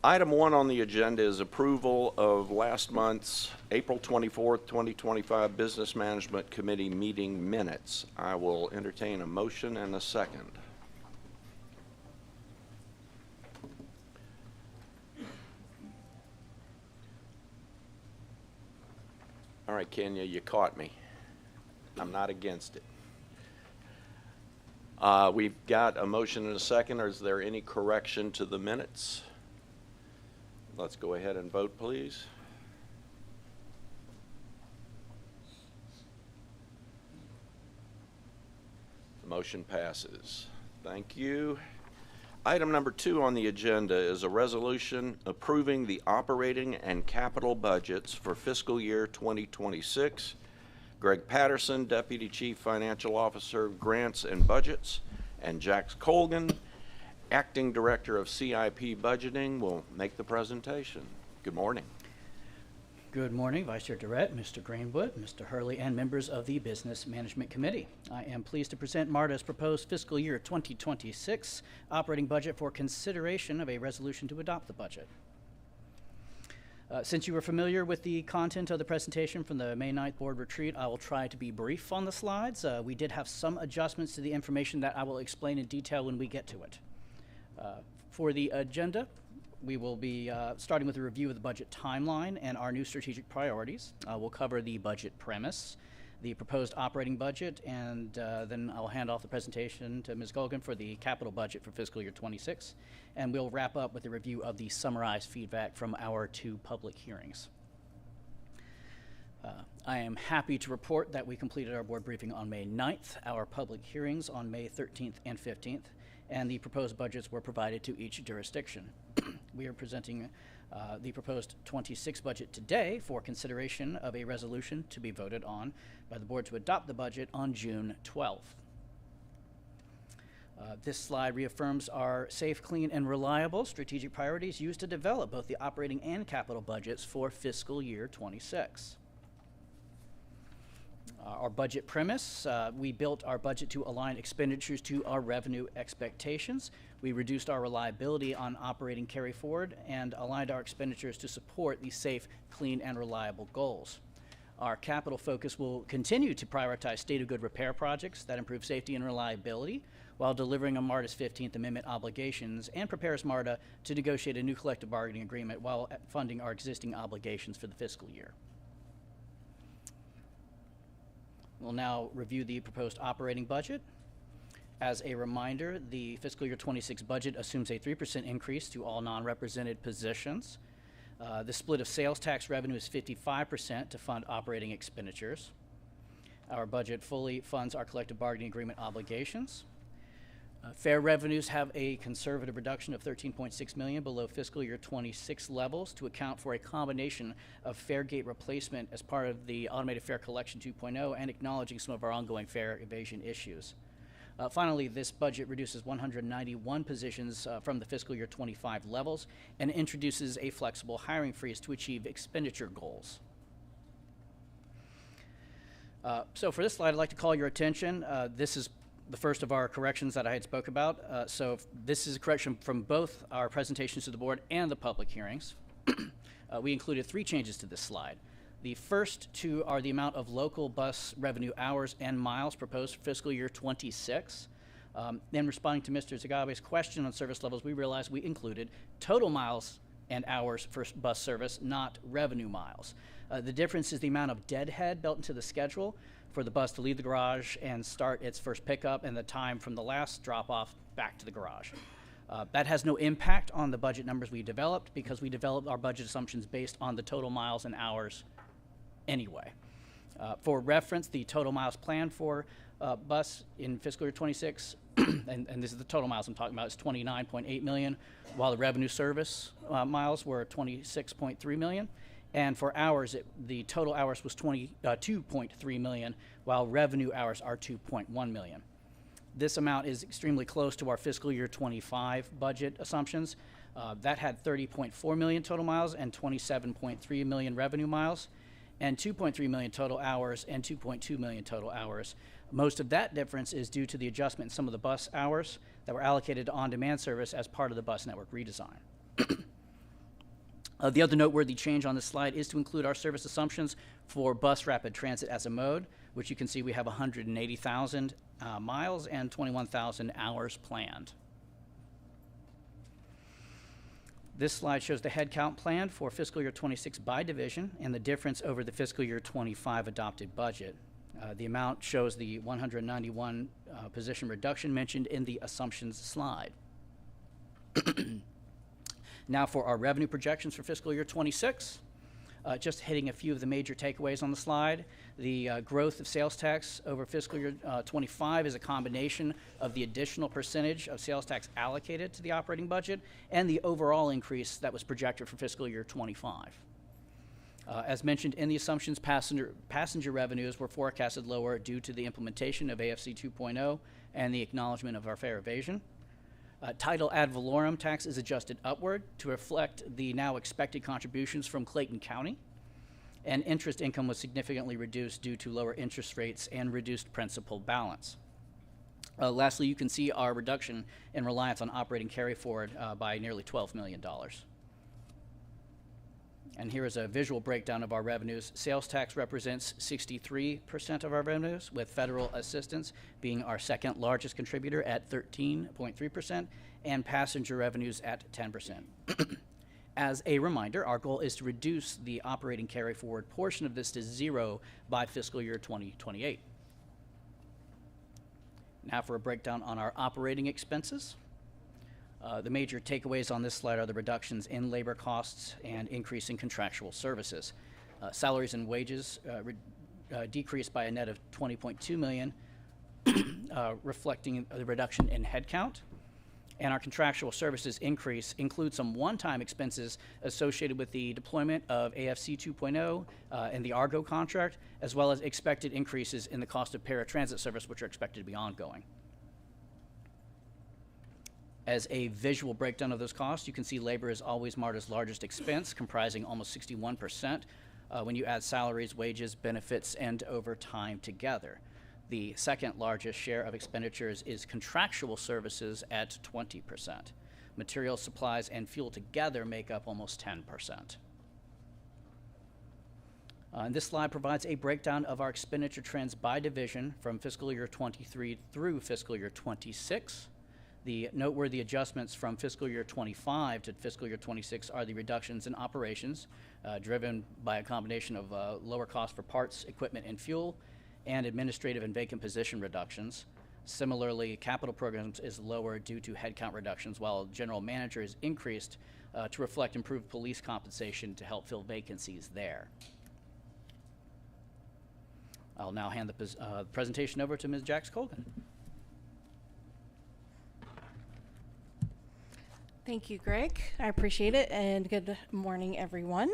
Item 1 on the agenda is approval of last month's April 24th, 2025 Business Management Committee meeting minutes. I will entertain a motion and a second. All right, Kenya, you caught me. I'm not against it. We've got a motion and a second. Is there any correction to the minutes? Let's go ahead and vote, please. The motion passes. Thank you. Item number 2 on the agenda is a resolution approving the operating and capital budgets for fiscal year 2026. Greg Patterson, Deputy Chief Financial Officer, Grants and Budgets, and Jack Colgan, Acting Director of CIP Budgeting, will make the presentation. Good morning. Good morning, Vice Chair Durrett, Mr. Greenwood, Mr. Hurley, and members of the Business Management Committee. I am pleased to present MARTA's proposed fiscal year 2026 operating budget for consideration of a resolution to adopt the budget. Since you are familiar with the content of the presentation from the May 9th board retreat, I will try to be brief on the slides. We did have some adjustments to the information that I will explain in detail when we get to it. For the agenda, we will be starting with a review of the budget timeline and our new strategic priorities. We'll cover the budget premise, the proposed operating budget, and then I'll hand off the presentation to Ms. Colgan for the capital budget for fiscal year 26. And we'll wrap up with a review of the summarized feedback from our 2 public hearings. I am happy to report that we completed our board briefing on May 9th, our public hearings on May 13th and 15th, and the proposed budgets were provided to each jurisdiction. We are presenting the proposed 26 budget today for consideration of a resolution to be voted on by the board to adopt the budget on June 12th. This slide reaffirms our safe, clean, and reliable strategic priorities used to develop both the operating and capital budgets for fiscal year 26. Our budget premise, we built our budget to align expenditures to our revenue expectations. We reduced our reliability on operating carry forward and aligned our expenditures to support the safe, clean, and reliable goals. Our capital focus will continue to prioritize state of good repair projects that improve safety and reliability while delivering on MARTA's 15th Amendment obligations, and prepares MARTA to negotiate a new collective bargaining agreement while funding our existing obligations for the fiscal year. We'll now review the proposed operating budget. As a reminder, the fiscal year 26 budget assumes a 3% increase to all non-represented positions. The split of sales tax revenue is 55% to fund operating expenditures. Our budget fully funds our collective bargaining agreement obligations. Fair revenues have a conservative reduction of $13.6 million below fiscal year 26 levels to account for a combination of fare gate replacement as part of the automated fare collection 2.0 and acknowledging some of our ongoing fare evasion issues. Finally, this budget reduces 191 positions from the fiscal year 25 levels and introduces a flexible hiring freeze to achieve expenditure goals. So for this slide, I'd like to call your attention. This is the first of our corrections that I had spoke about. So this is a correction from both our presentations to the board and the public hearings. We included 3 changes to this slide. The first 2 are the amount of local bus revenue hours and miles proposed for fiscal year 26. Then responding to Mr. Zagabe's question on service levels, we realized we included total miles and hours for bus service, not revenue miles. The difference is the amount of deadhead built into the schedule for the bus to leave the garage and start its first pickup, and the time from the last drop-off back to the garage. That has no impact on the budget numbers we developed because we developed our budget assumptions based on the total miles and hours anyway. For reference, the total miles planned for bus in fiscal year 26, and this is the total miles I'm talking about, is 29.8 million, while the revenue service miles were 26.3 million. And for hours, the total hours was 22.3 million, while revenue hours are 2.1 million. This amount is extremely close to our fiscal year 25 budget assumptions. That had 30.4 million total miles and 27.3 million revenue miles, and 2.3 million total hours and 2.2 million total hours. Most of that difference is due to the adjustment in some of the bus hours that were allocated to on-demand service as part of the bus network redesign. The other noteworthy change on this slide is to include our service assumptions for bus rapid transit as a mode, which you can see we have 180,000 miles and 21,000 hours planned. This slide shows the headcount plan for fiscal year 26 by division and the difference over the fiscal year 25 adopted budget. The amount shows the 191 position reduction mentioned in the assumptions slide. Now for our revenue projections for fiscal year 26. Just hitting a few of the major takeaways on the slide. The growth of sales tax over fiscal year 25 is a combination of the additional percentage of sales tax allocated to the operating budget and the overall increase that was projected for fiscal year 25. As mentioned in the assumptions, passenger revenues were forecasted lower due to the implementation of AFC 2.0 and the acknowledgement of our fare evasion. Title ad valorem tax is adjusted upward to reflect the now expected contributions from Clayton County, and interest income was significantly reduced due to lower interest rates and reduced principal balance. Lastly, you can see our reduction in reliance on operating carry forward by nearly $12 million. And here is a visual breakdown of our revenues. Sales tax represents 63% of our revenues, with federal assistance being our second largest contributor at 13.3%, and passenger revenues at 10%. As a reminder, our goal is to reduce the operating carry forward portion of this to zero by fiscal year 2028. Now for a breakdown on our operating expenses. The major takeaways on this slide are the reductions in labor costs and increase in contractual services. Salaries and wages decreased by a net of $20.2 million, reflecting the reduction in headcount. And our contractual services increase includes some one-time expenses associated with the deployment of AFC 2.0 and the Argo contract, as well as expected increases in the cost of paratransit service, which are expected to be ongoing. As a visual breakdown of those costs, you can see labor is always MARTA's largest expense, comprising almost 61% when you add salaries, wages, benefits, and overtime together. The second largest share of expenditures is contractual services at 20%. Materials, supplies, and fuel together make up almost 10%. And this slide provides a breakdown of our expenditure trends by division from fiscal year 23 through fiscal year 26. The noteworthy adjustments from fiscal year 25 to fiscal year 26 are the reductions in operations, driven by a combination of lower cost for parts, equipment, and fuel, and administrative and vacant position reductions. Similarly, capital programs is lower due to headcount reductions, while general manager is increased to reflect improved police compensation to help fill vacancies there. I'll now hand the presentation over to Ms. Jax Colgan. Thank you, Greg. I appreciate it, and good morning, everyone.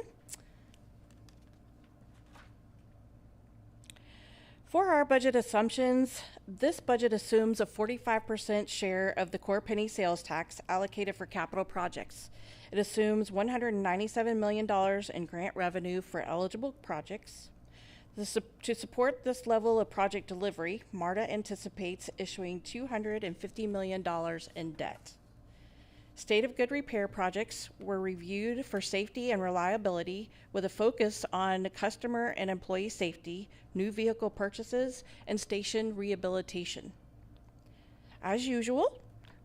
For our budget assumptions, this budget assumes a 45% share of the core penny sales tax allocated for capital projects. It assumes $197 million in grant revenue for eligible projects. To support this level of project delivery, MARTA anticipates issuing $250 million in debt. State of good repair projects were reviewed for safety and reliability with a focus on customer and employee safety, new vehicle purchases, and station rehabilitation. As usual,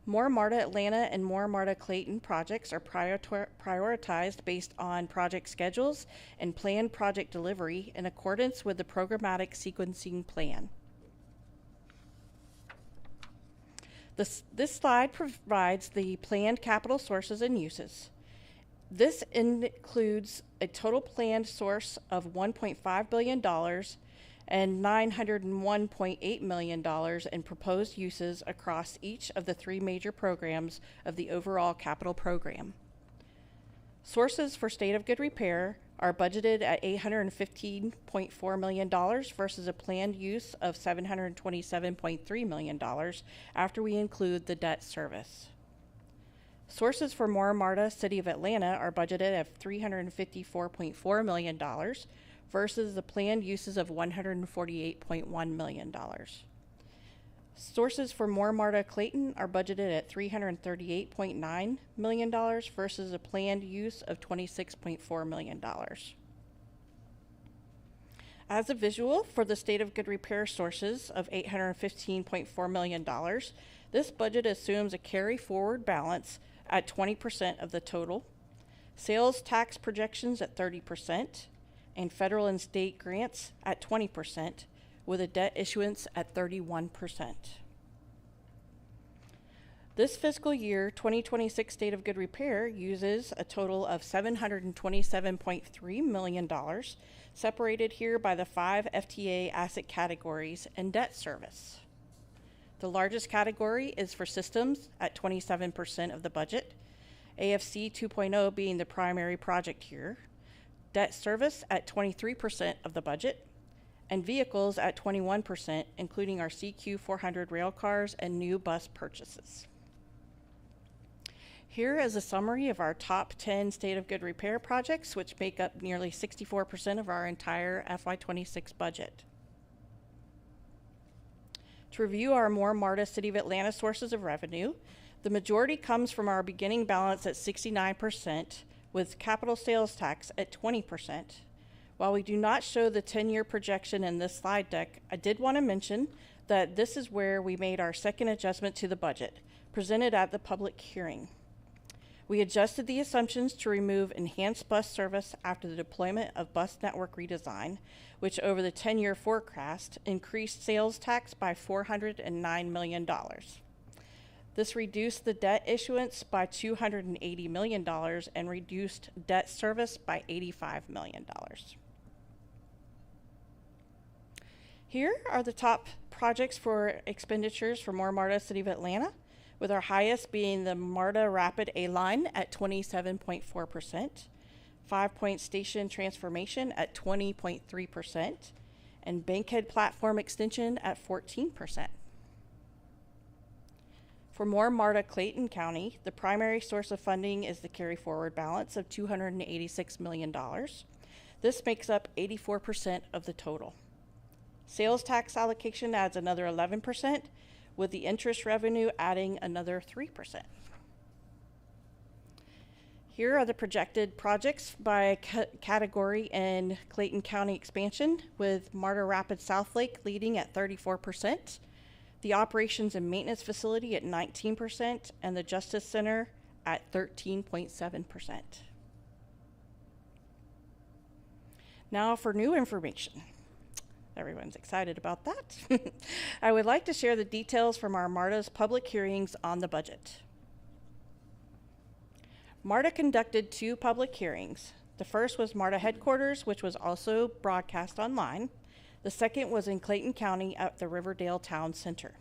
more MARTA Atlanta and more MARTA Clayton projects are prioritized based on project schedules and planned project delivery in accordance with the programmatic sequencing plan. This slide provides the planned capital sources and uses. This includes a total planned source of $1.5 billion and $901.8 million in proposed uses across each of the three major programs of the overall capital program. Sources for state of good repair are budgeted at $815.4 million versus a planned use of $727.3 million after we include the debt service. Sources for more MARTA City of Atlanta are budgeted at $354.4 million versus the planned uses of $148.1 million. Sources for more MARTA Clayton are budgeted at $338.9 million versus a planned use of $26.4 million. As a visual for the state of good repair sources of $815.4 million, this budget assumes a carry forward balance at 20% of the total, sales tax projections at 30%, and federal and state grants at 20%, with a debt issuance at 31%. This fiscal year 2026 State of Good Repair uses a total of $727.3 million, separated here by the 5 FTA asset categories and debt service. The largest category is for systems at 27% of the budget, AFC 2.0 being the primary project here, debt service at 23% of the budget, and vehicles at 21%, including our CQ 400 rail cars and new bus purchases. Here is a summary of our top 10 State of Good Repair projects, which make up nearly 64% of our entire FY26 budget. To review our more MARTA City of Atlanta sources of revenue, the majority comes from our beginning balance at 69%, with capital sales tax at 20%. While we do not show the 10-year projection in this slide deck, I did want to mention that this is where we made our second adjustment to the budget, presented at the public hearing. We adjusted the assumptions to remove enhanced bus service after the deployment of bus network redesign, which over the 10-year forecast increased sales tax by $409 million. This reduced the debt issuance by $280 million and reduced debt service by $85 million. Here are the top projects for expenditures for more MARTA City of Atlanta, with our highest being the MARTA Rapid A-Line at 27.4%, 5-Point Station Transformation at 20.3%, and Bankhead Platform Extension at 14%. For more MARTA Clayton County, the primary source of funding is the carry forward balance of $286 million. This makes up 84% of the total. Sales tax allocation adds another 11%, with the interest revenue adding another 3%. Here are the projected projects by category in Clayton County expansion, with MARTA Rapid Southlake leading at 34%, the Operations and Maintenance Facility at 19%, and the Justice Center at 13.7%. Now for new information. Everyone's excited about that. I would like to share the details from our MARTA's public hearings on the budget. MARTA conducted 2 public hearings. The first was MARTA headquarters, which was also broadcast online. The second was in Clayton County at the Riverdale Town Center.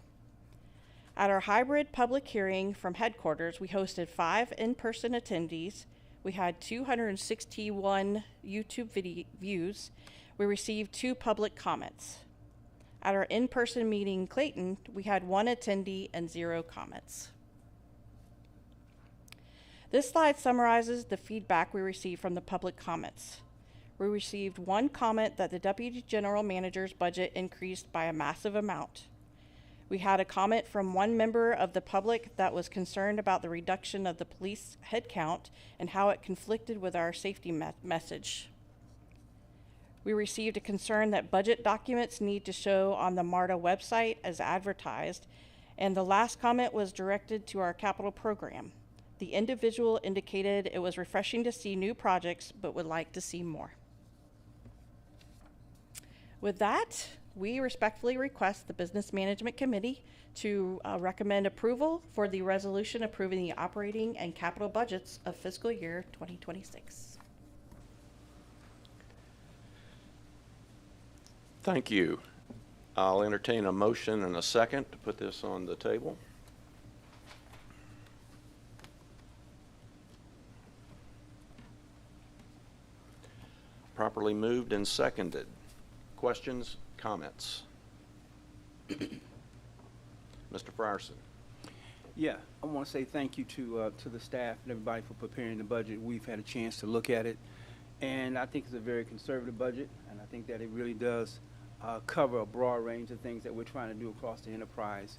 At our hybrid public hearing from headquarters, we hosted 5 in-person attendees. We had 261 YouTube video views. We received 2 public comments. At our in-person meeting in Clayton, we had 1 attendee and 0 comments. This slide summarizes the feedback we received from the public comments. We received 1 comment that the Deputy General Manager's budget increased by a massive amount. We had a comment from 1 member of the public that was concerned about the reduction of the police headcount and how it conflicted with our safety message. We received a concern that budget documents need to show on the MARTA website as advertised, and the last comment was directed to our capital program. The individual indicated it was refreshing to see new projects, but would like to see more. With that, we respectfully request the Business Management Committee to recommend approval for the resolution approving the operating and capital budgets of fiscal year 2026. Thank you. I'll entertain a motion and a second to put this on the table. Properly moved and seconded. Questions, comments? Mr. Frierson. Yeah, I want to say thank you to the staff and everybody for preparing the budget. We've had a chance to look at it, and I think it's a very conservative budget, and I think that it really does cover a broad range of things that we're trying to do across the enterprise.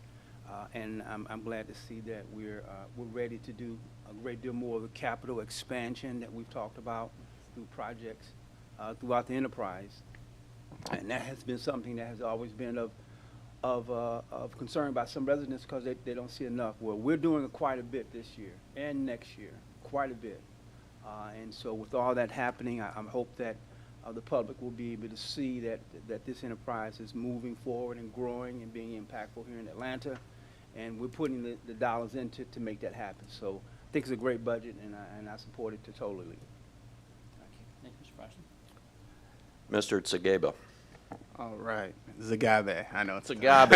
And I'm glad to see that we're ready to do a great deal more of the capital expansion that we've talked about through projects throughout the enterprise. And that has been something that has always been of concern by some residents because they don't see enough. Well, we're doing quite a bit this year and next year, quite a bit. And so with all that happening, I hope that the public will be able to see that this enterprise is moving forward and growing and being impactful here in Atlanta. And we're putting the dollars into to make that happen. So I think it's a great budget, and I support it totally. Thank you, Mr. Fryson. Mr. Tsageba. All right. Zagabe. I know it's Tsagabe.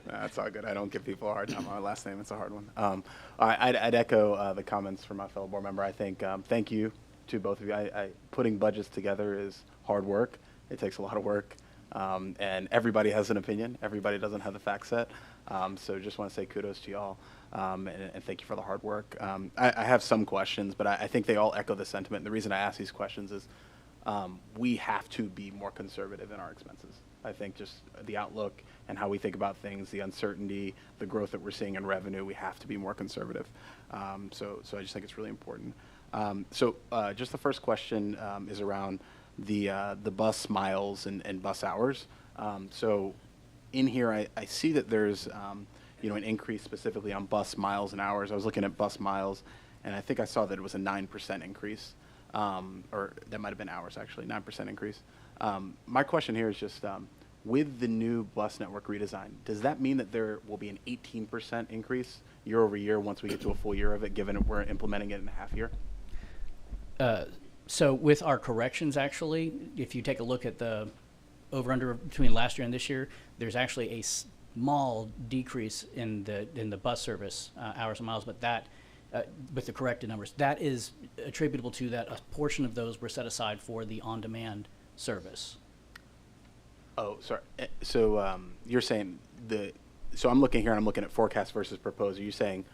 That's all good. I don't give people a hard time on my last name. It's a hard one. I'd echo the comments from my fellow board member. I think thank you to both of you. Putting budgets together is hard work. It takes a lot of work. And everybody has an opinion. Everybody doesn't have the fact set. So just want to say kudos to y'all and thank you for the hard work. I have some questions, but I think they all echo the sentiment. And the reason I ask these questions is we have to be more conservative in our expenses. I think just the outlook and how we think about things, the uncertainty, the growth that we're seeing in revenue, we have to be more conservative. So I just think it's really important. Just the first question is around the bus miles and bus hours. So in here, I see that there's an increase specifically on bus miles and hours. I was looking at bus miles, and I think I saw that it was a 9% increase. Or that might have been hours, actually, 9% increase. My question here is just, with the new bus network redesign, does that mean that there will be an 18% increase year over year once we get to a full year of it, given we're implementing it in a half year? So with our corrections, actually, if you take a look at the over-under between last year and this year, there's actually a small decrease in the bus service hours and miles, but that with the corrected numbers, that is attributable to that a portion of those were set aside for the on-demand service. Oh, sorry. So you're saying so I'm looking here and I'm looking at forecast versus proposed. Are you saying?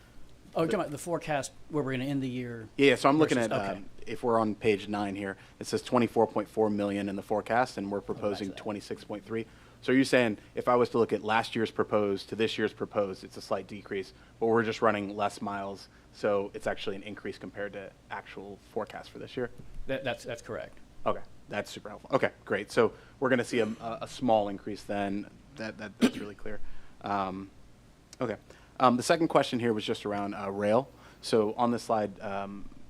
Oh, you're talking about the forecast where we're going to end the year? Yeah, so I'm looking versus- at, okay. if we're on page 9 here, it says 24.4 million in the forecast and we're proposing that. 26.3. So are you saying if I was to look at last year's proposed to this year's proposed, it's a slight decrease, but we're just running less miles, so it's actually an increase compared to actual forecast for this year? That's correct. Okay, that's super helpful. Okay, great. So we're going to see a small increase then. That's really clear. Okay. The second question here was just around rail. So on this slide,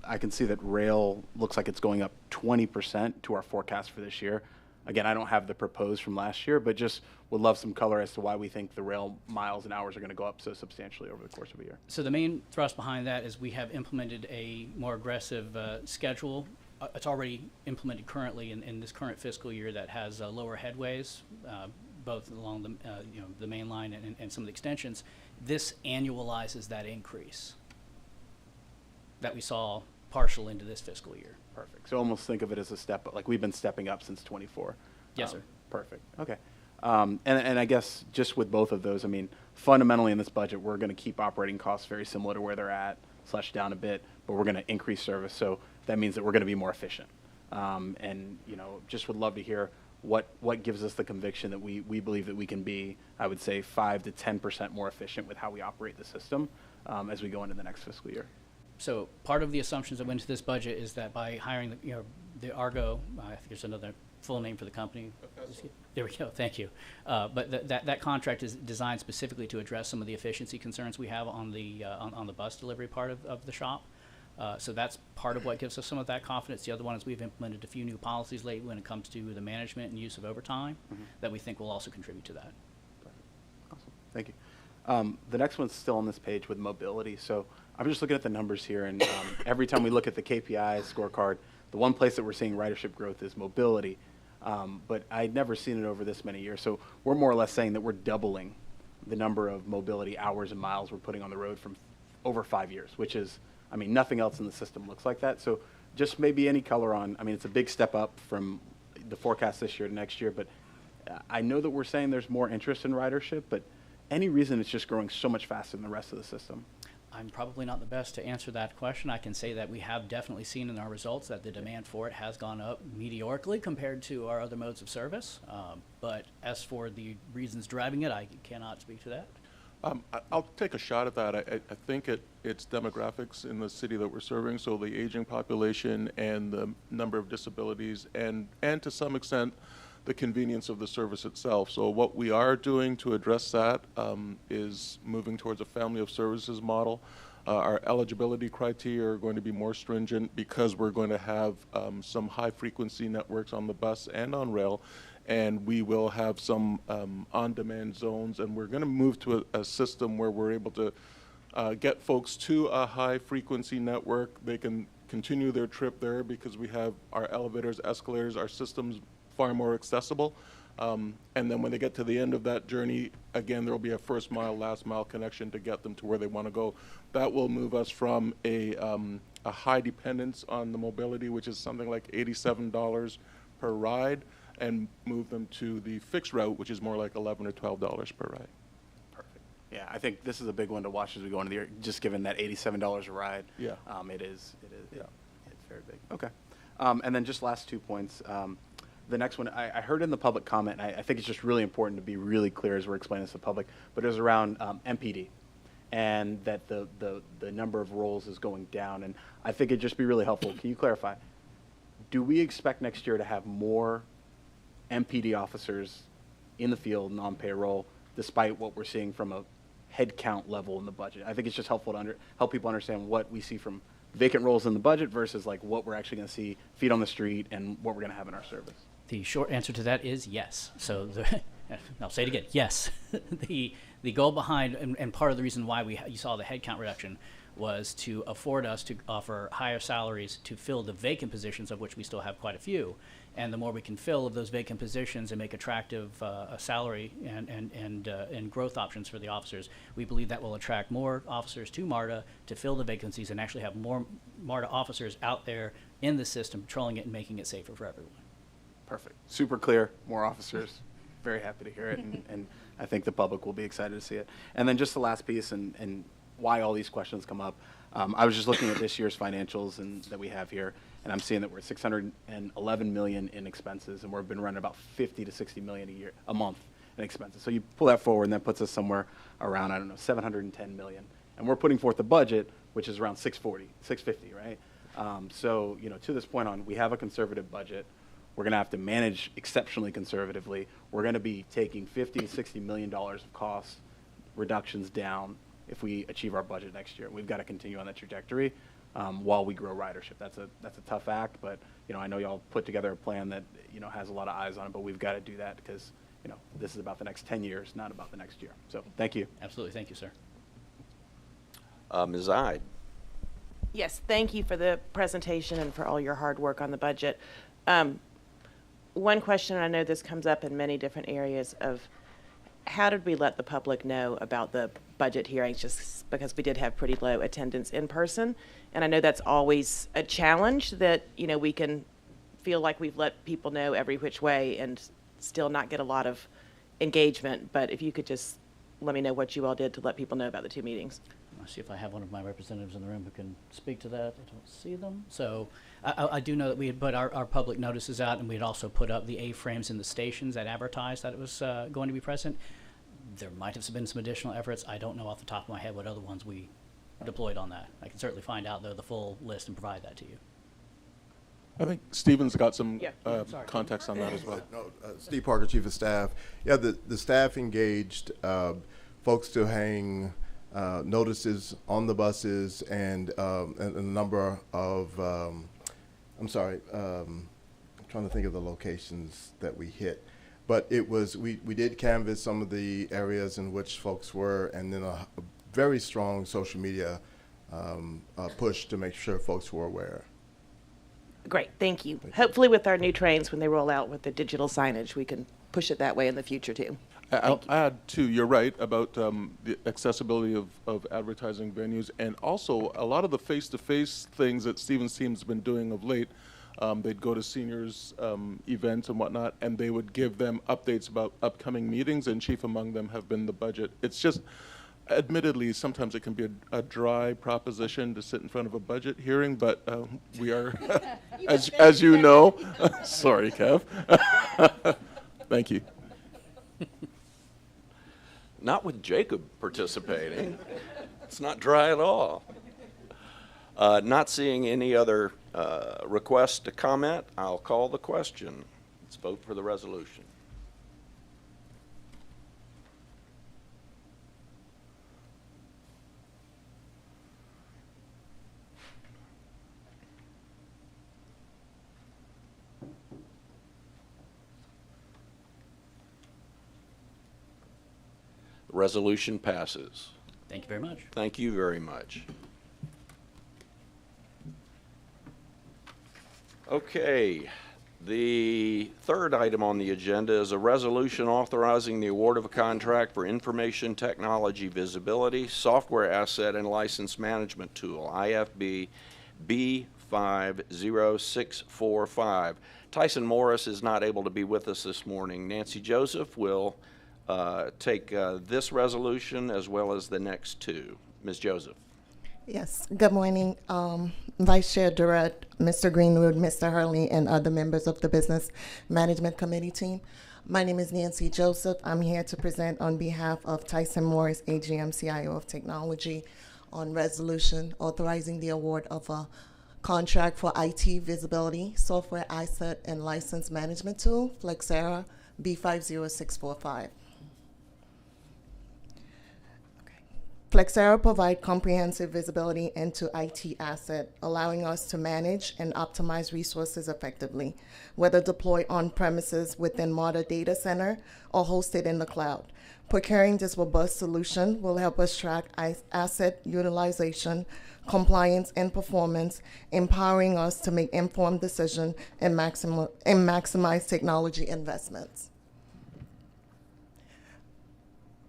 I can see that rail looks like it's going up 20% to our forecast for this year. Again, I don't have the proposed from last year, but just would love some color as to why we think the rail miles and hours are going to go up so substantially over the course of a year. So the main thrust behind that is we have implemented a more aggressive schedule. It's already implemented currently in this current fiscal year that has lower headways, both along the main line and some of the extensions. This annualizes that increase that we saw partial into this fiscal year. Perfect. So almost think of it as a step, like we've been stepping up since 24. Yes, sir. Perfect. Okay. And I guess just with both of those, I mean, fundamentally in this budget, we're going to keep operating costs very similar to where they're at, slash down a bit, but we're going to increase service. So that means that we're going to be more efficient. And, just would love to hear what gives us the conviction that we believe that we can be, I would say, 5 to 10% more efficient with how we operate the system as we go into the next fiscal year. So part of the assumptions that went into this budget is that by hiring the Argo, I think there's another full name for the company. There we go. Thank you. But that contract is designed specifically to address some of the efficiency concerns we have on the bus delivery part of the shop. So that's part of what gives us some of that confidence. The other one is we've implemented a few new policies lately when it comes to the management and use of overtime that we think will also contribute to that. Awesome. Thank you. The next one's still on this page with mobility. So I'm just looking at the numbers here, and every time we look at the KPIs scorecard, the one place that we're seeing ridership growth is mobility. But I'd never seen it over this many years. So we're more or less saying that we're doubling the number of mobility hours and miles we're putting on the road from over 5 years, which is, I mean, nothing else in the system looks like that. So just maybe any color on, I mean, it's a big step up from the forecast this year to next year, but I know that we're saying there's more interest in ridership, but any reason it's just growing so much faster than the rest of the system? I'm probably not the best to answer that question. I can say that we have definitely seen in our results that the demand for it has gone up meteorically compared to our other modes of service. But as for the reasons driving it, I cannot speak to that. I'll take a shot at that. I think it's demographics in the city that we're serving, so the aging population and the number of disabilities and to some extent the convenience of the service itself. So what we are doing to address that is moving towards a family of services model. Our eligibility criteria are going to be more stringent because we're going to have some high frequency networks on the bus and on rail, and we will have some on-demand zones, and we're going to move to a system where we're able to get folks to a high frequency network. They can continue their trip there because we have our elevators, escalators, our systems far more accessible. And then when they get to the end of that journey, again, there will be a first mile, last mile connection to get them to where they want to go. That will move us from a high dependence on the mobility, which is something like $87 per ride, and move them to the fixed route, which is more like $11 or $12 per ride. Perfect. Yeah, I think this is a big one to watch as we go into the year, just given that $87 a ride. Yeah. It is, Yeah. it's very big. Okay. And then just last 2 points. The next one, I heard in the public comment, and I think it's just really important to be really clear as we're explaining this to the public, but it was around MPD, and that the number of roles is going down. And I think it'd just be really helpful. Can you clarify? Do we expect next year to have more MPD officers in the field and on payroll, despite what we're seeing from a headcount level in the budget? I think it's just helpful to help people understand what we see from vacant roles in the budget versus like what we're actually going to see feet on the street and what we're going to have in our service. The short answer to that is yes. So I'll say it again, yes. The goal behind, and part of the reason why you saw the headcount reduction was to afford us to offer higher salaries to fill the vacant positions, of which we still have quite a few. And the more we can fill of those vacant positions and make attractive a salary and growth options for the officers, we believe that will attract more officers to MARTA to fill the vacancies and actually have more MARTA officers out there in the system patrolling it and making it safer for everyone. Perfect. Super clear. More officers. Very happy to hear it, and I think the public will be excited to see it. And then just the last piece and why all these questions come up. I was just looking at this year's financials that we have here, and I'm seeing that we're $611 million in expenses, and we've been running about 50 to 60 million a month in expenses. So you pull that forward, and that puts us somewhere around, I don't know, 710 million. And we're putting forth a budget which is around 650, right? So to this point on, we have a conservative budget. We're going to have to manage exceptionally conservatively. We're going to be taking $50 to $60 million of cost reductions down if we achieve our budget next year. We've got to continue on that trajectory while we grow ridership. That's a tough act, but I know y'all put together a plan that has a lot of eyes on it, but we've got to do that because this is about the next 10 years, not about the next year. So thank you. Absolutely. Thank you, sir. Ms. Ide. Yes, thank you for the presentation and for all your hard work on the budget. One question, I know this comes up in many different areas, of how did we let the public know about the budget hearings, just because we did have pretty low attendance in person? And I know that's always a challenge, that we can feel like we've let people know every which way and still not get a lot of engagement. But if you could just let me know what you all did to let people know about the two meetings. I'll see if I have one of my representatives in the room who can speak to that. I don't see them. So I do know that we had put our public notices out, and we had also put up the A-frames in the stations that advertised that it was going to be present. There might have been some additional efforts. I don't know off the top of my head what other ones we deployed on that. I can certainly find out, though, the full list and provide that to you. I think Stephen's got some Sorry. context on that as well. No, Steve Parker, Chief of Staff. Yeah, the staff engaged folks to hang notices on the buses and a number of, I'm trying to think of the locations that we hit. But it was, we did canvass some of the areas in which folks were, and then a very strong social media push to make sure folks were aware. Great, thank you. Hopefully with our new trains, when they roll out with the digital signage, we can push it that way in the future too. I'll add too, you're right about the accessibility of advertising venues, and also a lot of the face-to-face things that Stephen's team's been doing of late. They'd go to seniors events and whatnot, and they would give them updates about upcoming meetings, and chief among them have been the budget. It's just admittedly, sometimes it can be a dry proposition to sit in front of a budget hearing, but we are, as you know, sorry, Kev. Thank you. Not with Jacob participating. It's not dry at all. Not seeing any other requests to comment, I'll call the question. Let's vote for the resolution. The resolution passes. Thank you very much. Thank you very much. Okay, the third item on the agenda is a resolution authorizing the award of a contract for information technology visibility, software asset, and license management tool, IFB B50645. Tyson Morris is not able to be with us this morning. Nancy Joseph will take this resolution as well as the next two. Ms. Joseph. Yes, good morning, Vice Chair Durrett, Mr. Greenwood, Mr. Hurley, and other members of the Business Management Committee team. My name is Nancy Joseph. I'm here to present on behalf of Tyson Morris, AGM CIO of Technology, on resolution authorizing the award of a contract for IT visibility, software asset, and license management tool, Flexera B50645. Flexera provide comprehensive visibility into IT asset, allowing us to manage and optimize resources effectively, whether deployed on premises within MARTA data center or hosted in the cloud. Procuring this robust solution will help us track asset utilization, compliance, and performance, empowering us to make informed decisions and maximize technology investments.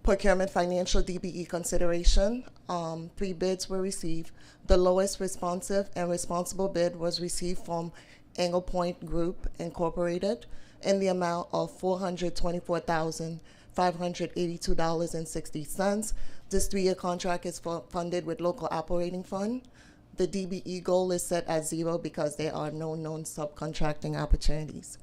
Procurement financial DBE consideration. 3 bids were received. The lowest responsive and responsible bid was received from Angle Point Group Incorporated in the amount of $424,582.60. This 3-year contract is funded with local operating fund. The DBE goal is set at 0 because there are no known subcontracting opportunities.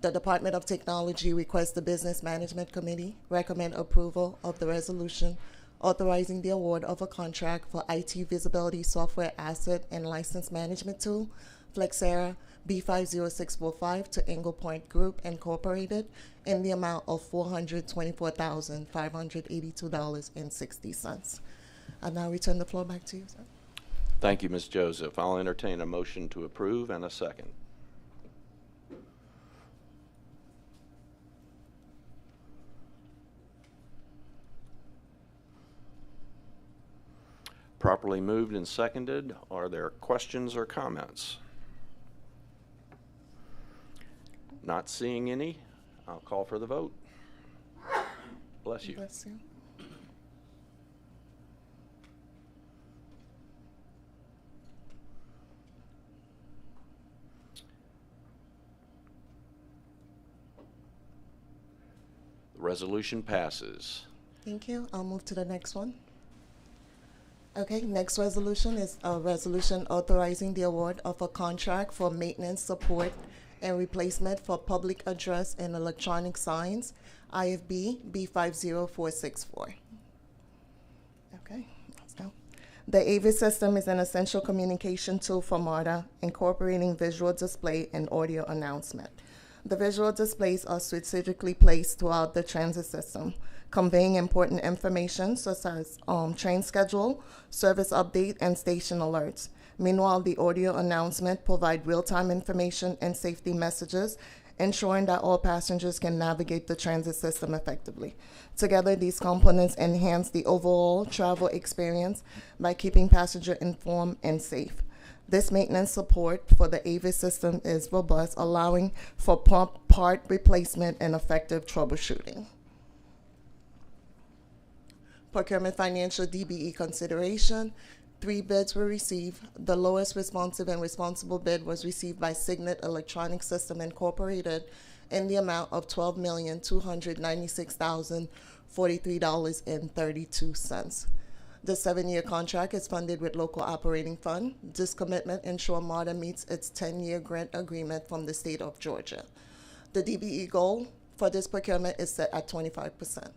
The Department of Technology requests the Business Management Committee recommend approval of the resolution authorizing the award of a contract for IT visibility software asset and license management tool, Flexera B50645 to Angle Point Group Incorporated in the amount of $424,582.60. I now return the floor back to you, sir. Thank you, Ms. Joseph. I'll entertain a motion to approve and a second. Properly moved and seconded. Are there questions or comments? Not seeing any, I'll call for the vote. Bless you. Bless you. The resolution passes. Thank you. I'll move to the next one. Okay, next resolution is a resolution authorizing the award of a contract for maintenance, support, and replacement for public address and electronic signs, IFB B50464. Okay, let's go. The AVIS system is an essential communication tool for MARTA, incorporating visual display and audio announcement. The visual displays are strategically placed throughout the transit system, conveying important information such as train schedule, service update, and station alerts. Meanwhile, the audio announcement provide real-time information and safety messages, ensuring that all passengers can navigate the transit system effectively. Together, these components enhance the overall travel experience by keeping passengers informed and safe. This maintenance support for the AVIS system is robust, allowing for prompt part replacement and effective troubleshooting. Procurement financial DBE consideration. 3 bids were received. The lowest responsive and responsible bid was received by Signet Electronic System Incorporated in the amount of $12,296,400 $43.32. The 7-year contract is funded with local operating fund. This commitment ensures MARTA meets its 10-year grant agreement from the state of Georgia. The DBE goal for this procurement is set at 25%.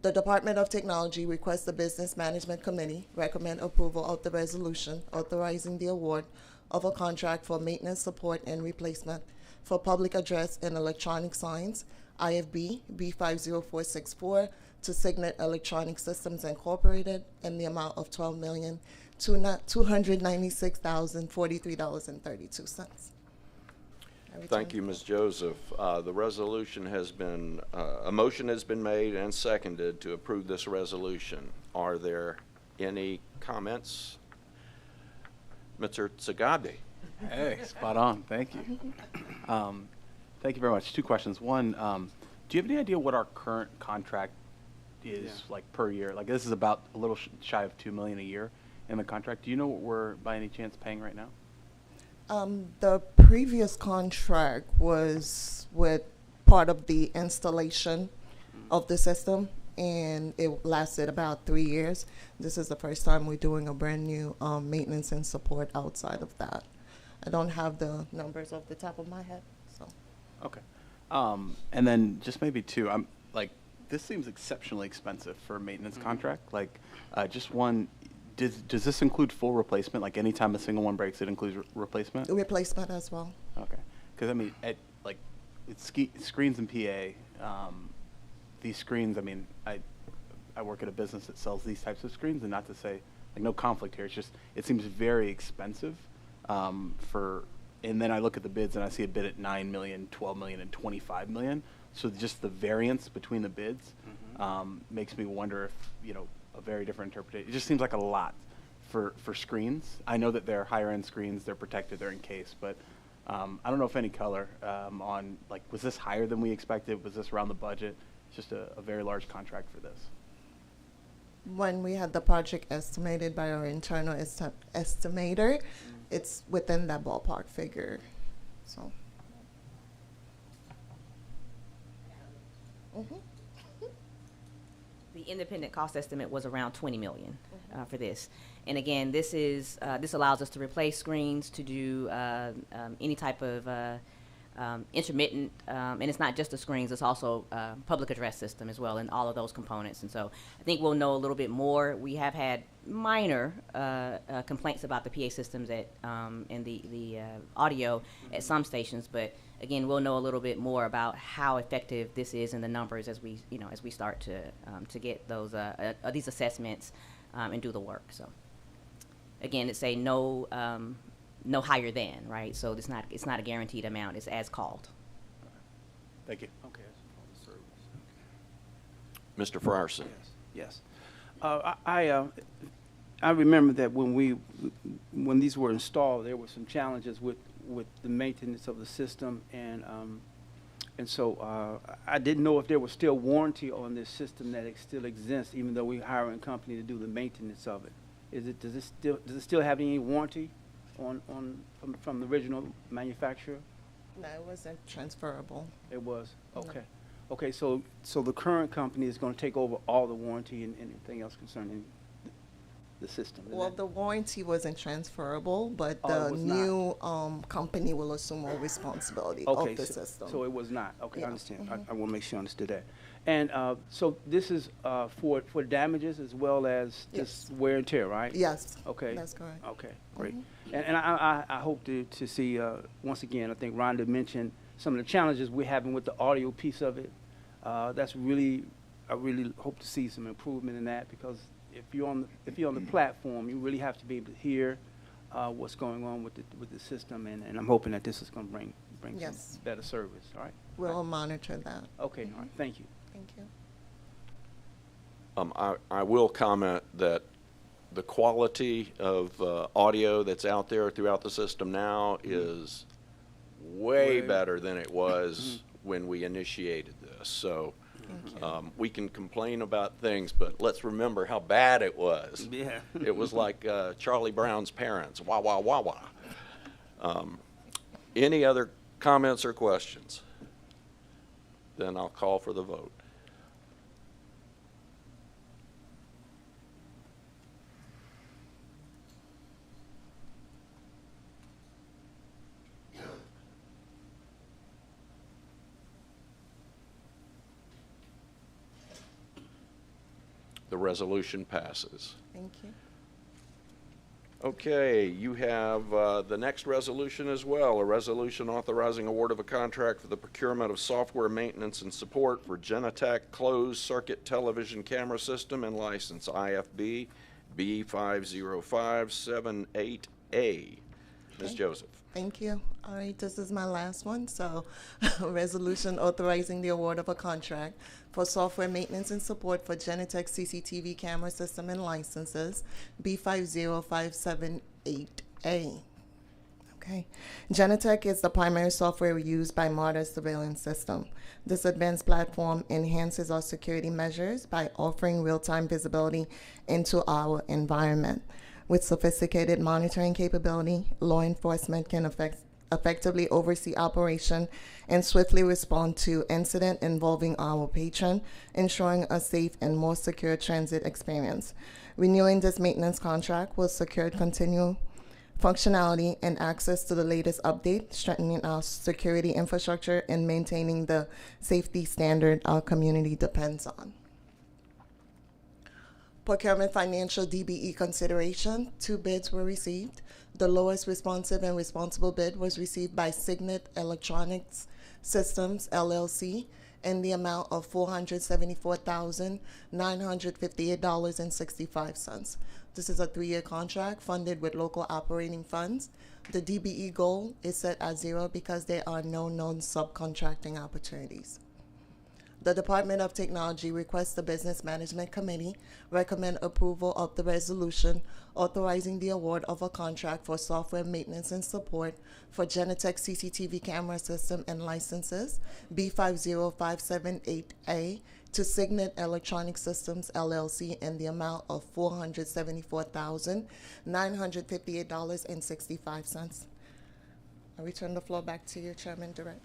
The Department of Technology requests the Business Management Committee recommend approval of the resolution authorizing the award of a contract for maintenance, support, and replacement for public address and electronic signs, IFB B50464, to Signet Electronic Systems Incorporated, in the amount of $12,296,043.32. Thank you, Ms. Joseph. The resolution has been, a motion has been made and seconded to approve this resolution. Are there any comments? Mr. Zagabdi. Hey, spot on. Thank you. Thank you very much. 2 questions. One, do you have any idea what our current contract is like per year? Like, this is about a little shy of $2 million a year in the contract. Do you know what we're by any chance paying right now? The previous contract was with part of the installation of the system, and it lasted about 3 years. This is the first time we're doing a brand new maintenance and support outside of that. I don't have the numbers off the top of my head, so. Okay. And then just maybe 2, I'm like, this seems exceptionally expensive for a maintenance contract. Like, just one, does this include full replacement? Like, anytime a single one breaks, it includes replacement? Replacement as well. Okay. Because, I mean, it's screens and PA, these screens, I mean, I work at a business that sells these types of screens, and not to say, like, no conflict here, it's just, it seems very expensive and then I look at the bids and I see a bid at $9 million, $12 million, and $25 million. So just the variance between the bids makes me wonder if, a very different interpretation. It just seems like a lot for screens. I know that they're higher end screens, they're protected, they're encased, but I don't know if any color on, like, was this higher than we expected? Was this around the budget? It's just a very large contract for this. When we had the project estimated by our internal estimator, it's within that ballpark figure, so. The independent cost estimate was around 20 million for this. And again, this is this allows us to replace screens, to do any type of intermittent, and it's not just the screens, it's also public address system as well, and all of those components. And so I think we'll know a little bit more. We have had minor complaints about the PA systems and the audio at some stations, but again, we'll know a little bit more about how effective this is in the numbers as we start to get those these assessments and do the work. So again, it's a no higher than, right? So it's not a guaranteed amount. It's as called. Thank you. Okay. Mr. Frierson. Yes. I remember that when these were installed, there were some challenges with the maintenance of the system, and so I didn't know if there was still warranty on this system that still exists, even though we're hiring a company to do the maintenance of it. Does it still have any warranty from the original manufacturer? No, it wasn't transferable. It was? Okay. No. Okay, so the current company is going to take over all the warranty and anything else concerning the system? Well, the warranty wasn't transferable, but Oh, the it was new company will assume all responsibility Okay, of the so system. it was not. Okay, I Yeah. understand. I want to make sure I understood that. And so this is for damages as well as just Yes. wear and tear, right? Yes. Okay. That's correct. Okay, great. And I hope to see, once again, I think Rhonda mentioned some of the challenges we're having with the audio piece of it. That's really, I really hope to see some improvement in that, because if you're on the platform, you really have to be able to hear what's going on with the system, and I'm hoping that this is going to bring Yes. some better service. All right. We'll monitor that. Okay. All right. Thank you. Thank you. I will comment that the quality of audio that's out there throughout the system now is way better than it was when we initiated this. So we can complain about things, but let's remember how bad it was. Yeah. It was like Charlie Brown's parents, wah, wah, wah, wah. Any other comments or questions? Then I'll call for the vote. The resolution passes. Thank you. Okay, you have the next resolution as well, a resolution authorizing award of a contract for the procurement of software maintenance and support for Genetec closed circuit television camera system and license IFB B50578A. Ms. Joseph. Thank you. All right, this is my last one. So, resolution authorizing the award of a contract for software maintenance and support for Genetec CCTV camera system and licenses, B50578A. Okay. Genetec is the primary software used by MARTA's surveillance system. This advanced platform enhances our security measures by offering real-time visibility into our environment. With sophisticated monitoring capability, law enforcement can effectively oversee operation and swiftly respond to incident involving our patron, ensuring a safe and more secure transit experience. Renewing this maintenance contract will secure continual functionality and access to the latest update, strengthening our security infrastructure and maintaining the safety standard our community depends on. Procurement financial DBE consideration, 2 bids were received. The lowest responsive and responsible bid was received by Signet Electronics Systems, LLC, in the amount of $474,958.65. This is a 3-year contract funded with local operating funds. The DBE goal is set at 0 because there are no known subcontracting opportunities. The Department of Technology requests the Business Management Committee recommend approval of the resolution authorizing the award of a contract for software maintenance and support for Genetec CCTV camera system and licenses, B50578A, to Signet Electronic Systems, LLC, in the amount of $474,958.65. I return the floor back to you, Chairman Durrett.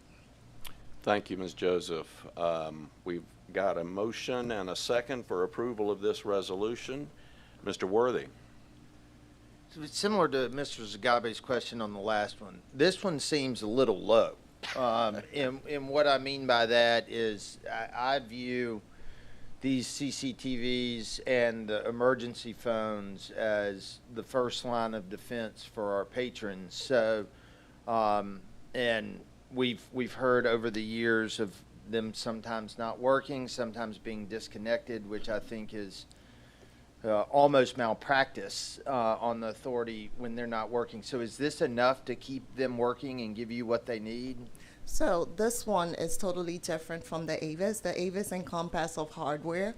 Thank you, Ms. Joseph. We've got a motion and a second for approval of this resolution. Mr. Worthy. So it's similar to Mr. Zagabe's question on the last one. This one seems a little low. And what I mean by that is I view these CCTVs and the emergency phones as the first line of defense for our patrons. So, and we've heard over the years of them sometimes not working, sometimes being disconnected, which I think is almost malpractice on the authority when they're not working. So is this enough to keep them working and give you what they need? So this one is totally different from the Avis. The Avis encompass of hardware,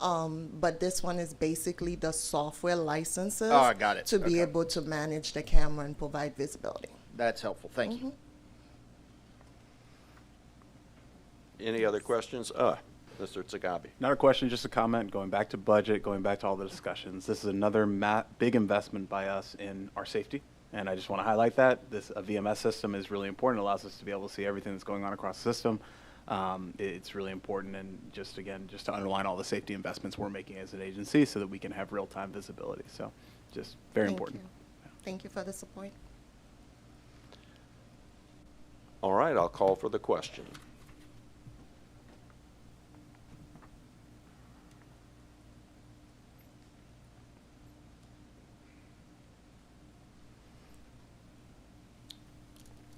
but this one is basically the software licenses Oh, I got it. to be Okay. able to manage the camera and provide visibility. That's helpful. Thank you. Any other questions? Mr. Zagabe. Not a question, just a comment, going back to budget, going back to all the discussions. This is another big investment by us in our safety, and I just want to highlight that. A VMS system is really important. It allows us to be able to see everything that's going on across the system. It's really important, and just to underline all the safety investments we're making as an agency so that we can have real-time visibility. So just very important. Thank you for the support. All right, I'll call for the question.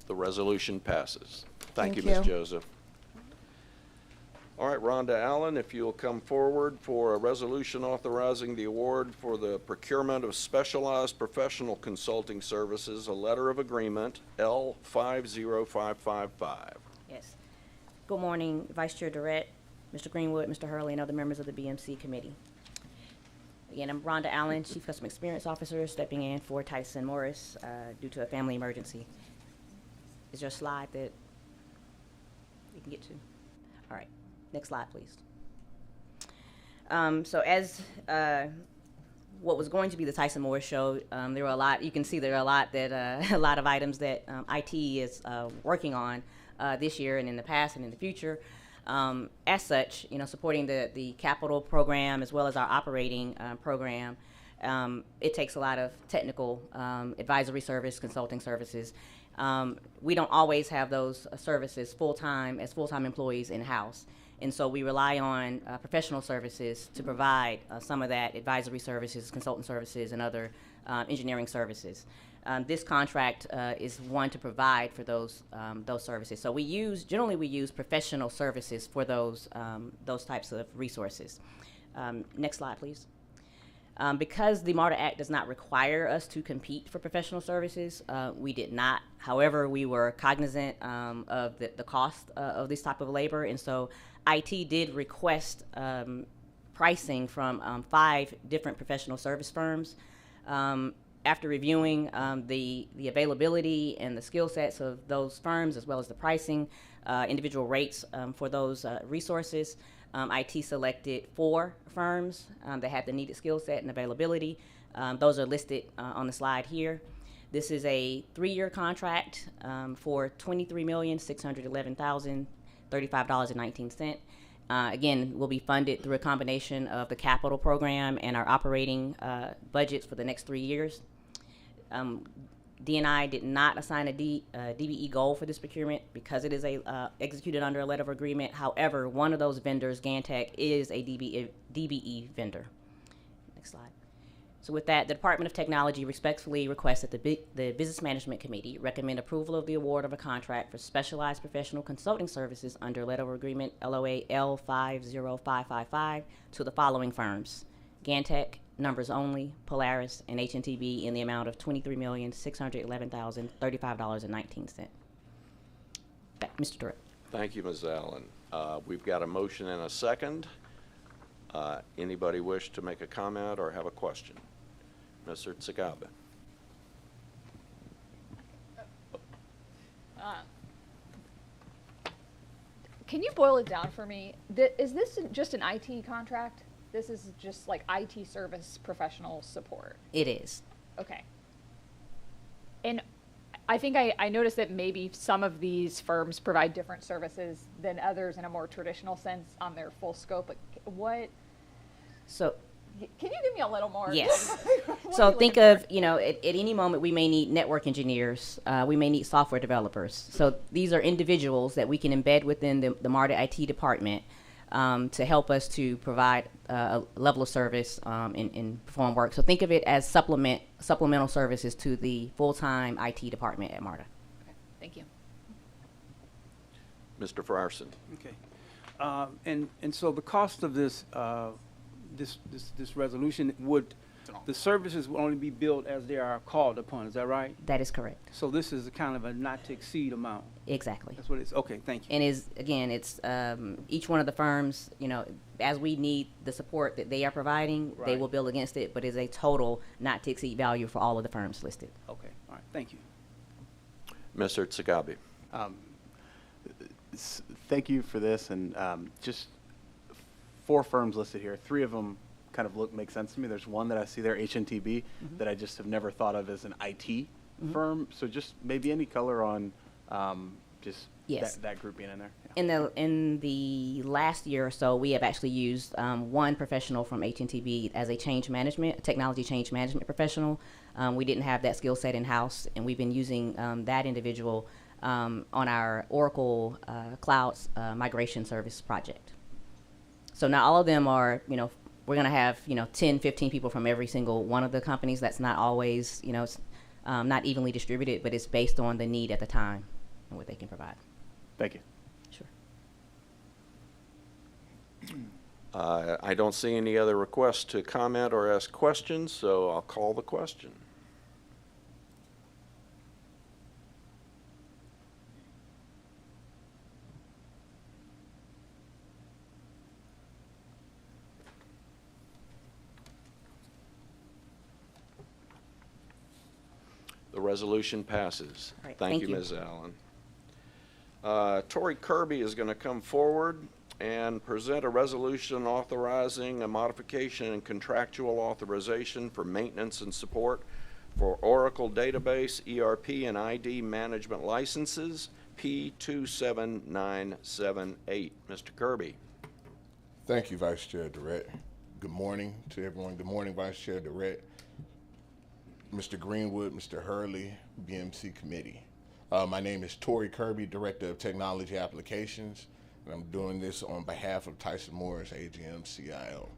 The resolution passes. Thank you, Ms. you. Joseph. All right, Rhonda Allen, if you'll come forward for a resolution authorizing the award for the procurement of specialized professional consulting services, a letter of agreement, L50555. Yes. Good morning, Vice Chair Durrett, Mr. Greenwood, Mr. Hurley, and other members of the BMC committee. Again, I'm Rhonda Allen, Chief Customer Experience Officer, stepping in for Tyson Morris due to a family emergency. Is there a slide that you can get to? All right, next slide, please. So as what was going to be the Tyson Morris show, there were a lot, you can see there are a lot that, a lot of items that IT is working on this year and in the past and in the future. As such, supporting the capital program as well as our operating program, it takes a lot of technical advisory service, consulting services. We don't always have those services full-time employees in-house. And so we rely on professional services to provide some of that advisory services, consultant services, and other engineering services. This contract is one to provide for those services. So generally we use professional services for those types of resources. Next slide, please. Because the MARTA Act does not require us to compete for professional services, we did not. However, we were cognizant of the cost of this type of labor, and so IT did request pricing from 5 different professional service firms. After reviewing the availability and the skill sets of those firms, as well as the pricing, individual rates for those resources, IT selected 4 firms that had the needed skill set and availability. Those are listed on the slide here. This is a 3-year contract for $23,611,035.19. Again, will be funded through a combination of the capital program and our operating budgets for the next 3 years. D&I did not assign a DBE goal for this procurement because it is executed under a letter of agreement. However, one of those vendors, Gantech, is a DBE vendor. Next slide. So with that, the Department of Technology respectfully requests that the Business Management Committee recommend approval of the award of a contract for specialized professional consulting services under letter of agreement LOA L50555 to the following firms: Gantech, numbers only, Polaris, and HNTB in the amount of $23,611,035.19. Back, Mr. Durrett. Thank you, Ms. Allen. We've got a motion and a second. Anybody wish to make a comment or have a question? Mr. Tsagabe. Can you boil it down for me? Is this just an IT contract? This is just like IT service professional support? It is. Okay. And I think I noticed that maybe some of these firms provide different services than others in a more traditional sense on their full scope. But So, can you give me a little more? yes. So think of, at any moment we may need network engineers, we may need software developers. So these are individuals that we can embed within the MARTA IT department to help us to provide a level of service and perform work. So think of it as supplemental services to the full-time IT department at MARTA. Okay, thank you. Mr. Frierson. Okay. And so the cost of this resolution the services will only be billed as they are called upon, is that right? That is correct. So this is a kind of a not to exceed amount. Exactly. That's what it is. Okay, thank you. And it's each one of the firms, as we need the support that they are providing, they will bill against it, but it's a total not to exceed value for all of the firms listed. Okay, all right, thank you. Mr. Tsagabe. Thank you for this, and just 4 firms listed here. 3 of them kind of make sense to me. There's one that I see there, HNTB, that I just have never thought of as an IT firm. So just maybe any color on just Yes. that group being in there. Yeah. In the last year or so, we have actually used one professional from HNTB as a technology change management professional. We didn't have that skill set in-house, and we've been using that individual on our Oracle Cloud migration service project. So now all of them are, we're going to have, 10, 15 people from every single one of the companies. That's not always, not evenly distributed, but it's based on the need at the time and what they can provide. Thank you. Sure. I don't see any other requests to comment or ask questions, so I'll call the question. The resolution passes. Right, Thank you, thank you. Ms. Allen. Tori Kirby is going to come forward and present a resolution authorizing a modification and contractual authorization for maintenance and support for Oracle Database, ERP, and ID management licenses, P27978. Mr. Kirby. Thank you, Vice Chair Durrett. Good morning to everyone. Good morning, Vice Chair Durrett, Mr. Greenwood, Mr. Hurley, BMC Committee. My name is Tori Kirby, Director of Technology Applications. and I'm doing this on behalf of Tyson Morris, AGM CIO.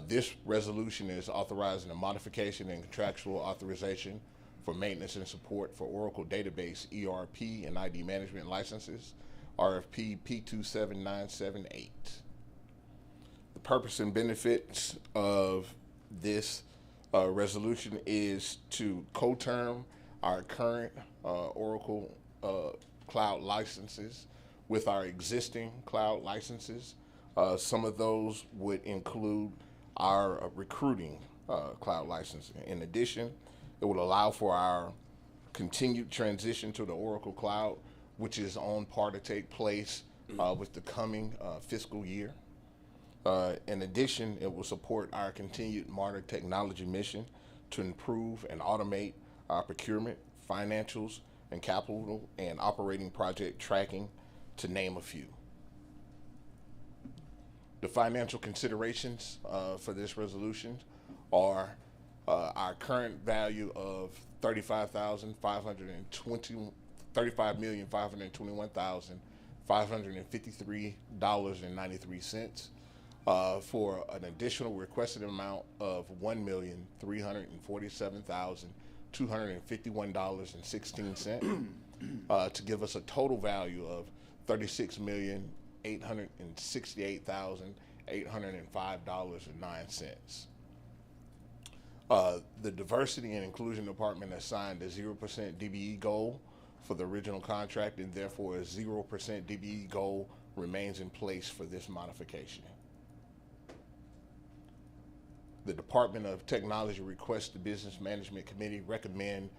This resolution is authorizing a modification and contractual authorization for maintenance and support for Oracle Database ERP and ID management licenses, RFP P27978. The purpose and benefits of this resolution is to co-term our current Oracle cloud licenses with our existing cloud licenses. Some of those would include our recruiting cloud licensing. In addition, it will allow for our continued transition to the Oracle cloud, which is on par to take place with the coming fiscal year. In addition, it will support our continued MARTA technology mission to improve and automate our procurement, financials, and capital and operating project tracking, to name a few. The financial considerations for this resolution are our current value of $35,521,553.93 for an additional requested amount of $1,347,251.16 to give us a total value of $36,868,805.09. The Diversity and Inclusion Department assigned a 0% DBE goal for the original contract, and therefore a 0% DBE goal remains in place for this modification. The Department of Technology requests the Business Management Committee recommend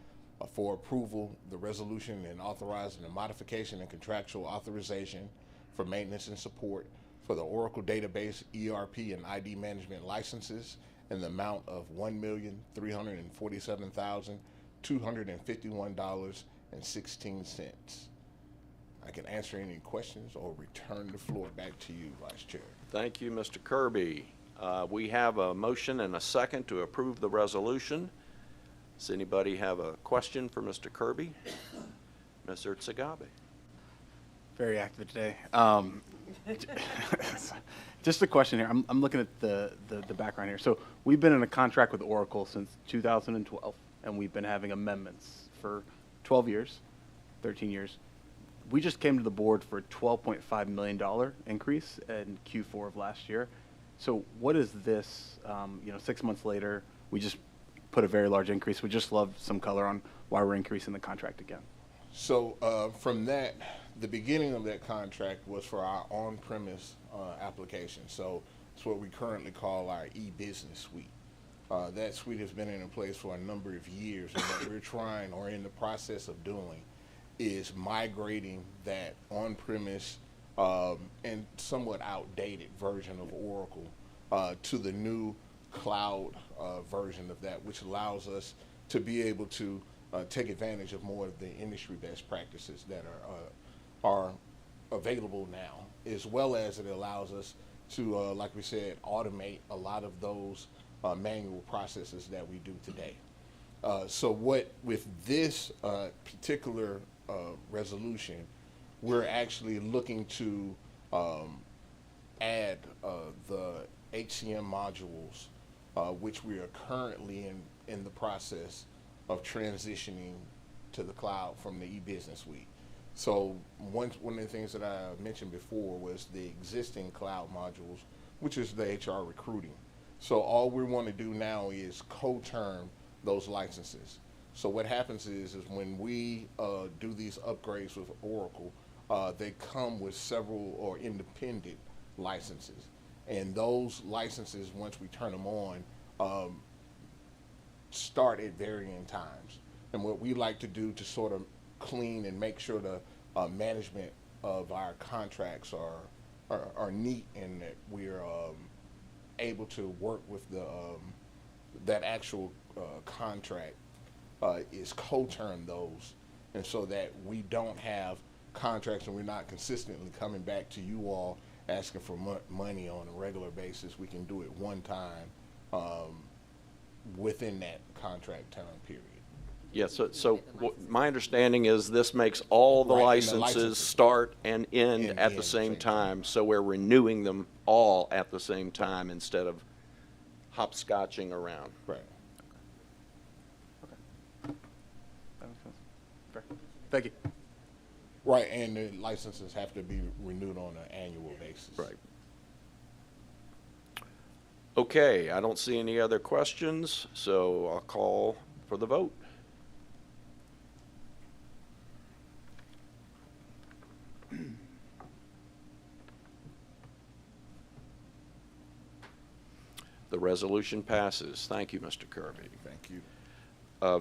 for approval the resolution and authorizing the modification and contractual authorization for maintenance and support for the Oracle Database ERP and ID management licenses in the amount of $1,347,251.16. I can answer any questions or return the floor back to you, Vice Chair. Thank you, Mr. Kirby. We have a motion and a second to approve the resolution. Does anybody have a question for Mr. Kirby? Mr. Tsagabe. Very active today. Just a question here. I'm looking at the background here. So we've been in a contract with Oracle since 2012, and we've been having amendments for 12 years, 13 years. We just came to the board for a $12.5 million increase in Q4 of last year. So what is this, 6 months later, we just put a very large increase. We just love some color on why we're increasing the contract again. So from that, the beginning of that contract was for our on-premise application. So it's what we currently call our e-business suite. That suite has been in place for a number of years, and what we're trying or in the process of doing is migrating that on-premise and somewhat outdated version of Oracle to the new cloud version of that, which allows us to be able to take advantage of more of the industry best practices that are available now, as well as it allows us to, like we said, automate a lot of those manual processes that we do today. So with this particular resolution, we're actually looking to add the HCM modules, which we are currently in the process of transitioning to the cloud from the e-business suite. So one of the things that I mentioned before was the existing cloud modules, which is the HR recruiting. So all we want to do now is co-term those licenses. So what happens is when we do these upgrades with Oracle, they come with several or independent licenses. And those licenses, once we turn them on, start at varying times. And what we like to do to sort of clean and make sure the management of our contracts are neat and that we're able to work with that actual contract is co-term those, and so that we don't have contracts and we're not consistently coming back to you all asking for money on a regular basis. We can do it one time within that contract term period. Yeah, so my understanding is this makes all the Right, and the licenses licenses start and end and at the end same time. So we're renewing them all at the same time instead of hopscotching around. Right. That makes sense. Fair. Thank you. Right, and the licenses have to be renewed on an annual basis. Right. Okay, I don't see any other questions, so I'll call for the vote. The resolution passes. Thank you, Mr. Kirby. Thank you.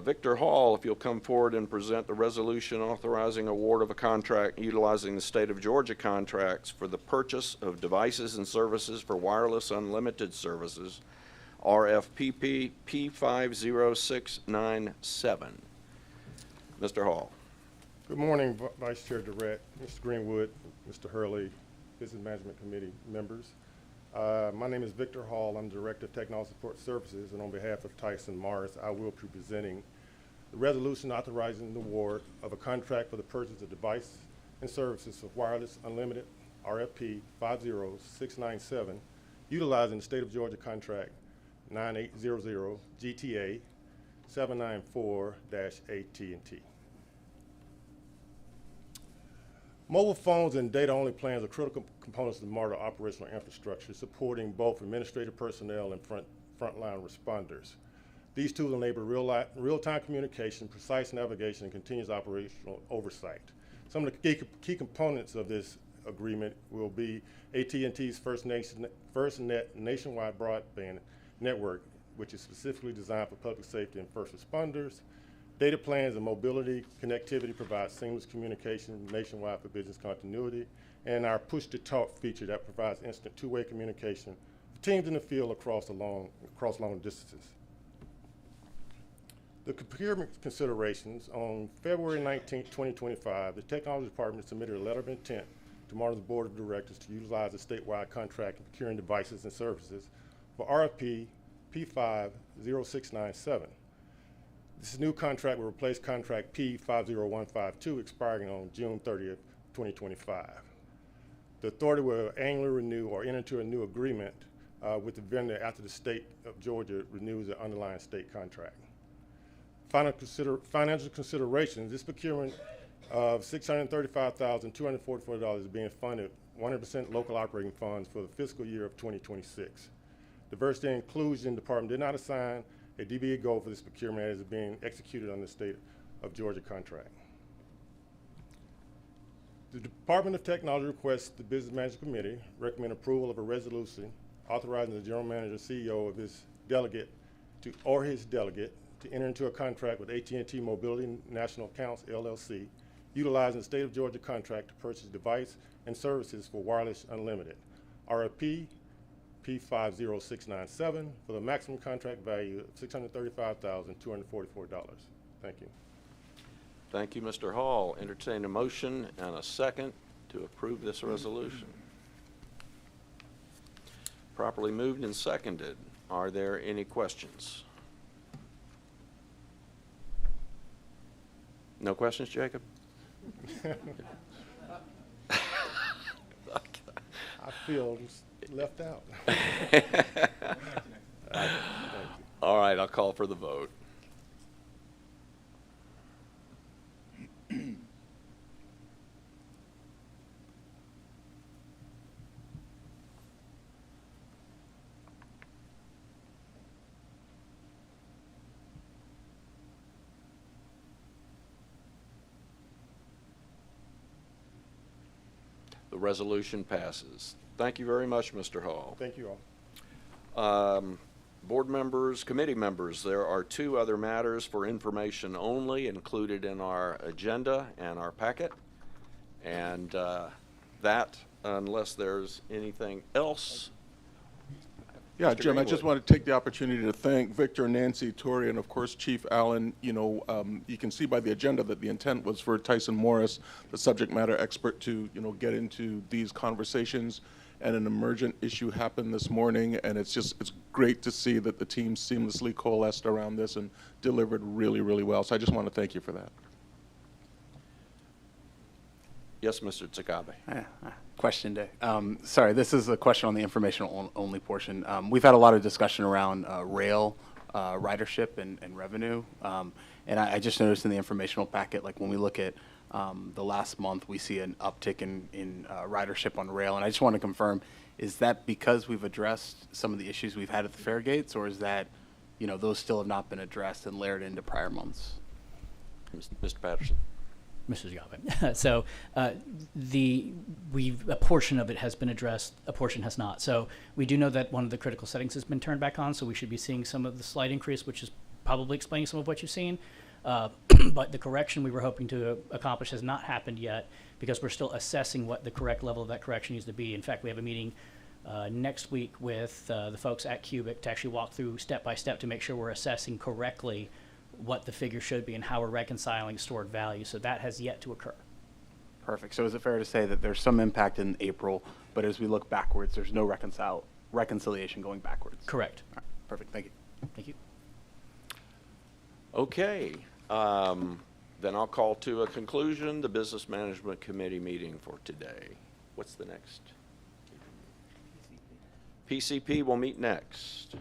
Victor Hall, if you'll come forward and present the resolution authorizing award of a contract utilizing the state of Georgia contracts for the purchase of devices and services for wireless unlimited services, RFPP P50697. Mr. Hall. Good morning, Vice Chair Durrett, Mr. Greenwood, Mr. Hurley, Business Management Committee members. My name is Victor Hall. I'm Director of Technology Support Services, and on behalf of Tyson Morris, I will be presenting the resolution authorizing the award of a contract for the purchase of device and services for wireless unlimited, RFP 50697, utilizing the state of Georgia contract 9800 GTA 794-AT&T. Mobile phones and data-only plans are critical components of the MARTA operational infrastructure, supporting both administrative personnel and frontline responders. These tools enable real-time communication, precise navigation, and continuous operational oversight. Some of the key components of this agreement will be AT&T's FirstNet nationwide broadband network, which is specifically designed for public safety and first responders. Data plans and mobility connectivity provide seamless communication nationwide for business continuity, and our push-to-talk feature that provides instant two-way communication for teams in the field across long distances. The procurement considerations: on February 19, 2025, the Technology Department submitted a letter of intent to MARTA's Board of Directors to utilize a statewide contract in procuring devices and services for RFP P50697. This new contract will replace contract P50152, expiring on June 30th, 2025. The authority will annually renew or enter into a new agreement with the vendor after the state of Georgia renews the underlying state contract. Financial considerations: this procurement of $635,244 is being funded 100% local operating funds for the fiscal year of 2026. Diversity and Inclusion Department did not assign a DBA goal for this procurement as it is being executed on the state of Georgia contract. The Department of Technology requests the Business Management Committee recommend approval of a resolution authorizing the General Manager, CEO of his delegate to enter into a contract with AT&T Mobility National Accounts, LLC, utilizing the state of Georgia contract to purchase device and services for wireless unlimited, RFP P50697, for the maximum contract value of $635,244. Thank you. Thank you, Mr. Hall. Entertain a motion and a second to approve this resolution. Properly moved and seconded. Are there any questions? No questions, Jacob? I feel left out. All right, I'll call for the vote. The resolution passes. Thank you very much, Mr. Hall. Thank you all. Board members, committee members, there are two other matters for information only included in our agenda and our packet. And that, unless there's anything else. Yeah, Mr. Jim, I just Greenwood. want to take the opportunity to thank Victor, Nancy, Tori, and of course Chief Allen. You know, you can see by the agenda that the intent was for Tyson Morris, the subject matter expert, to, you know, get into these conversations and an emergent issue happened this morning, and it's great to see that the team seamlessly coalesced around this and delivered really, really well. So I just want to thank you for that. Yes, Mr. Tsakabe. Question day. Sorry, this is a question on the informational only portion. We've had a lot of discussion around rail ridership and revenue. And I just noticed in the informational packet, like when we look at the last month, we see an uptick in ridership on rail. And I just want to confirm, is that because we've addressed some of the issues we've had at the fare gates, or is that, you know, those still have not been addressed and layered into prior months? Mr. Patterson. Mrs. Yagbe. So a portion of it has been addressed, a portion has not. So we do know that one of the critical settings has been turned back on, so we should be seeing some of the slight increase, which is probably explaining some of what you've seen. But the correction we were hoping to accomplish has not happened yet because we're still assessing what the correct level of that correction needs to be. In fact, we have a meeting next week with the folks at Cubic to actually walk through step by step to make sure we're assessing correctly what the figure should be and how we're reconciling stored value. So that has yet to occur. Perfect. So is it fair to say that there's some impact in April, but as we look backwards, there's no reconciliation going backwards? Correct. All right. Perfect. Thank you. Thank you. Okay. Then I'll call to a conclusion the Business Management Committee meeting for today. What's the next? PCP will meet next.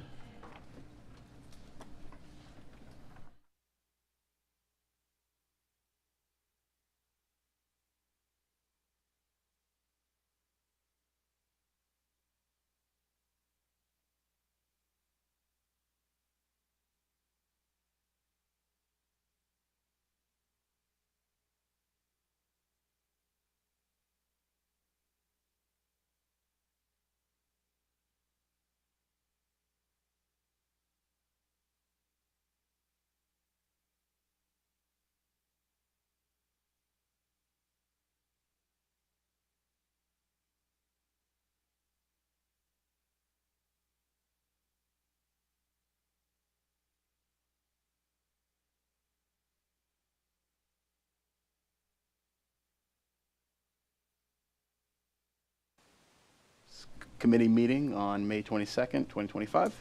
Committee meeting on May 22nd, 2025.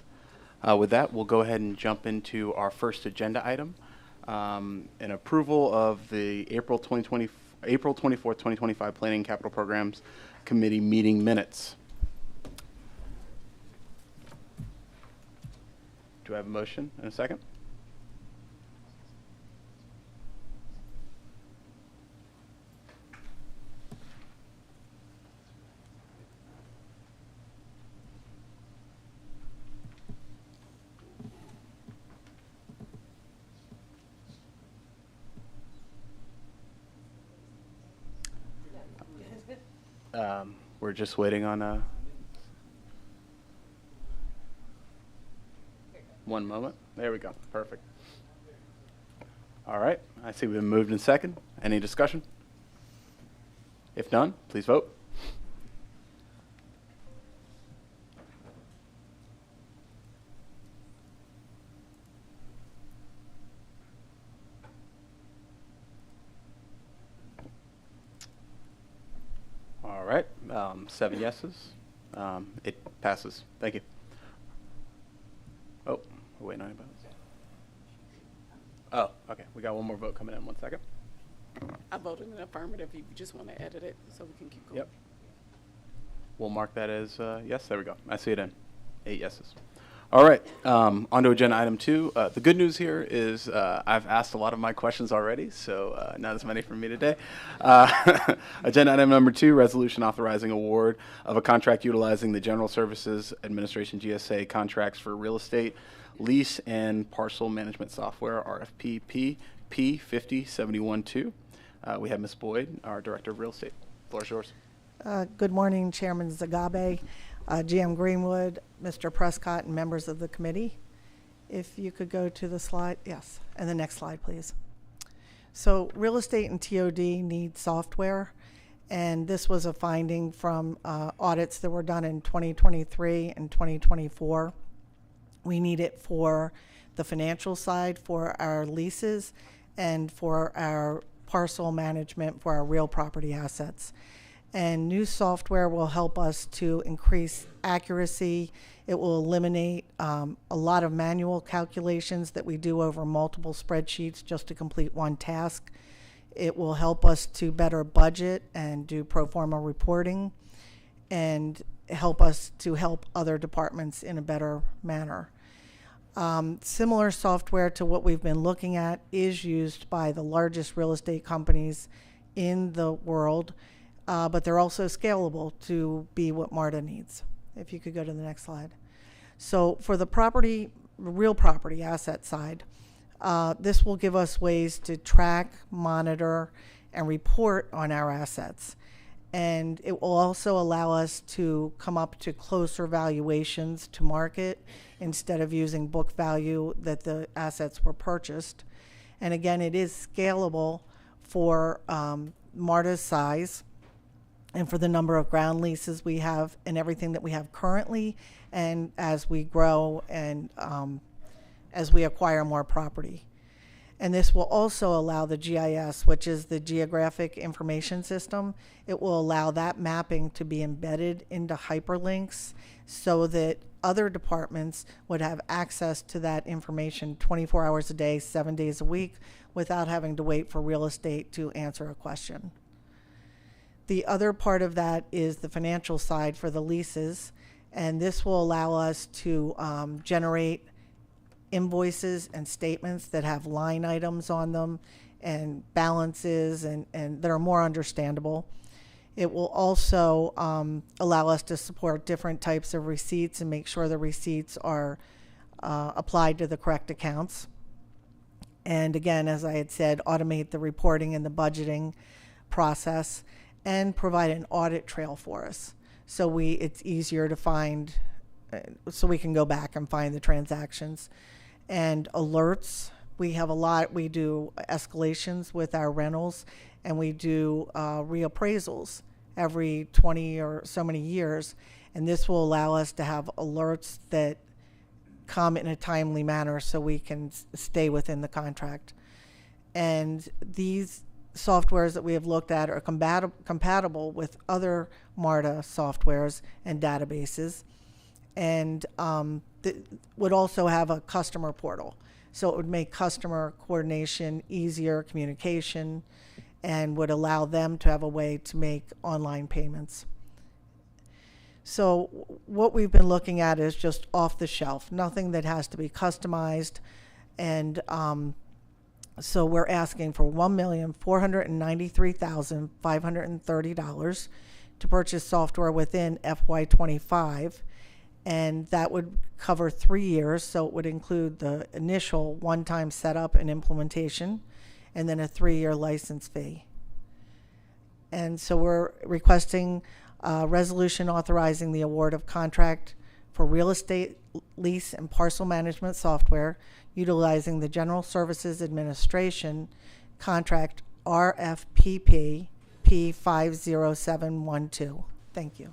With that, we'll go ahead and jump into our first agenda item, an approval of the April 24th, 2025 Planning and Capital Programs Committee meeting minutes. Do I have a motion and a second? We're just waiting on one moment. There we go. Perfect. All right. I see we've been moved in second. Any discussion? If none, please vote. All right, 7 yeses. It passes. Thank you. Oh, we're waiting on anybody else. Oh, okay. We got one more vote coming in. 1 second. I voted in the affirmative. You just want to edit it so we can keep going. Yep. We'll mark that as yes. There we go. I see it in 8 yeses. All right, on to agenda item 2. The good news here is I've asked a lot of my questions already, so not as many from me today. Agenda item number 2, resolution authorizing award of a contract utilizing the General Services Administration GSA contracts for real estate, lease, and parcel management software, RFP P50712. We have Ms. Boyd, our Director of Real Estate. The floor is yours. Good morning, Chairman Zagabe, GM Greenwood, Mr. Prescott, and members of the committee. If you could go to the slide, yes, and the next slide, please. So real estate and TOD need software, and this was a finding from audits that were done in 2023 and 2024. We need it for the financial side, for our leases, and for our parcel management for our real property assets. And new software will help us to increase accuracy. It will eliminate a lot of manual calculations that we do over multiple spreadsheets just to complete one task. It will help us to better budget and do pro forma reporting, and help us to help other departments in a better manner. Similar software to what we've been looking at is used by the largest real estate companies in the world, but they're also scalable to be what MARTA needs. If you could go to the next slide. So for the real property asset side, this will give us ways to track, monitor, and report on our assets. And it will also allow us to come up to closer valuations to market instead of using book value that the assets were purchased. And again, it is scalable for MARTA's size and for the number of ground leases we have and everything that we have currently, and as we grow and as we acquire more property. And this will also allow the GIS, which is the Geographic Information System, it will allow that mapping to be embedded into hyperlinks so that other departments would have access to that information 24 hours a day, 7 days a week, without having to wait for real estate to answer a question. The other part of that is the financial side for the leases, and this will allow us to generate invoices and statements that have line items on them and balances and that are more understandable. It will also allow us to support different types of receipts and make sure the receipts are applied to the correct accounts. And again, as I had said, automate the reporting and the budgeting process and provide an audit trail for us. So it's easier to find, so we can go back and find the transactions. And alerts, we have a lot, we do escalations with our rentals, and we do reappraisals every 20 or so many years, and this will allow us to have alerts that come in a timely manner so we can stay within the contract. And these softwares that we have looked at are compatible with other MARTA softwares and databases, and would also have a customer portal. So it would make customer coordination easier, communication, and would allow them to have a way to make online payments. So what we've been looking at is just off the shelf, nothing that has to be customized. And so we're asking for $1,493,530 to purchase software within FY25. And that would cover 3 years, so it would include the initial one-time setup and implementation, and then a 3-year license fee. And so we're requesting a resolution authorizing the award of contract for real estate lease and parcel management software utilizing the General Services Administration contract RFPP P50712. Thank you.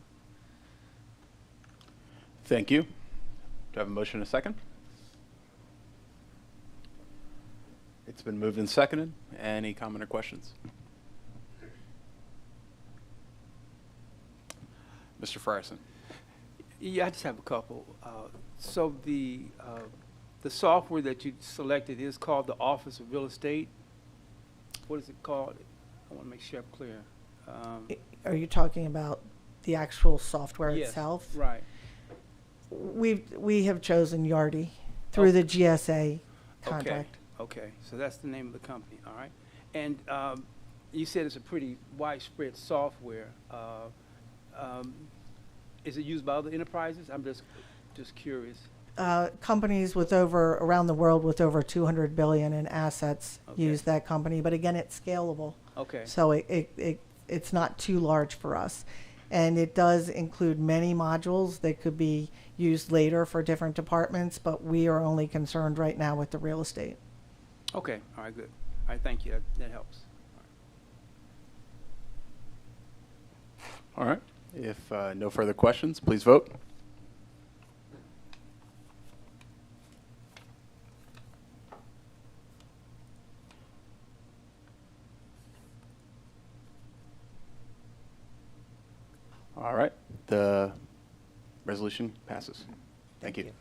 Thank you. Do I have a motion and a second? It's been moved and seconded. Any comment or questions? Mr. Frierson. Yeah, I just have a couple. So the software that you selected is called the Office of Real Estate. What is it called? I want to make sure I'm clear. Are you talking about the actual software Yes, itself? right. We have chosen Yardi through the GSA contract. Okay, so that's the name of the company, all right? And you said it's a pretty widespread software. Is it used by other enterprises? I'm just curious. Companies with around the world with over 200 billion in assets use that company, but again, it's scalable. Okay. So it's not too large for us. And it does include many modules that could be used later for different departments, but we are only concerned right now with the real estate. Okay, all right, good. All right, thank you, that helps. All right. If no further questions, please vote. All right. The resolution passes. Thank you.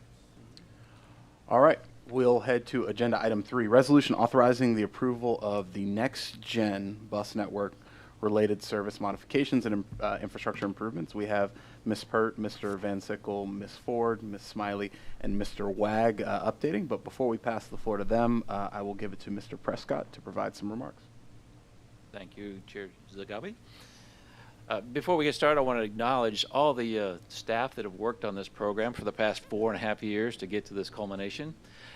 All right. We'll head to agenda item 3, resolution authorizing the approval of the next gen bus network related service modifications and infrastructure improvements. We have Ms. Pert, Mr. Van Sickle, Ms. Ford, Ms. Smiley, and Mr. Wag updating. But before we pass the floor to them, I will give it to Mr. Prescott to provide some remarks. Thank you, Chair Zagabe. Before we get started, I want to acknowledge all the staff that have worked on this program for the past 4.5 years to get to this culmination,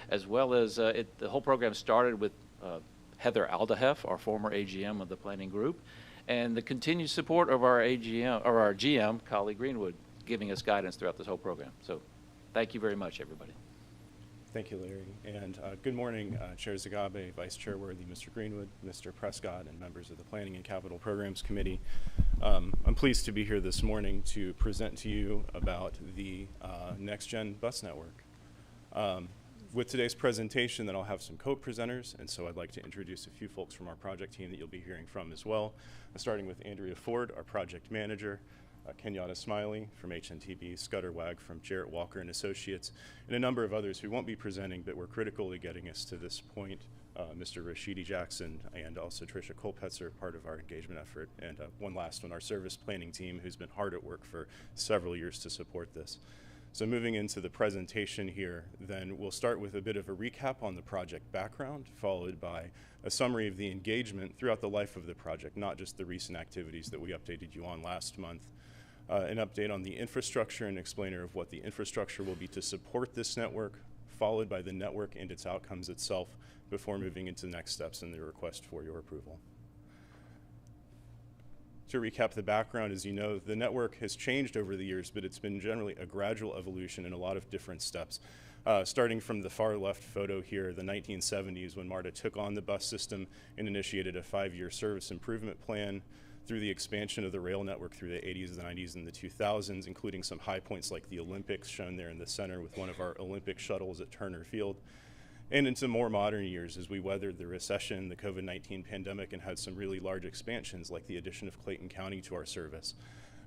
as well as the whole program started with Heather Aldahef, our former AGM of the planning group, and the continued support of our AGM, or our GM, colleague Greenwood, giving us guidance throughout this whole program. So thank you very much, everybody. Thank you, Larry. And good morning, Chair Zagabe, Vice Chairworthy Mr. Greenwood, Mr. Prescott, and members of the Planning and Capital Programs Committee. I'm pleased to be here this morning to present to you about the next-gen bus network. With today's presentation, then I'll have some co-presenters, and so I'd like to introduce a few folks from our project team that you'll be hearing from as well, starting with Andrea Ford, our project manager, Kenyatta Smiley from HNTB, Scudder Wag from Jarrett Walker and Associates, and a number of others who won't be presenting but were critical to getting us to this point. Mr. Rashidi Jackson and also Tricia Colpetzer, part of our engagement effort. And one last one, our service planning team, who's been hard at work for several years to support this. So moving into the presentation here, then we'll start with a bit of a recap on the project background, followed by a summary of the engagement throughout the life of the project, not just the recent activities that we updated you on last month. An update on the infrastructure and explainer of what the infrastructure will be to support this network, followed by the network and its outcomes itself, before moving into the next steps in the request for your approval. To recap the background, as you know, the network has changed over the years, but it's been generally a gradual evolution in a lot of different steps. Starting from the far left photo here, the 1970s, when MARTA took on the bus system and initiated a 5-year service improvement plan, through the expansion of the rail network through the 80s, the 90s, and the 2000s, including some high points like the Olympics shown there in the center with one of our Olympic shuttles at Turner Field, and into more modern years as we weathered the recession, the COVID-19 pandemic, and had some really large expansions like the addition of Clayton County to our service.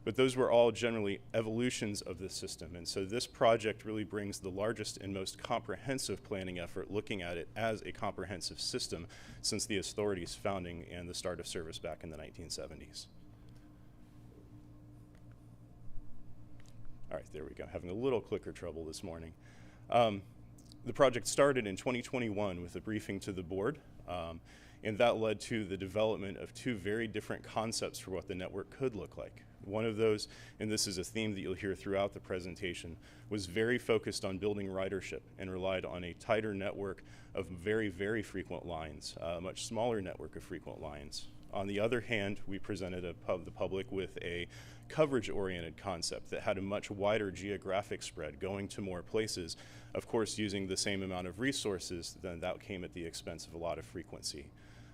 But those were all generally evolutions of the system, and so this project really brings the largest and most comprehensive planning effort looking at it as a comprehensive system since the authority's founding and the start of service back in the 1970s. All right, there we go. Having a little clicker trouble this morning. The project started in 2021 with a briefing to the board, and that led to the development of 2 very different concepts for what the network could look like. One of those, and this is a theme that you'll hear throughout the presentation, was very focused on building ridership and relied on a tighter network of very, very frequent lines, a much smaller network of frequent lines. On the other hand, we presented the public with a coverage-oriented concept that had a much wider geographic spread, going to more places, of course using the same amount of resources, then that came at the expense of a lot of frequency.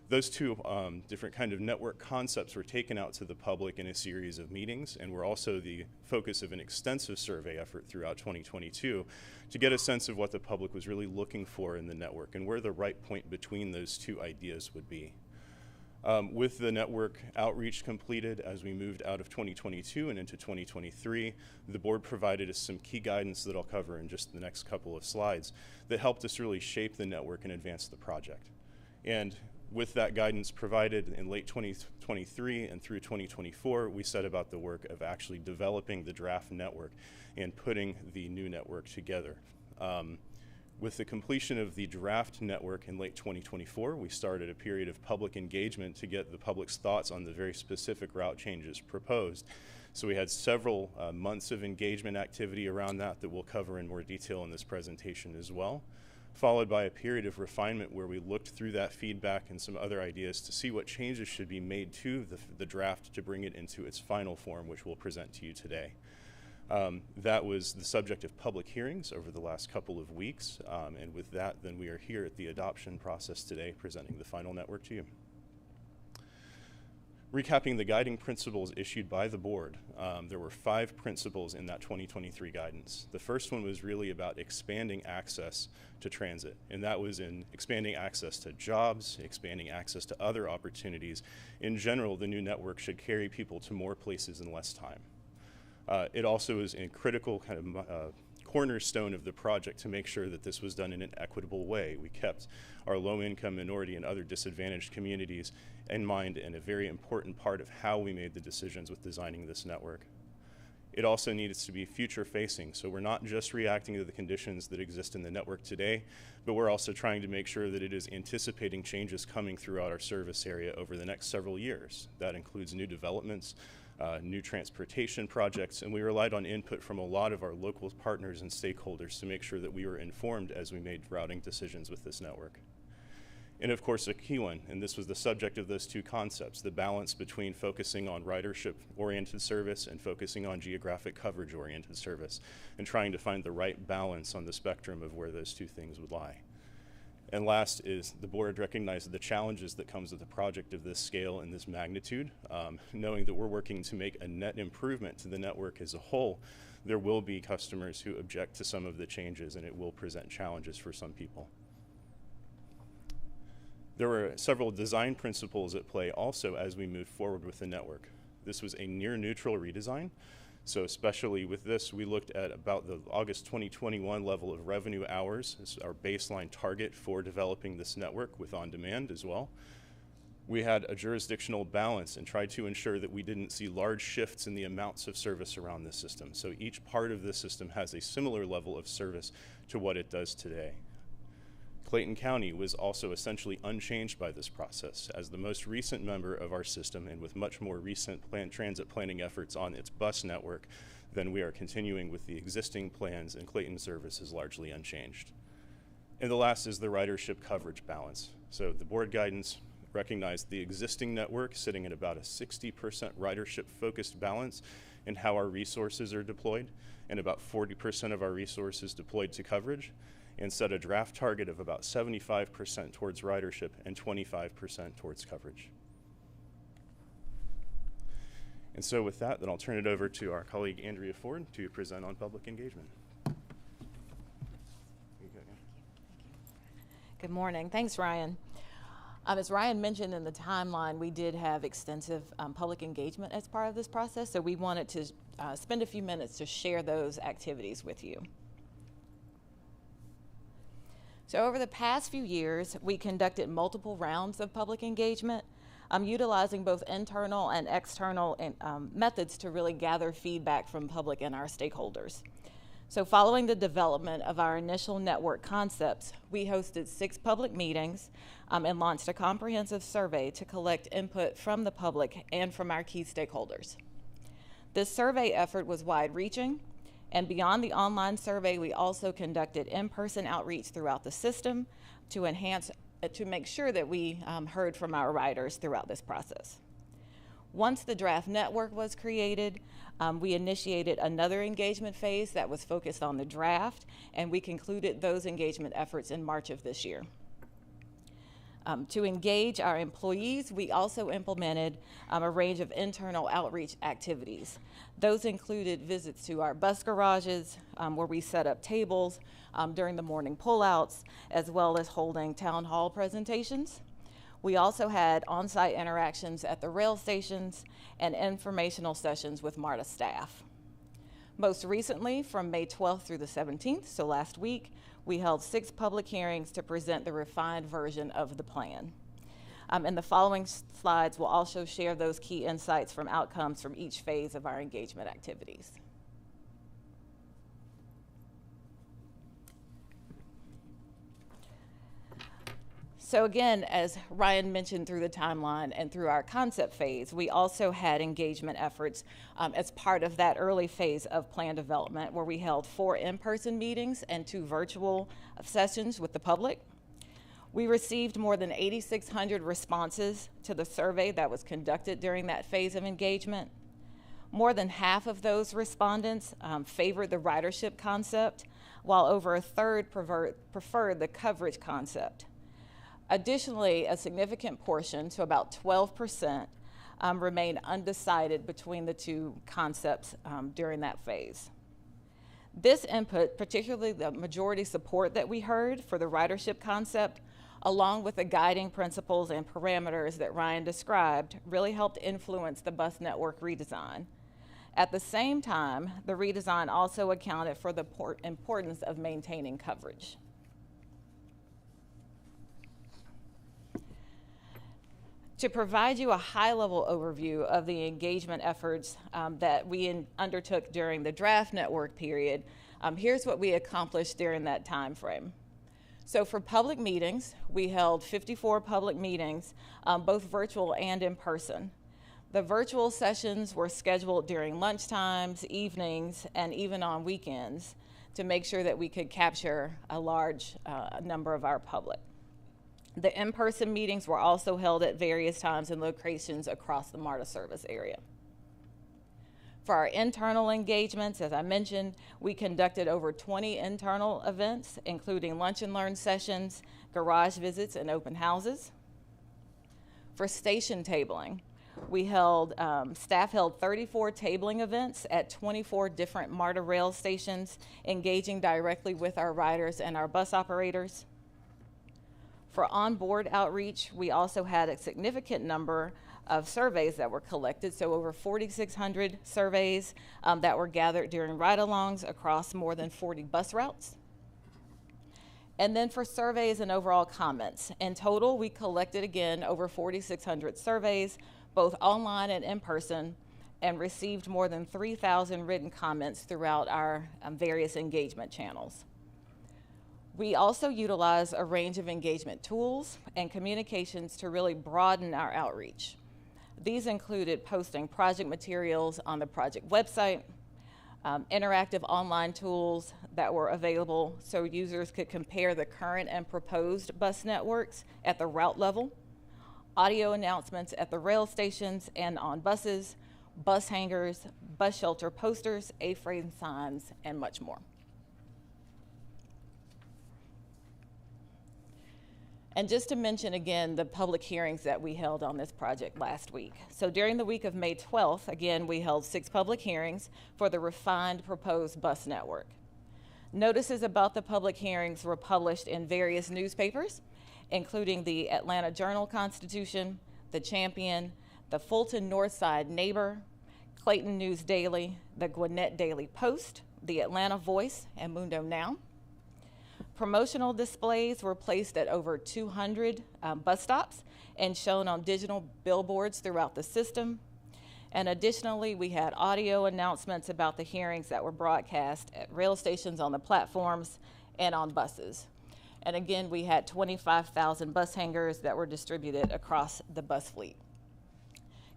Those 2 different kind of network concepts were taken out to the public in a series of meetings and were also the focus of an extensive survey effort throughout 2022 to get a sense of what the public was really looking for in the network and where the right point between those 2 ideas would be. With the network outreach completed as we moved out of 2022 and into 2023, the board provided us some key guidance that I'll cover in just the next couple of slides that helped us really shape the network and advance the project. And with that guidance provided in late 2023 and through 2024, we set about the work of actually developing the draft network and putting the new network together. With the completion of the draft network in late 2024, we started a period of public engagement to get the public's thoughts on the very specific route changes proposed. So we had several months of engagement activity around that we'll cover in more detail in this presentation as well, followed by a period of refinement where we looked through that feedback and some other ideas to see what changes should be made to the draft to bring it into its final form, which we'll present to you today. That was the subject of public hearings over the last couple of weeks, and with that, then we are here at the adoption process today, presenting the final network to you. Recapping the guiding principles issued by the board, there were 5 principles in that 2023 guidance. The first one was really about expanding access to transit, and that was in expanding access to jobs, expanding access to other opportunities. In general, the new network should carry people to more places in less time. It also is a critical kind of cornerstone of the project to make sure that this was done in an equitable way. We kept our low-income, minority, and other disadvantaged communities in mind, and a very important part of how we made the decisions with designing this network. It also needs to be future-facing, so we're not just reacting to the conditions that exist in the network today, but we're also trying to make sure that it is anticipating changes coming throughout our service area over the next several years. That includes new developments, new transportation projects, and we relied on input from a lot of our local partners and stakeholders to make sure that we were informed as we made routing decisions with this network. And of course, a key one, and this was the subject of those two concepts, the balance between focusing on ridership-oriented service and focusing on geographic coverage-oriented service, and trying to find the right balance on the spectrum of where those two things would lie. And last is the board recognized the challenges that comes with a project of this scale and this magnitude. Knowing that we're working to make a net improvement to the network as a whole, there will be customers who object to some of the changes, and it will present challenges for some people. There were several design principles at play also as we moved forward with the network. This was a near neutral redesign. So especially with this, we looked at about the August 2021 level of revenue hours as our baseline target for developing this network with on-demand as well. We had a jurisdictional balance and tried to ensure that we didn't see large shifts in the amounts of service around the system. So each part of the system has a similar level of service to what it does today. Clayton County was also essentially unchanged by this process. As the most recent member of our system and with much more recent transit planning efforts on its bus network, then we are continuing with the existing plans, and Clayton service is largely unchanged. And the last is the ridership coverage balance. So the board guidance recognized the existing network sitting at about a 60% ridership focused balance in how our resources are deployed, and about 40% of our resources deployed to coverage, and set a draft target of about 75% towards ridership and 25% towards coverage. And so with that, then I'll turn it over to our colleague Andrea Ford to present on public engagement. Good morning. Thanks, Ryan. As Ryan mentioned in the timeline, we did have extensive public engagement as part of this process, so we wanted to spend a few minutes to share those activities with you. So over the past few years, we conducted multiple rounds of public engagement, utilizing both internal and external methods to really gather feedback from public and our stakeholders. So following the development of our initial network concepts, we hosted 6 public meetings and launched a comprehensive survey to collect input from the public and from our key stakeholders. This survey effort was wide-reaching, and beyond the online survey, we also conducted in-person outreach throughout the system to make sure that we heard from our riders throughout this process. Once the draft network was created, we initiated another engagement phase that was focused on the draft, and we concluded those engagement efforts in March of this year. To engage our employees, we also implemented a range of internal outreach activities. Those included visits to our bus garages, where we set up tables during the morning pullouts, as well as holding town hall presentations. We also had on-site interactions at the rail stations and informational sessions with MARTA staff. Most recently, from May 12th through the 17th, so last week, we held 6 public hearings to present the refined version of the plan. And the following slides will also share those key insights from outcomes from each phase of our engagement activities. So again, as Ryan mentioned through the timeline and through our concept phase, we also had engagement efforts as part of that early phase of plan development, where we held 4 in-person meetings and 2 virtual sessions with the public. We received more than 8,600 responses to the survey that was conducted during that phase of engagement. More than half of those respondents favored the ridership concept, while over a third preferred the coverage concept. Additionally, a significant portion, so about 12%, remained undecided between the 2 concepts during that phase. This input, particularly the majority support that we heard for the ridership concept, along with the guiding principles and parameters that Ryan described, really helped influence the bus network redesign. At the same time, the redesign also accounted for the importance of maintaining coverage. To provide you a high-level overview of the engagement efforts that we undertook during the draft network period, here's what we accomplished during that time frame. So for public meetings, we held 54 public meetings, both virtual and in person. The virtual sessions were scheduled during lunchtimes, evenings, and even on weekends to make sure that we could capture a large number of our public. The in-person meetings were also held at various times and locations across the MARTA service area. For our internal engagements, as I mentioned, we conducted over 20 internal events, including lunch and learn sessions, garage visits, and open houses. For station tabling, we held, staff held 34 tabling events at 24 different MARTA rail stations, engaging directly with our riders and our bus operators. For onboard outreach, we also had a significant number of surveys that were collected, so over 4,600 surveys that were gathered during ride-alongs across more than 40 bus routes. And then for surveys and overall comments, in total, we collected again over 4,600 surveys, both online and in person, and received more than 3,000 written comments throughout our various engagement channels. We also utilize a range of engagement tools and communications to really broaden our outreach. These included posting project materials on the project website, interactive online tools that were available so users could compare the current and proposed bus networks at the route level, audio announcements at the rail stations and on buses, bus hangers, bus shelter posters, A-frame signs, and much more. And just to mention again the public hearings that we held on this project last week. So during the week of May 12th, again, we held 6 public hearings for the refined proposed bus network. Notices about the public hearings were published in various newspapers, including the Atlanta Journal-Constitution, the Champion, the Fulton Northside Neighbor, Clayton News Daily, the Gwinnett Daily Post, the Atlanta Voice, and Mundo Now. Promotional displays were placed at over 200 bus stops and shown on digital billboards throughout the system. And additionally, we had audio announcements about the hearings that were broadcast at rail stations, on the platforms, and on buses. And again, we had 25,000 bus hangers that were distributed across the bus fleet.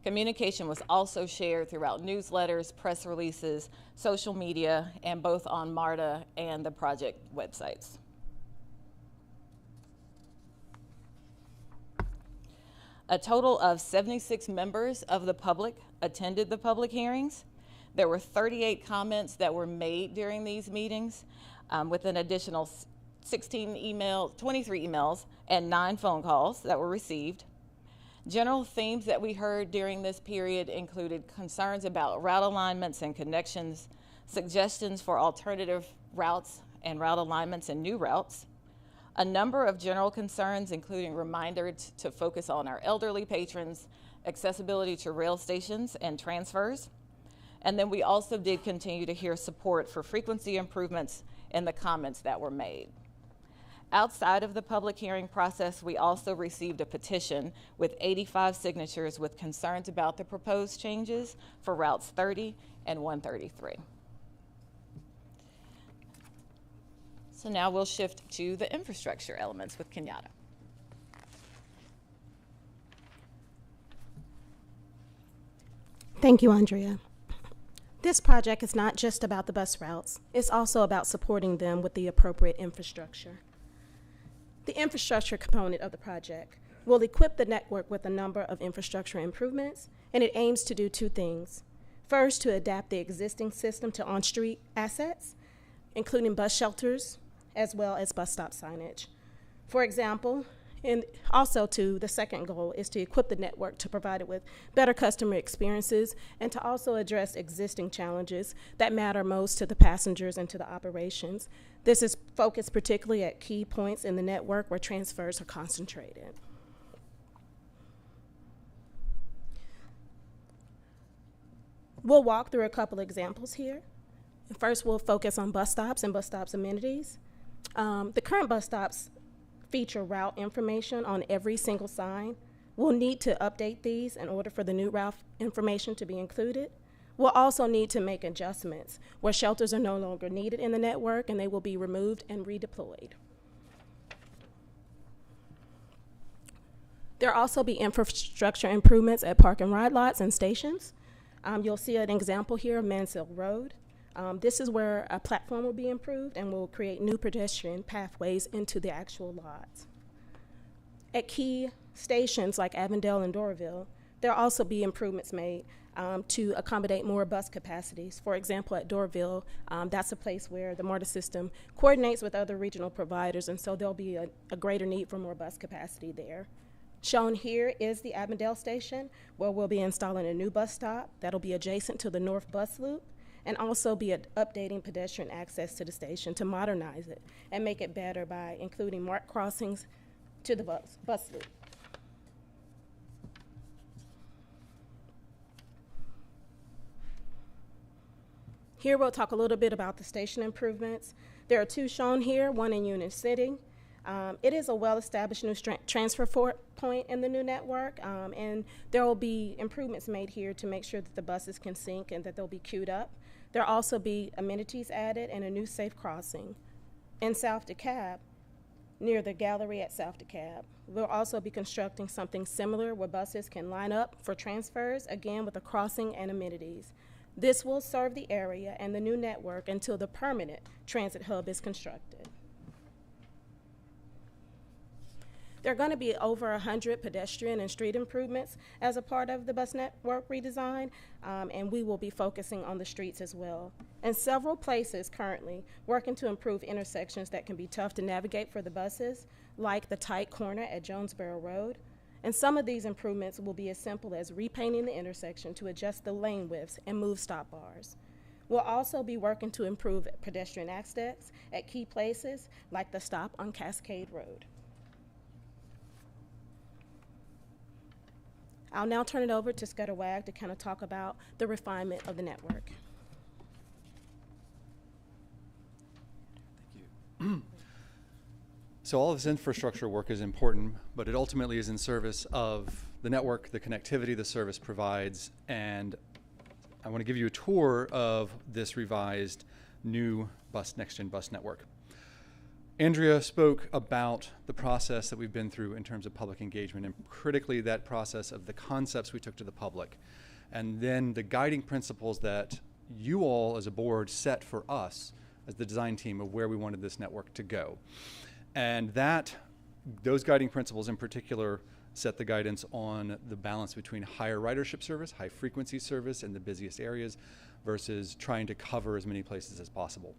Communication was also shared throughout newsletters, press releases, social media, and both on MARTA and the project websites. A total of 76 members of the public attended the public hearings. There were 38 comments that were made during these meetings, with an additional 23 emails, and 9 phone calls that were received. General themes that we heard during this period included concerns about route alignments and connections, suggestions for alternative routes and route alignments and new routes, a number of general concerns, including reminders to focus on our elderly patrons, accessibility to rail stations and transfers. And then we also did continue to hear support for frequency improvements in the comments that were made. Outside of the public hearing process, we also received a petition with 85 signatures with concerns about the proposed changes for routes 30 and 133. So now we'll shift to the infrastructure elements with Kenyatta. Thank you, Andrea. This project is not just about the bus routes, it's also about supporting them with the appropriate infrastructure. The infrastructure component of the project will equip the network with a number of infrastructure improvements, and it aims to do 2 things. First, to adapt the existing system to on-street assets, including bus shelters, as well as bus stop signage. For example, and also the second goal is to equip the network to provide it with better customer experiences and to also address existing challenges that matter most to the passengers and to the operations. This is focused particularly at key points in the network where transfers are concentrated. We'll walk through a couple examples here. First, we'll focus on bus stops and bus stops amenities. The current bus stops feature route information on every single sign. We'll need to update these in order for the new route information to be included. We'll also need to make adjustments where shelters are no longer needed in the network and they will be removed and redeployed. There'll also be infrastructure improvements at park and ride lots and stations. You'll see an example here of Mansell Road. This is where a platform will be improved and will create new pedestrian pathways into the actual lots. At key stations like Avondale and Doraville, there'll also be improvements made to accommodate more bus capacities. For example, at Doraville, that's a place where the MARTA system coordinates with other regional providers, and so there'll be a greater need for more bus capacity there. Shown here is the Avondale station, where we'll be installing a new bus stop that'll be adjacent to the north bus loop, and also be updating pedestrian access to the station to modernize it and make it better by including marked crossings to the bus loop. Here we'll talk a little bit about the station improvements. There are two shown here, one in Union City. It is a well-established new transfer point in the new network, and there will be improvements made here to make sure that the buses can sync and that they'll be queued up. There'll also be amenities added and a new safe crossing. In South DeKalb, near the gallery at South DeKalb, we'll also be constructing something similar where buses can line up for transfers, again with a crossing and amenities. This will serve the area and the new network until the permanent transit hub is constructed. There are going to be over 100 pedestrian and street improvements as a part of the bus network redesign, and we will be focusing on the streets as well. In several places currently, working to improve intersections that can be tough to navigate for the buses, like the tight corner at Jonesboro Road. And some of these improvements will be as simple as repainting the intersection to adjust the lane widths and move stop bars. We'll also be working to improve pedestrian access at key places, like the stop on Cascade Road. I'll now turn it over to Scudder Wag to kind of talk about the refinement of the network. Thank you. So all of this infrastructure work is important, but it ultimately is in service of the network, the connectivity the service provides, and I want to give you a tour of this revised new next-gen bus network. Andrea spoke about the process that we've been through in terms of public engagement, and critically that process of the concepts we took to the public, and then the guiding principles that you all as a board set for us as the design team of where we wanted this network to go. And those guiding principles in particular set the guidance on the balance between higher ridership service, high frequency service in the busiest areas versus trying to cover as many places as possible.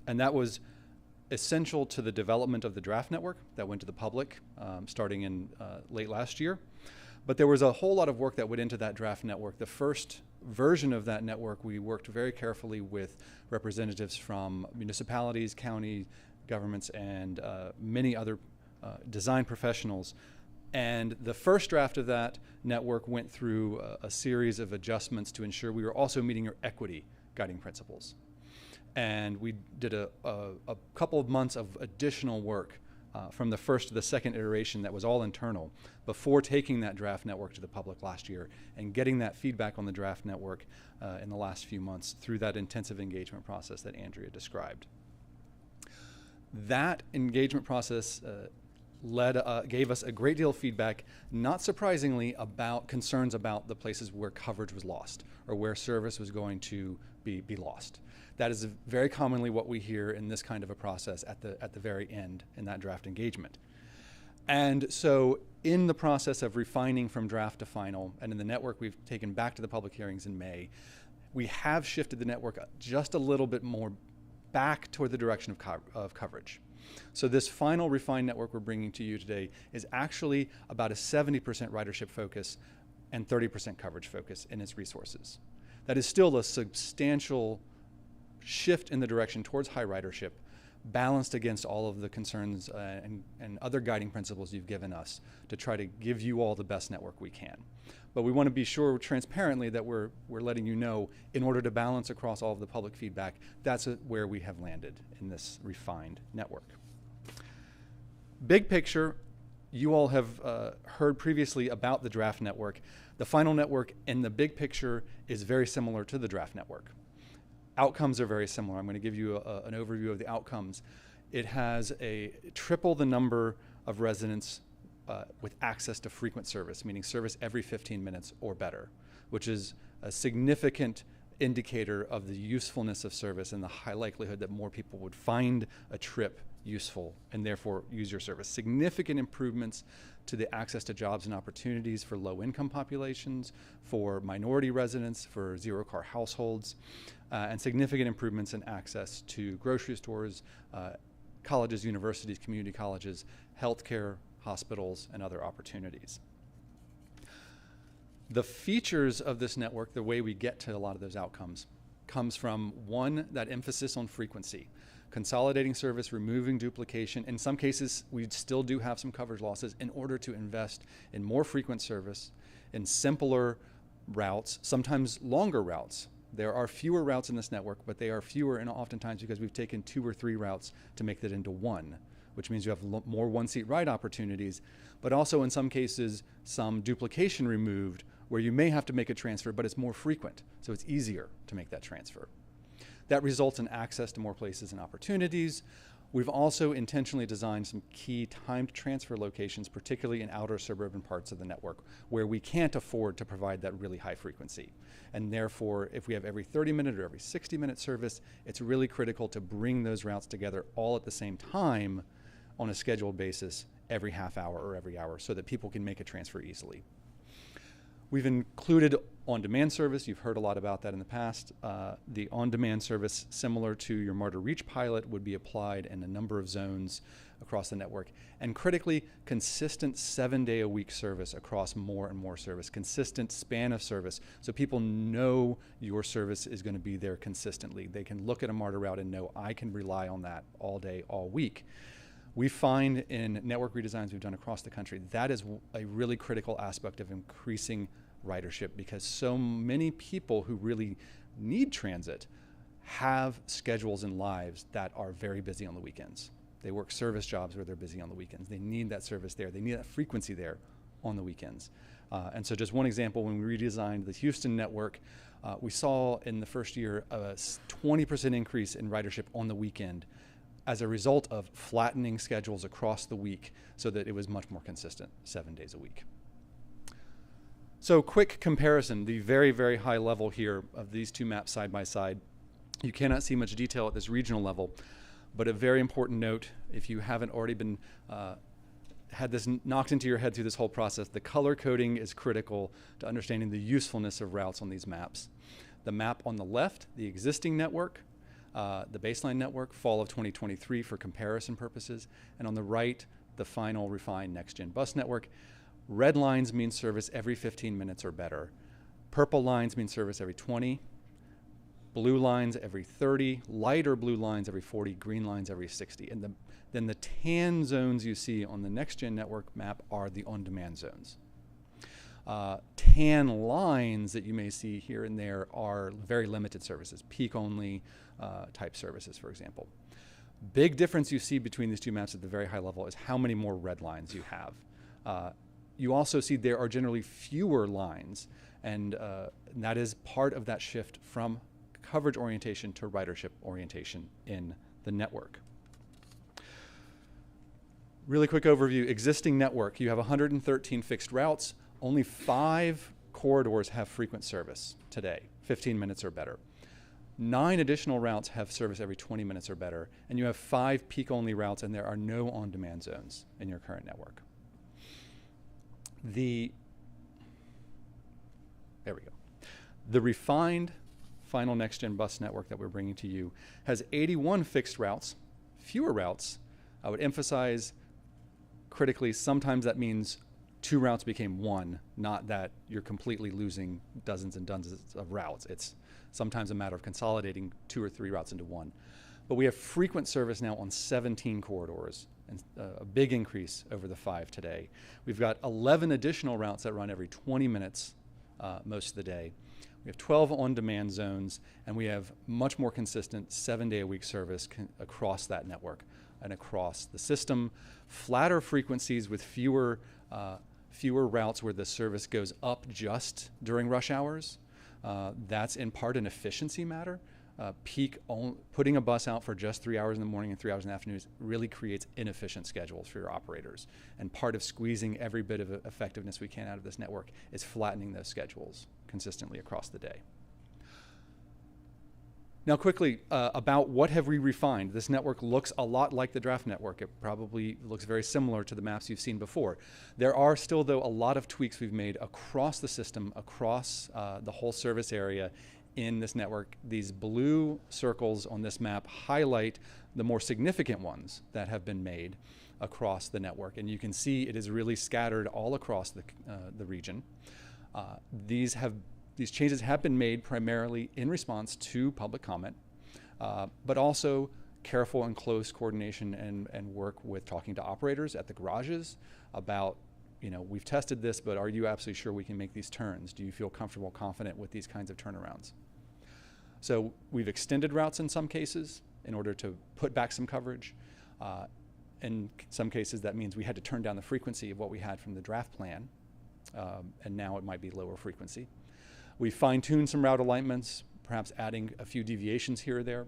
And that was essential to the development of the draft network that went to the public starting in late last year. But there was a whole lot of work that went into that draft network. The first version of that network, we worked very carefully with representatives from municipalities, county governments, and many other design professionals. And the first draft of that network went through a series of adjustments to ensure we were also meeting our equity guiding principles. And we did a couple of months of additional work from the first to the second iteration that was all internal before taking that draft network to the public last year and getting that feedback on the draft network in the last few months through that intensive engagement process that Andrea described. That engagement process gave us a great deal of feedback, not surprisingly, about concerns about the places where coverage was lost or where service was going to be lost. That is very commonly what we hear in this kind of a process at the very end in that draft engagement. And so in the process of refining from draft to final, and in the network we've taken back to the public hearings in May, we have shifted the network just a little bit more back toward the direction of coverage. So this final refined network we're bringing to you today is actually about a 70% ridership focus and 30% coverage focus in its resources. That is still a substantial shift in the direction towards high ridership, balanced against all of the concerns and other guiding principles you've given us to try to give you all the best network we can. But we want to be sure transparently that we're letting you know, in order to balance across all of the public feedback, that's where we have landed in this refined network. Big picture, you all have heard previously about the draft network. The final network in the big picture is very similar to the draft network. Outcomes are very similar. I'm going to give you an overview of the outcomes. It has triple the number of residents with access to frequent service, meaning service every 15 minutes or better, which is a significant indicator of the usefulness of service and the high likelihood that more people would find a trip useful and therefore use your service. Significant improvements to the access to jobs and opportunities for low-income populations, for minority residents, for zero-car households, and significant improvements in access to grocery stores, colleges, universities, community colleges, healthcare, hospitals, and other opportunities. The features of this network, the way we get to a lot of those outcomes, comes from, one, that emphasis on frequency. Consolidating service, removing duplication. In some cases, we still do have some coverage losses in order to invest in more frequent service, in simpler routes, sometimes longer routes. There are fewer routes in this network, but they are fewer and oftentimes because we've taken 2 or 3 routes to make that into one, which means you have more one-seat ride opportunities, but also in some cases, some duplication removed where you may have to make a transfer, but it's more frequent, so it's easier to make that transfer. That results in access to more places and opportunities. We've also intentionally designed some key timed transfer locations, particularly in outer suburban parts of the network, where we can't afford to provide that really high frequency. And therefore, if we have every 30-minute or every 60-minute service, it's really critical to bring those routes together all at the same time on a scheduled basis every half hour or every hour so that people can make a transfer easily. We've included on-demand service. You've heard a lot about that in the past. The on-demand service, similar to your MARTA Reach pilot, would be applied in a number of zones across the network. And critically, consistent 7-day-a-week service across more and more service, consistent span of service, so people know your service is going to be there consistently. They can look at a MARTA route and know I can rely on that all day, all week. We find in network redesigns we've done across the country, that is a really critical aspect of increasing ridership, because so many people who really need transit have schedules and lives that are very busy on the weekends. They work service jobs where they're busy on the weekends. They need that service there. They need that frequency there on the weekends. And so just one example, when we redesigned the Houston network, we saw in the first year a 20% increase in ridership on the weekend as a result of flattening schedules across the week so that it was much more consistent 7 days a week. So quick comparison, the very, very high level here of these two maps side by side. You cannot see much detail at this regional level, but a very important note, if you haven't already been had this knocked into your head through this whole process, the color coding is critical to understanding the usefulness of routes on these maps. The map on the left, the existing network, the baseline network, fall of 2023 for comparison purposes, and on the right, the final refined next-gen bus network. Red lines mean service every 15 minutes or better. Purple lines mean service every 20. Blue lines every 30. Lighter blue lines every 40. Green lines every 60. And then the tan zones you see on the next-gen network map are the on-demand zones. Tan lines that you may see here and there are very limited services, peak-only type services, for example. Big difference you see between these two maps at the very high level is how many more red lines you have. You also see there are generally fewer lines, and that is part of that shift from coverage orientation to ridership orientation in the network. Really quick overview, existing network, you have 113 fixed routes. Only 5 corridors have frequent service today, 15 minutes or better. 9 additional routes have service every 20 minutes or better, and you have 5 peak-only routes, and there are no on-demand zones in your current network. There we go. The refined final next-gen bus network that we're bringing to you has 81 fixed routes, fewer routes. I would emphasize critically, sometimes that means 2 routes became 1, not that you're completely losing dozens and dozens of routes. It's sometimes a matter of consolidating 2 or 3 routes into 1. But we have frequent service now on 17 corridors, and a big increase over the 5 today. We've got 11 additional routes that run every 20 minutes most of the day. We have 12 on-demand zones, and we have much more consistent 7-day-a-week service across that network and across the system. Flatter frequencies with fewer routes where the service goes up just during rush hours. That's in part an efficiency matter. Putting a bus out for just 3 hours in the morning and 3 hours in the afternoon really creates inefficient schedules for your operators. And part of squeezing every bit of effectiveness we can out of this network is flattening those schedules consistently across the day. Now quickly, about what have we refined. This network looks a lot like the draft network. It probably looks very similar to the maps you've seen before. There are still, though, a lot of tweaks we've made across the system, across the whole service area in this network. These blue circles on this map highlight the more significant ones that have been made across the network. And you can see it is really scattered all across the region. These changes have been made primarily in response to public comment, but also careful and close coordination and work with talking to operators at the garages about, we've tested this, but are you absolutely sure we can make these turns? Do you feel comfortable, confident with these kinds of turnarounds? So we've extended routes in some cases in order to put back some coverage. In some cases, that means we had to turn down the frequency of what we had from the draft plan, and now it might be lower frequency. We fine-tuned some route alignments, perhaps adding a few deviations here or there.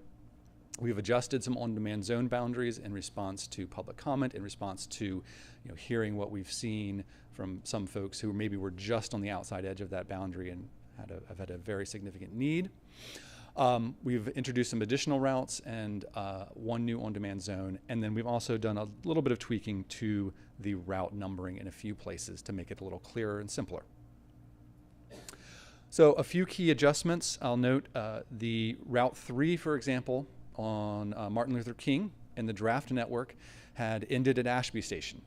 We've adjusted some on-demand zone boundaries in response to public comment, in response to hearing what we've seen from some folks who maybe were just on the outside edge of that boundary and have had a very significant need. We've introduced some additional routes and one new on-demand zone, and then we've also done a little bit of tweaking to the route numbering in a few places to make it a little clearer and simpler. So a few key adjustments. I'll note the Route 3, for example, on Martin Luther King in the draft network had ended at Ashby Station,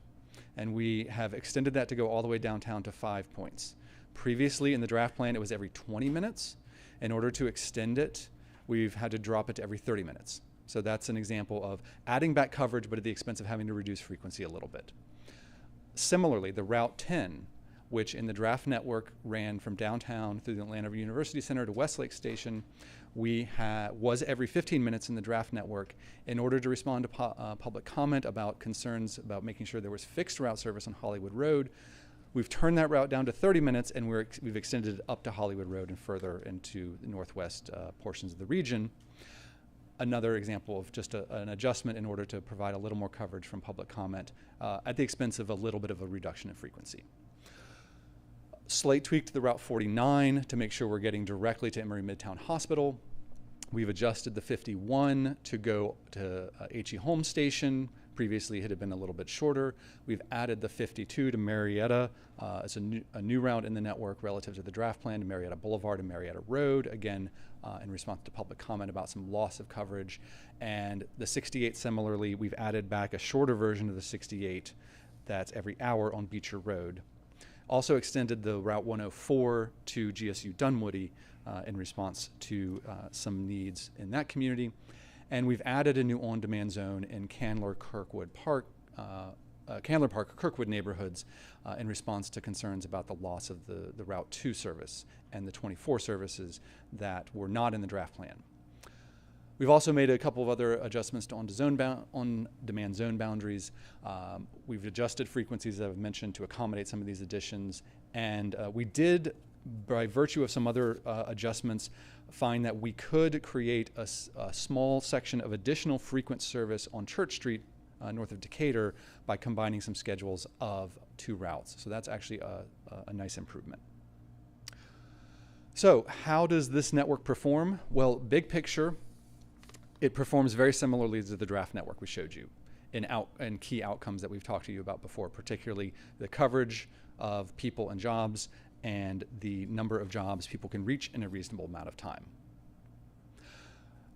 and we have extended that to go all the way downtown to 5 points. Previously in the draft plan, it was every 20 minutes. In order to extend it, we've had to drop it to every 30 minutes. So that's an example of adding back coverage, but at the expense of having to reduce frequency a little bit. Similarly, the Route 10, which in the draft network ran from downtown through the Atlanta University Center to Westlake Station, was every 15 minutes in the draft network in order to respond to public comment about concerns about making sure there was fixed route service on Hollywood Road. We've turned that route down to 30 minutes, and we've extended it up to Hollywood Road and further into the northwest portions of the region. Another example of just an adjustment in order to provide a little more coverage from public comment at the expense of a little bit of a reduction in frequency. Slight tweak to the Route 49 to make sure we're getting directly to Emory Midtown Hospital. We've adjusted the 51 to go to H.E. Holmes Station. Previously, it had been a little bit shorter. We've added the 52 to Marietta as a new route in the network relative to the draft plan to Marietta Boulevard and Marietta Road, again, in response to public comment about some loss of coverage. And the 68, similarly, we've added back a shorter version of the 68 that's every hour on Beecher Road. Also extended the Route 104 to GSU Dunwoody in response to some needs in that community. And we've added a new on-demand zone in Candler Park, Kirkwood neighborhoods in response to concerns about the loss of the Route 2 service and the 24 services that were not in the draft plan. We've also made a couple of other adjustments to on-demand zone boundaries. We've adjusted frequencies that I've mentioned to accommodate some of these additions. And we did, by virtue of some other adjustments, find that we could create a small section of additional frequent service on Church Street north of Decatur by combining some schedules of 2 routes. So that's actually a nice improvement. So how does this network perform? Well, big picture, it performs very similarly to the draft network we showed you in key outcomes that we've talked to you about before, particularly the coverage of people and jobs and the number of jobs people can reach in a reasonable amount of time.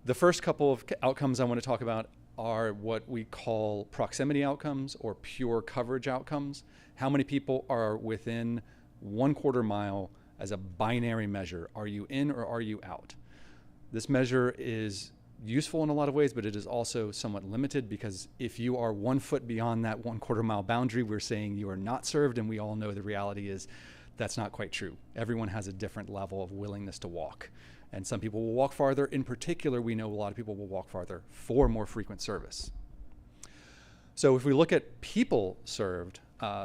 The first couple of outcomes I want to talk about are what we call proximity outcomes or pure coverage outcomes. How many people are within 1/4 mile as a binary measure? Are you in or are you out? This measure is useful in a lot of ways, but it is also somewhat limited, because if you are 1 foot beyond that 1/4 mile boundary, we're saying you are not served, and we all know the reality is that's not quite true. Everyone has a different level of willingness to walk, and some people will walk farther. In particular, we know a lot of people will walk farther for more frequent service. So if we look at people served,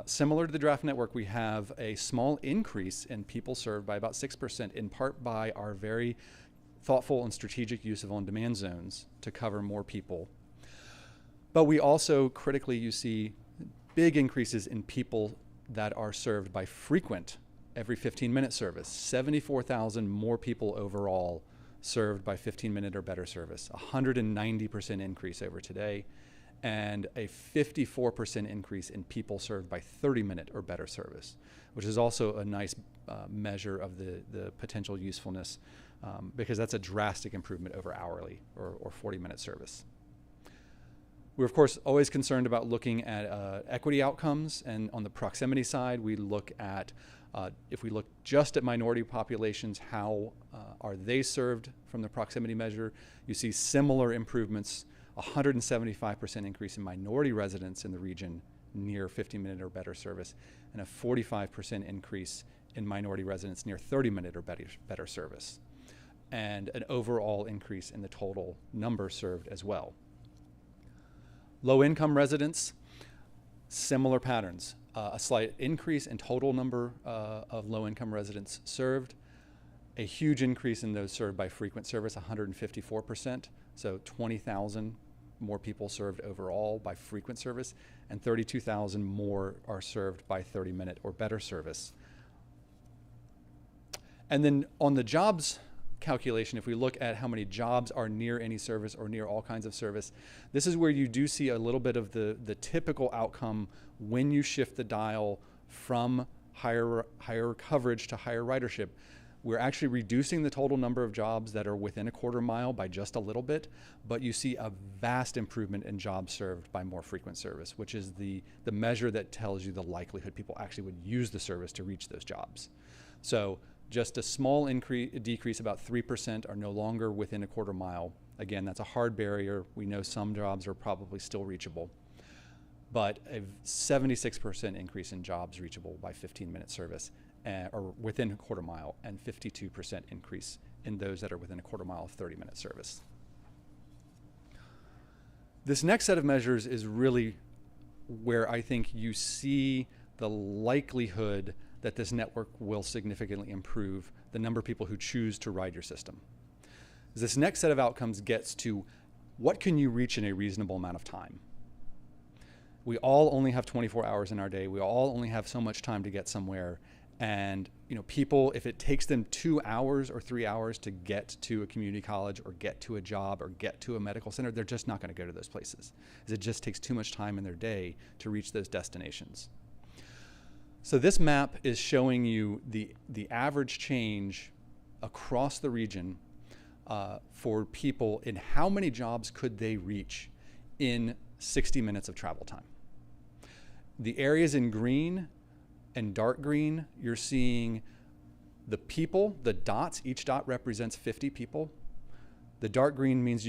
similar to the draft network, we have a small increase in people served by about 6%, in part by our very thoughtful and strategic use of on-demand zones to cover more people. But we also, critically, you see big increases in people that are served by frequent, every 15-minute service. 74,000 more people overall served by 15-minute or better service, 190% increase over today, and a 54% increase in people served by 30-minute or better service, which is also a nice measure of the potential usefulness, because that's a drastic improvement over hourly or 40-minute service. We're, of course, always concerned about looking at equity outcomes, and on the proximity side, we look at, if we look just at minority populations, how are they served from the proximity measure? You see similar improvements, 175% increase in minority residents in the region near 15-minute or better service, and a 45% increase in minority residents near 30-minute or better service, and an overall increase in the total number served as well. Low-income residents, similar patterns. A slight increase in total number of low-income residents served, a huge increase in those served by frequent service, 154%, so 20,000 more people served overall by frequent service, and 32,000 more are served by 30-minute or better service. And then on the jobs calculation, if we look at how many jobs are near any service or near all kinds of service, this is where you do see a little bit of the typical outcome when you shift the dial from higher coverage to higher ridership. We're actually reducing the total number of jobs that are within a 1/4 mile by just a little bit, but you see a vast improvement in jobs served by more frequent service, which is the measure that tells you the likelihood people actually would use the service to reach those jobs. So just a small decrease, about 3%, are no longer within a 1/4 mile. Again, that's a hard barrier. We know some jobs are probably still reachable, but a 76% increase in jobs reachable by 15-minute service, or within a 1/4 mile, and 52% increase in those that are within a 1/4 mile of 30-minute service. This next set of measures is really where I think you see the likelihood that this network will significantly improve the number of people who choose to ride your system. This next set of outcomes gets to what can you reach in a reasonable amount of time. We all only have 24 hours in our day. We all only have so much time to get somewhere. And people, if it takes them 2 hours or 3 hours to get to a community college or get to a job or get to a medical center, they're just not going to go to those places, because it just takes too much time in their day to reach those destinations. So this map is showing you the average change across the region for people in how many jobs could they reach in 60 minutes of travel time. The areas in green and dark green, you're seeing the people, the dots, each dot represents 50 people. The dark green means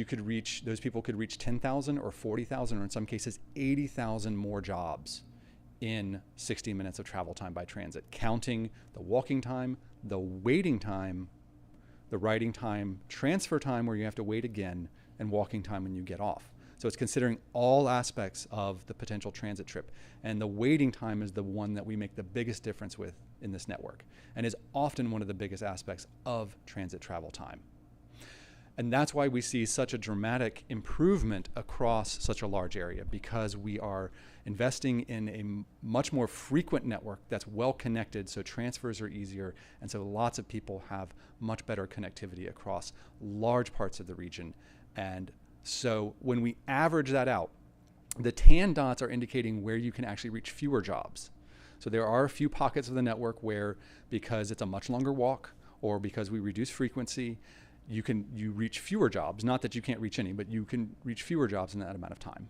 those people could reach 10,000 or 40,000, or in some cases 80,000 more jobs in 60 minutes of travel time by transit, counting the walking time, the waiting time, the riding time, transfer time where you have to wait again, and walking time when you get off. So it's considering all aspects of the potential transit trip. And the waiting time is the one that we make the biggest difference with in this network, and is often one of the biggest aspects of transit travel time. And that's why we see such a dramatic improvement across such a large area, because we are investing in a much more frequent network that's well connected, so transfers are easier, and so lots of people have much better connectivity across large parts of the region. And so when we average that out, the tan dots are indicating where you can actually reach fewer jobs. So there are a few pockets of the network where, because it's a much longer walk, or because we reduce frequency, you reach fewer jobs. Not that you can't reach any, but you can reach fewer jobs in that amount of time.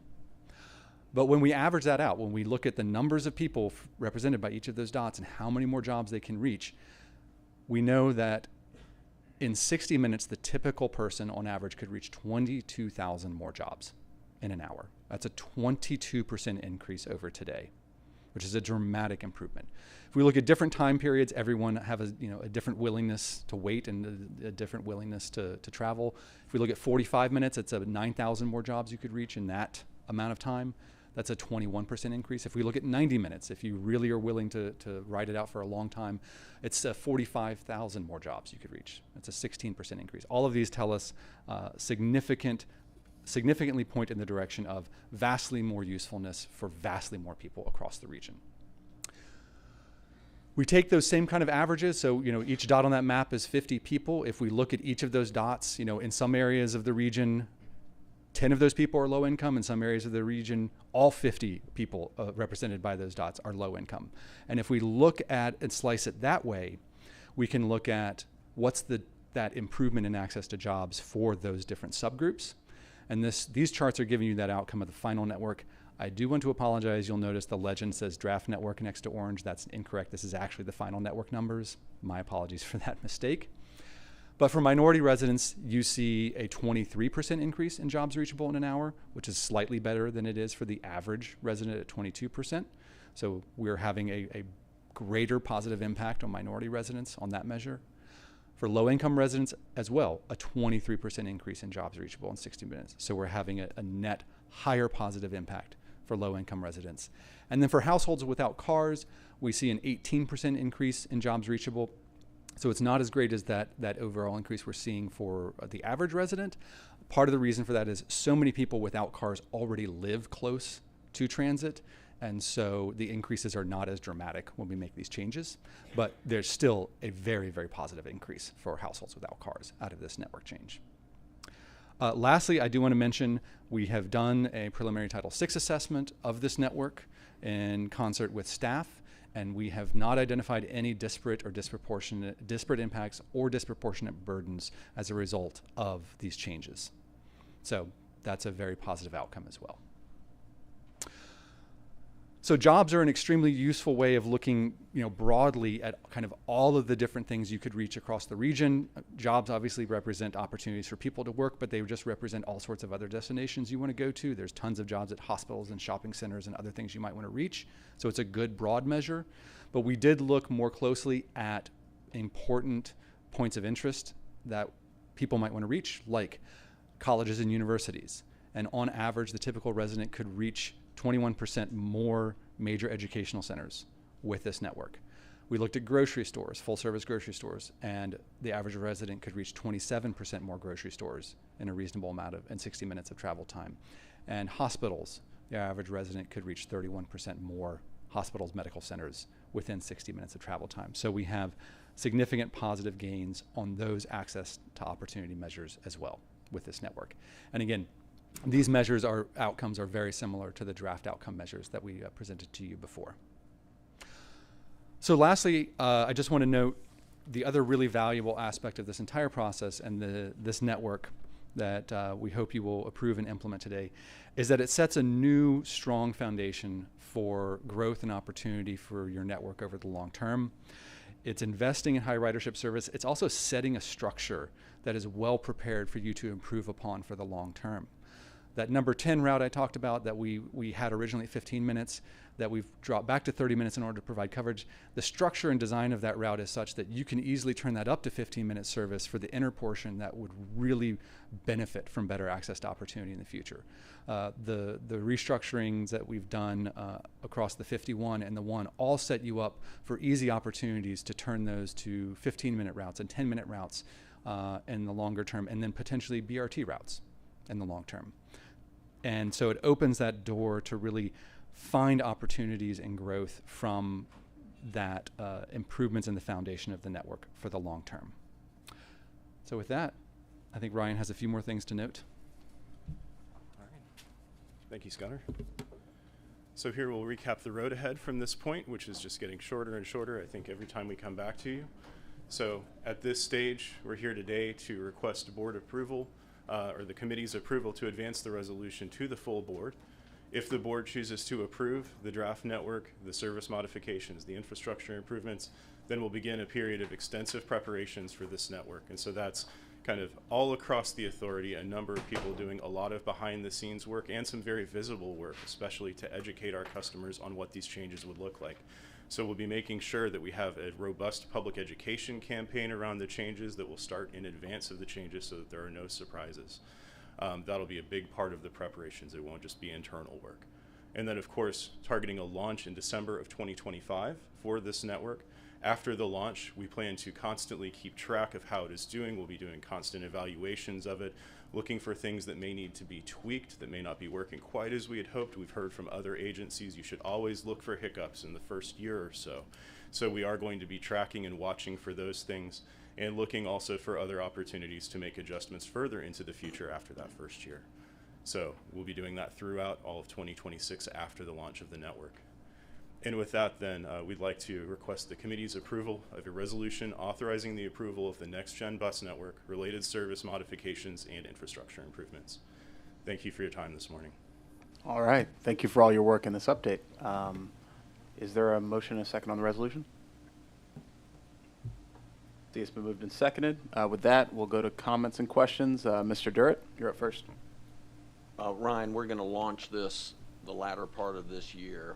But when we average that out, when we look at the numbers of people represented by each of those dots and how many more jobs they can reach, we know that in 60 minutes, the typical person on average could reach 22,000 more jobs in an hour. That's a 22% increase over today, which is a dramatic improvement. If we look at different time periods, everyone have a different willingness to wait and a different willingness to travel. If we look at 45 minutes, it's 9,000 more jobs you could reach in that amount of time. That's a 21% increase. If we look at 90 minutes, if you really are willing to ride it out for a long time, it's 45,000 more jobs you could reach. That's a 16% increase. All of these tell us significantly point in the direction of vastly more usefulness for vastly more people across the region. We take those same kind of averages, so each dot on that map is 50 people. If we look at each of those dots, in some areas of the region, 10 of those people are low income. In some areas of the region, all 50 people represented by those dots are low income. And if we look at and slice it that way, we can look at what's that improvement in access to jobs for those different subgroups. And these charts are giving you that outcome of the final network. I do want to apologize. You'll notice the legend says draft network next to orange. That's incorrect. This is actually the final network numbers. My apologies for that mistake. But for minority residents, you see a 23% increase in jobs reachable in an hour, which is slightly better than it is for the average resident at 22%. So we're having a greater positive impact on minority residents on that measure. For low-income residents as well, a 23% increase in jobs reachable in 60 minutes. So we're having a net higher positive impact for low-income residents. And then for households without cars, we see an 18% increase in jobs reachable. So it's not as great as that overall increase we're seeing for the average resident. Part of the reason for that is so many people without cars already live close to transit, and so the increases are not as dramatic when we make these changes, but there's still a very, very positive increase for households without cars out of this network change. Lastly, I do want to mention we have done a preliminary Title VI assessment of this network in concert with staff, and we have not identified any disparate impacts or disproportionate burdens as a result of these changes. So that's a very positive outcome as well. So jobs are an extremely useful way of looking, broadly at kind of all of the different things you could reach across the region. Jobs obviously represent opportunities for people to work, but they just represent all sorts of other destinations you want to go to. There's tons of jobs at hospitals and shopping centers and other things you might want to reach. So it's a good broad measure. But we did look more closely at important points of interest that people might want to reach, like colleges and universities. And on average, the typical resident could reach 21% more major educational centers with this network. We looked at grocery stores, full service grocery stores, and the average resident could reach 27% more grocery stores in a reasonable amount in 60 minutes of travel time. And hospitals, the average resident could reach 31% more hospitals, medical centers within 60 minutes of travel time. So we have significant positive gains on those access to opportunity measures as well with this network. And again, these outcomes are very similar to the draft outcome measures that we presented to you before. So lastly, I just want to note the other really valuable aspect of this entire process and this network that we hope you will approve and implement today is that it sets a new, strong foundation for growth and opportunity for your network over the long term. It's investing in high ridership service. It's also setting a structure that is well prepared for you to improve upon for the long term. That number 10 route I talked about that we had originally 15 minutes, that we've dropped back to 30 minutes in order to provide coverage, the structure and design of that route is such that you can easily turn that up to 15-minute service for the inner portion that would really benefit from better access to opportunity in the future. The restructurings that we've done across the 51 and the 1 all set you up for easy opportunities to turn those to 15-minute routes and 10-minute routes in the longer term, and then potentially BRT routes in the long term. And so it opens that door to really find opportunities and growth from that improvements in the foundation of the network for the long term. So with that, I think Ryan has a few more things to note. All right. Thank you, Scunner. So here we'll recap the road ahead from this point, which is just getting shorter and shorter, I think, every time we come back to you. So at this stage, we're here today to request board approval or the committee's approval to advance the resolution to the full board. If the board chooses to approve the draft network, the service modifications, the infrastructure improvements, Then we'll begin a period of extensive preparations for this network. And so that's kind of all across the authority, a number of people doing a lot of behind the scenes work and some very visible work, especially to educate our customers on what these changes would look like. So we'll be making sure that we have a robust public education campaign around the changes that will start in advance of the changes so that there are no surprises. That'll be a big part of the preparations. It won't just be internal work. And then, of course, targeting a launch in December of 2025 for this network. After the launch, we plan to constantly keep track of how it is doing. We'll be doing constant evaluations of it, looking for things that may need to be tweaked, that may not be working quite as we had hoped. We've heard from other agencies, you should always look for hiccups in the first year or so. So we are going to be tracking and watching for those things and looking also for other opportunities to make adjustments further into the future after that first year. So we'll be doing that throughout all of 2026 after the launch of the network. And with that, then, we'd like to request the committee's approval of a resolution authorizing the approval of the next-gen bus network, related service modifications, and infrastructure improvements. Thank you for your time this morning. All right. Thank you for all your work in this update. Is there a motion and a second on the resolution? See, it's been moved and seconded. With that, we'll go to comments and questions. Mr. Durrett, you're up first. Ryan, we're going to launch this the latter part of this year.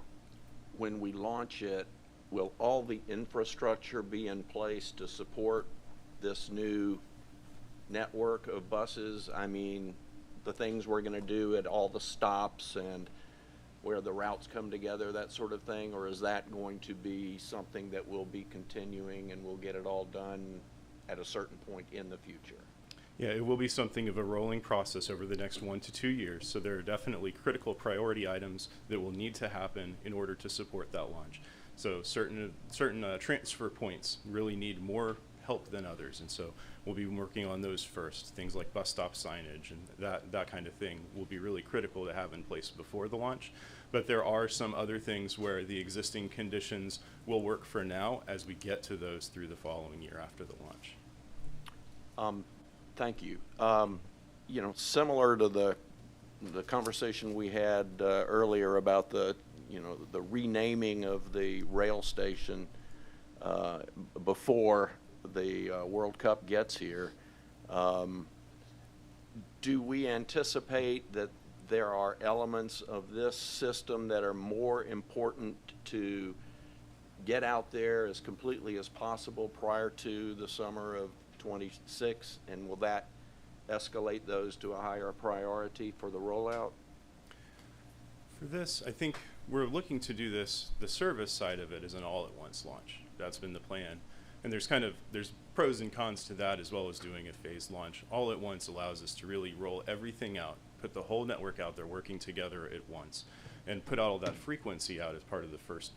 When we launch it, will all the infrastructure be in place to support this new network of buses? I mean, the things we're going to do at all the stops and where the routes come together, that sort of thing? Or is that going to be something that will be continuing and we'll get it all done at a certain point in the future? Yeah, it will be something of a rolling process over the next 1 to 2 years. So there are definitely critical priority items that will need to happen in order to support that launch. So certain transfer points really need more help than others. And so we'll be working on those first. Things like bus stop signage and that kind of thing will be really critical to have in place before the launch. But there are some other things where the existing conditions will work for now as we get to those through the following year after the launch. Thank you. You know, similar to the conversation we had earlier about the renaming of the rail station before the World Cup gets here, do we anticipate that there are elements of this system that are more important to get out there as completely as possible prior to the summer of 26, and will that escalate those to a higher priority for the rollout? For this, I think we're looking to do this, the service side of it is an all-at-once launch. That's been the plan. And there's pros and cons to that, as well as doing a phased launch. All at once allows us to really roll everything out, put the whole network out there working together at once, and put all that frequency out as part of the first,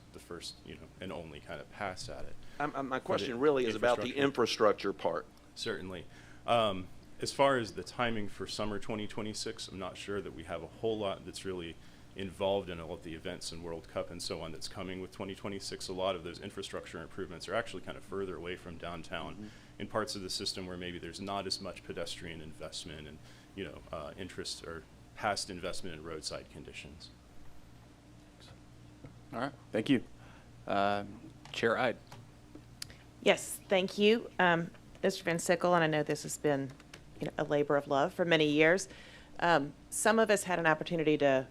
and only kind of pass at it. My question really is about the infrastructure part. Certainly. As far as the timing for summer 2026, I'm not sure that we have a whole lot that's really involved in all of the events and World Cup and so on that's coming with 2026. A lot of those infrastructure improvements are actually kind of further away from downtown in parts of the system where maybe there's not as much pedestrian investment and interest or past investment in roadside conditions. All right, thank you. Chair Ide. Yes, thank you, Mr. Van Sickle, and I know this has been a labor of love for many years. Some of us had an opportunity to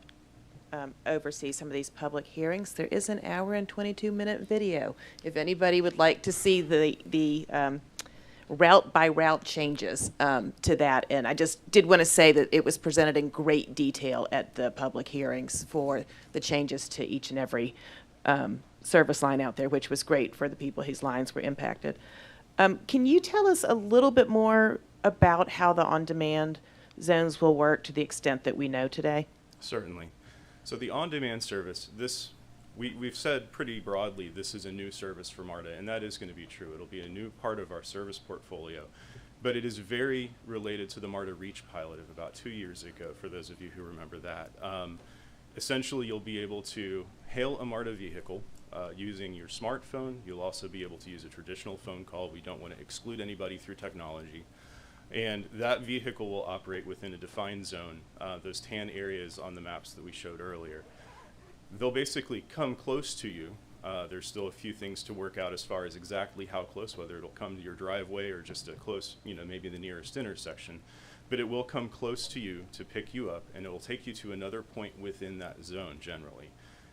oversee some of these public hearings. There is an 1 hour and 22-minute video. If anybody would like to see the route by route changes to that, and I just did want to say that it was presented in great detail at the public hearings for the changes to each and every service line out there, which was great for the people whose lines were impacted. Can you tell us a little bit more about how the on-demand zones will work to the extent that we know today? Certainly. So the on-demand service, we've said pretty broadly this is a new service for MARTA, and that is going to be true. It'll be a new part of our service portfolio. But it is very related to the MARTA Reach pilot of about 2 years ago, for those of you who remember that. Essentially, you'll be able to hail a MARTA vehicle using your smartphone. You'll also be able to use a traditional phone call. We don't want to exclude anybody through technology. And that vehicle will operate within a defined zone, those tan areas on the maps that we showed earlier. They'll basically come close to you There's still a few things to work out as far as exactly how close, whether it'll come to your driveway or just a close, maybe the nearest intersection. But it will come close to you to pick you up, and it will take you to another point within that zone generally.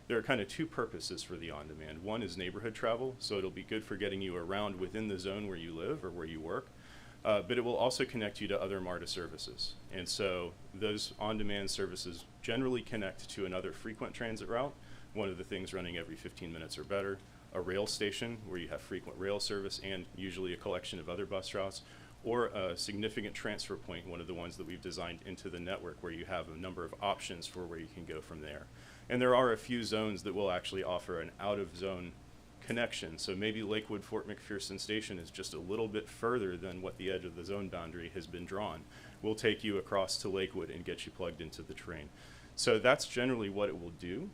There are kind of two purposes for the on-demand. One is neighborhood travel, so it'll be good for getting you around within the zone where you live or where you work. But it will also connect you to other MARTA services. And so those on-demand services generally connect to another frequent transit route, one of the things running every 15 minutes or better, a rail station where you have frequent rail service and usually a collection of other bus routes, or a significant transfer point, one of the ones that we've designed into the network where you have a number of options for where you can go from there. And there are a few zones that will actually offer an out-of-zone connection. So maybe Lakewood Fort McPherson Station is just a little bit further than what the edge of the zone boundary has been drawn. We'll take you across to Lakewood and get you plugged into the train. So that's generally what it will do.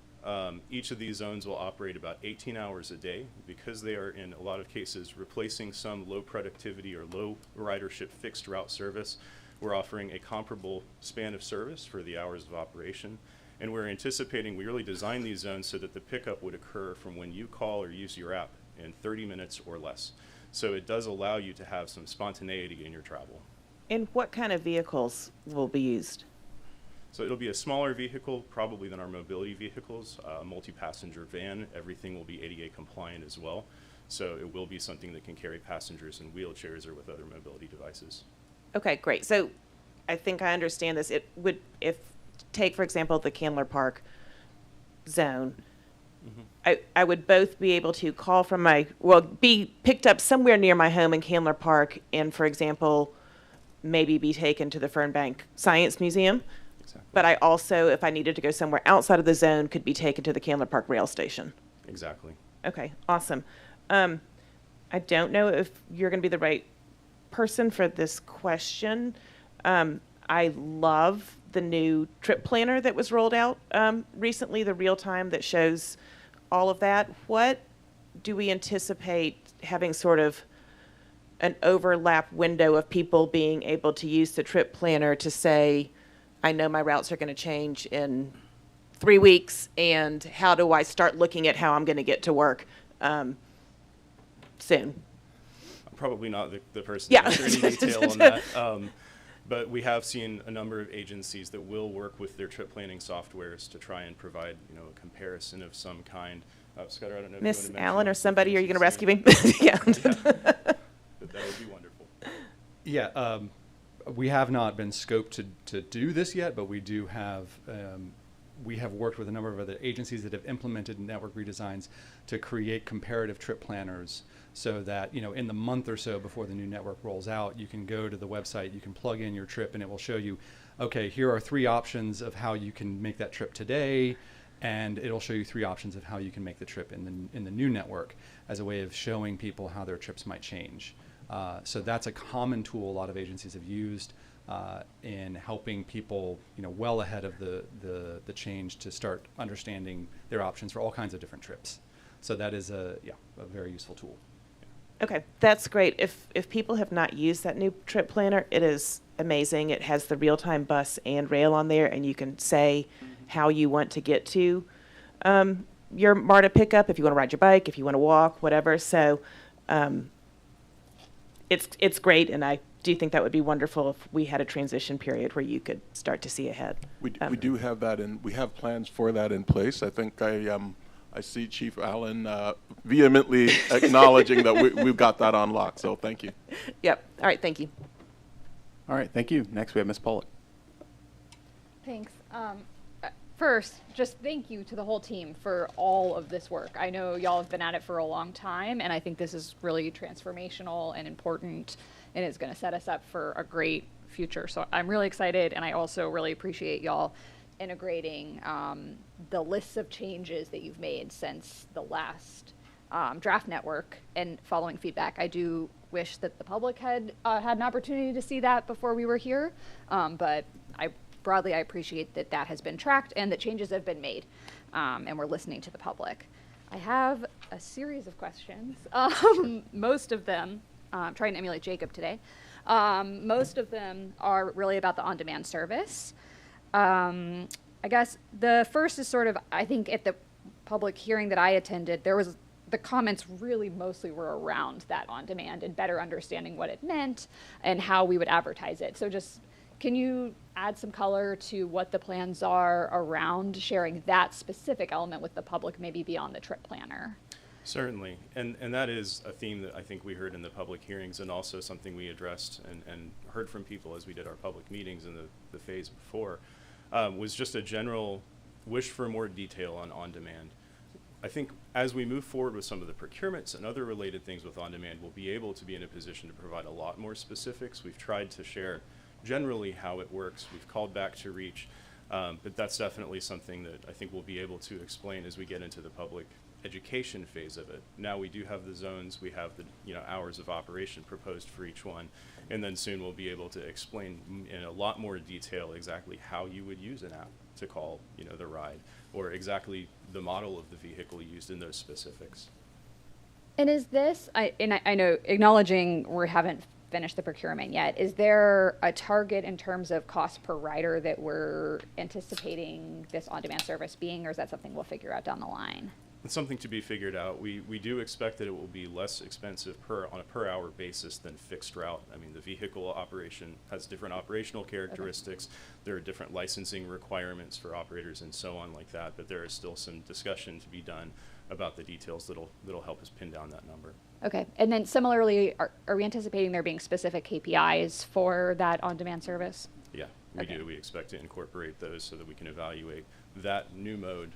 Each of these zones will operate about 18 hours a day because they are in a lot of cases replacing some low productivity or low ridership fixed route service. We're offering a comparable span of service for the hours of operation. And we're anticipating, we really designed these zones so that the pickup would occur from when you call or use your app in 30 minutes or less. So it does allow you to have some spontaneity in your travel. And what kind of vehicles will be used? So it'll be a smaller vehicle, probably than our mobility vehicles, a multi-passenger van. Everything will be ADA compliant as well. So it will be something that can carry passengers in wheelchairs or with other mobility devices. Okay, great. So I think I understand this. It would, take, for example, the Candler Park zone. I would both be able to call from be picked up somewhere near my home in Candler Park and, for example, maybe be taken to the Fernbank Science Museum. Exactly. But I also, if I needed to go somewhere outside of the zone, could be taken to the Candler Park rail station. Exactly. Okay, awesome. I don't know if you're going to be the right person for this question. I love the new trip planner that was rolled out recently, the real time that shows all of that. What do we anticipate having sort of an overlap window of people being able to use the trip planner to say, I know my routes are going to change in 3 weeks, and how do I start looking at how I'm going to get to work soon? I'm probably not the person Yeah. to answer any detail on that. But we have seen a number of agencies that will work with their trip planning softwares to try and provide, a comparison of some kind. Scudder, I don't know if you want Miss to mention Allen or that somebody, are you going to rescue agency. me? Yeah. That would be wonderful. Yeah, we have not been scoped to do this yet, but we do have, we have worked with a number of other agencies that have implemented network redesigns to create comparative trip planners so that, in the month or so before the new network rolls out, you can go to the website, you can plug in your trip, and it will show you, okay, here are 3 options of how you can make that trip today, and it'll show you 3 options of how you can make the trip in the new network as a way of showing people how their trips might change. So that's a common tool a lot of agencies have used in helping people, well ahead of the change to start understanding their options for all kinds of different trips. So that is a very useful tool. Okay, that's great. If people have not used that new trip planner, it is amazing. It has the real-time bus and rail on there, and you can say how you want to get to your MARTA pickup, if you want to ride your bike, if you want to walk, whatever. So it's great, and I do think that would be wonderful if we had a transition period where you could start to see ahead. We do have that, and we have plans for that in place. I think I see Chief Allen vehemently acknowledging that we've got that on lock, so thank you. Yep. All right, thank you. All right, thank you. Next, we have Ms. Pollock. Thanks. First, just thank you to the whole team for all of this work. I know y'all have been at it for a long time, and I think this is really transformational and important, and it's going to set us up for a great future. So I'm really excited, and I also really appreciate y'all integrating the lists of changes that you've made since the last draft network and following feedback. I do wish that the public had had an opportunity to see that before we were here, but broadly I appreciate that that has been tracked and that changes have been made, and we're listening to the public. I have a series of questions. Most of them, I'm trying to emulate Jacob today. Most of them are really about the on-demand service. I guess the first is sort of, I think at the public hearing that I attended, there was the comments really mostly were around that on-demand and better understanding what it meant and how we would advertise it. So just, can you add some color to what the plans are around sharing that specific element with the public, maybe beyond the trip planner? Certainly, and that is a theme that I think we heard in the public hearings, and also something we addressed and heard from people as we did our public meetings in the phase before, was just a general wish for more detail on on-demand. I think as we move forward with some of the procurements and other related things with on-demand, we'll be able to be in a position to provide a lot more specifics. We've tried to share generally how it works. We've called back to REACH, but that's definitely something that I think we'll be able to explain as we get into the public education phase of it. Now we do have the zones, we have the hours of operation proposed for each one, and then soon we'll be able to explain in a lot more detail exactly how you would use an app to call the ride, or exactly the model of the vehicle used in those specifics. And is this, I know, acknowledging we haven't finished the procurement yet, is there a target in terms of cost per rider that we're anticipating this on-demand service being, or is that something we'll figure out down the line? It's something to be figured out. We do expect that it will be less expensive on a per hour basis than fixed route. I mean, the vehicle operation has different operational characteristics. Okay. There are different licensing requirements for operators and so on like that, but there is still some discussion to be done about the details that'll help us pin down that number. Okay, and then similarly, are we anticipating there being specific KPIs for that on-demand service? Yeah, we do. We expect to incorporate those so that we can evaluate that new mode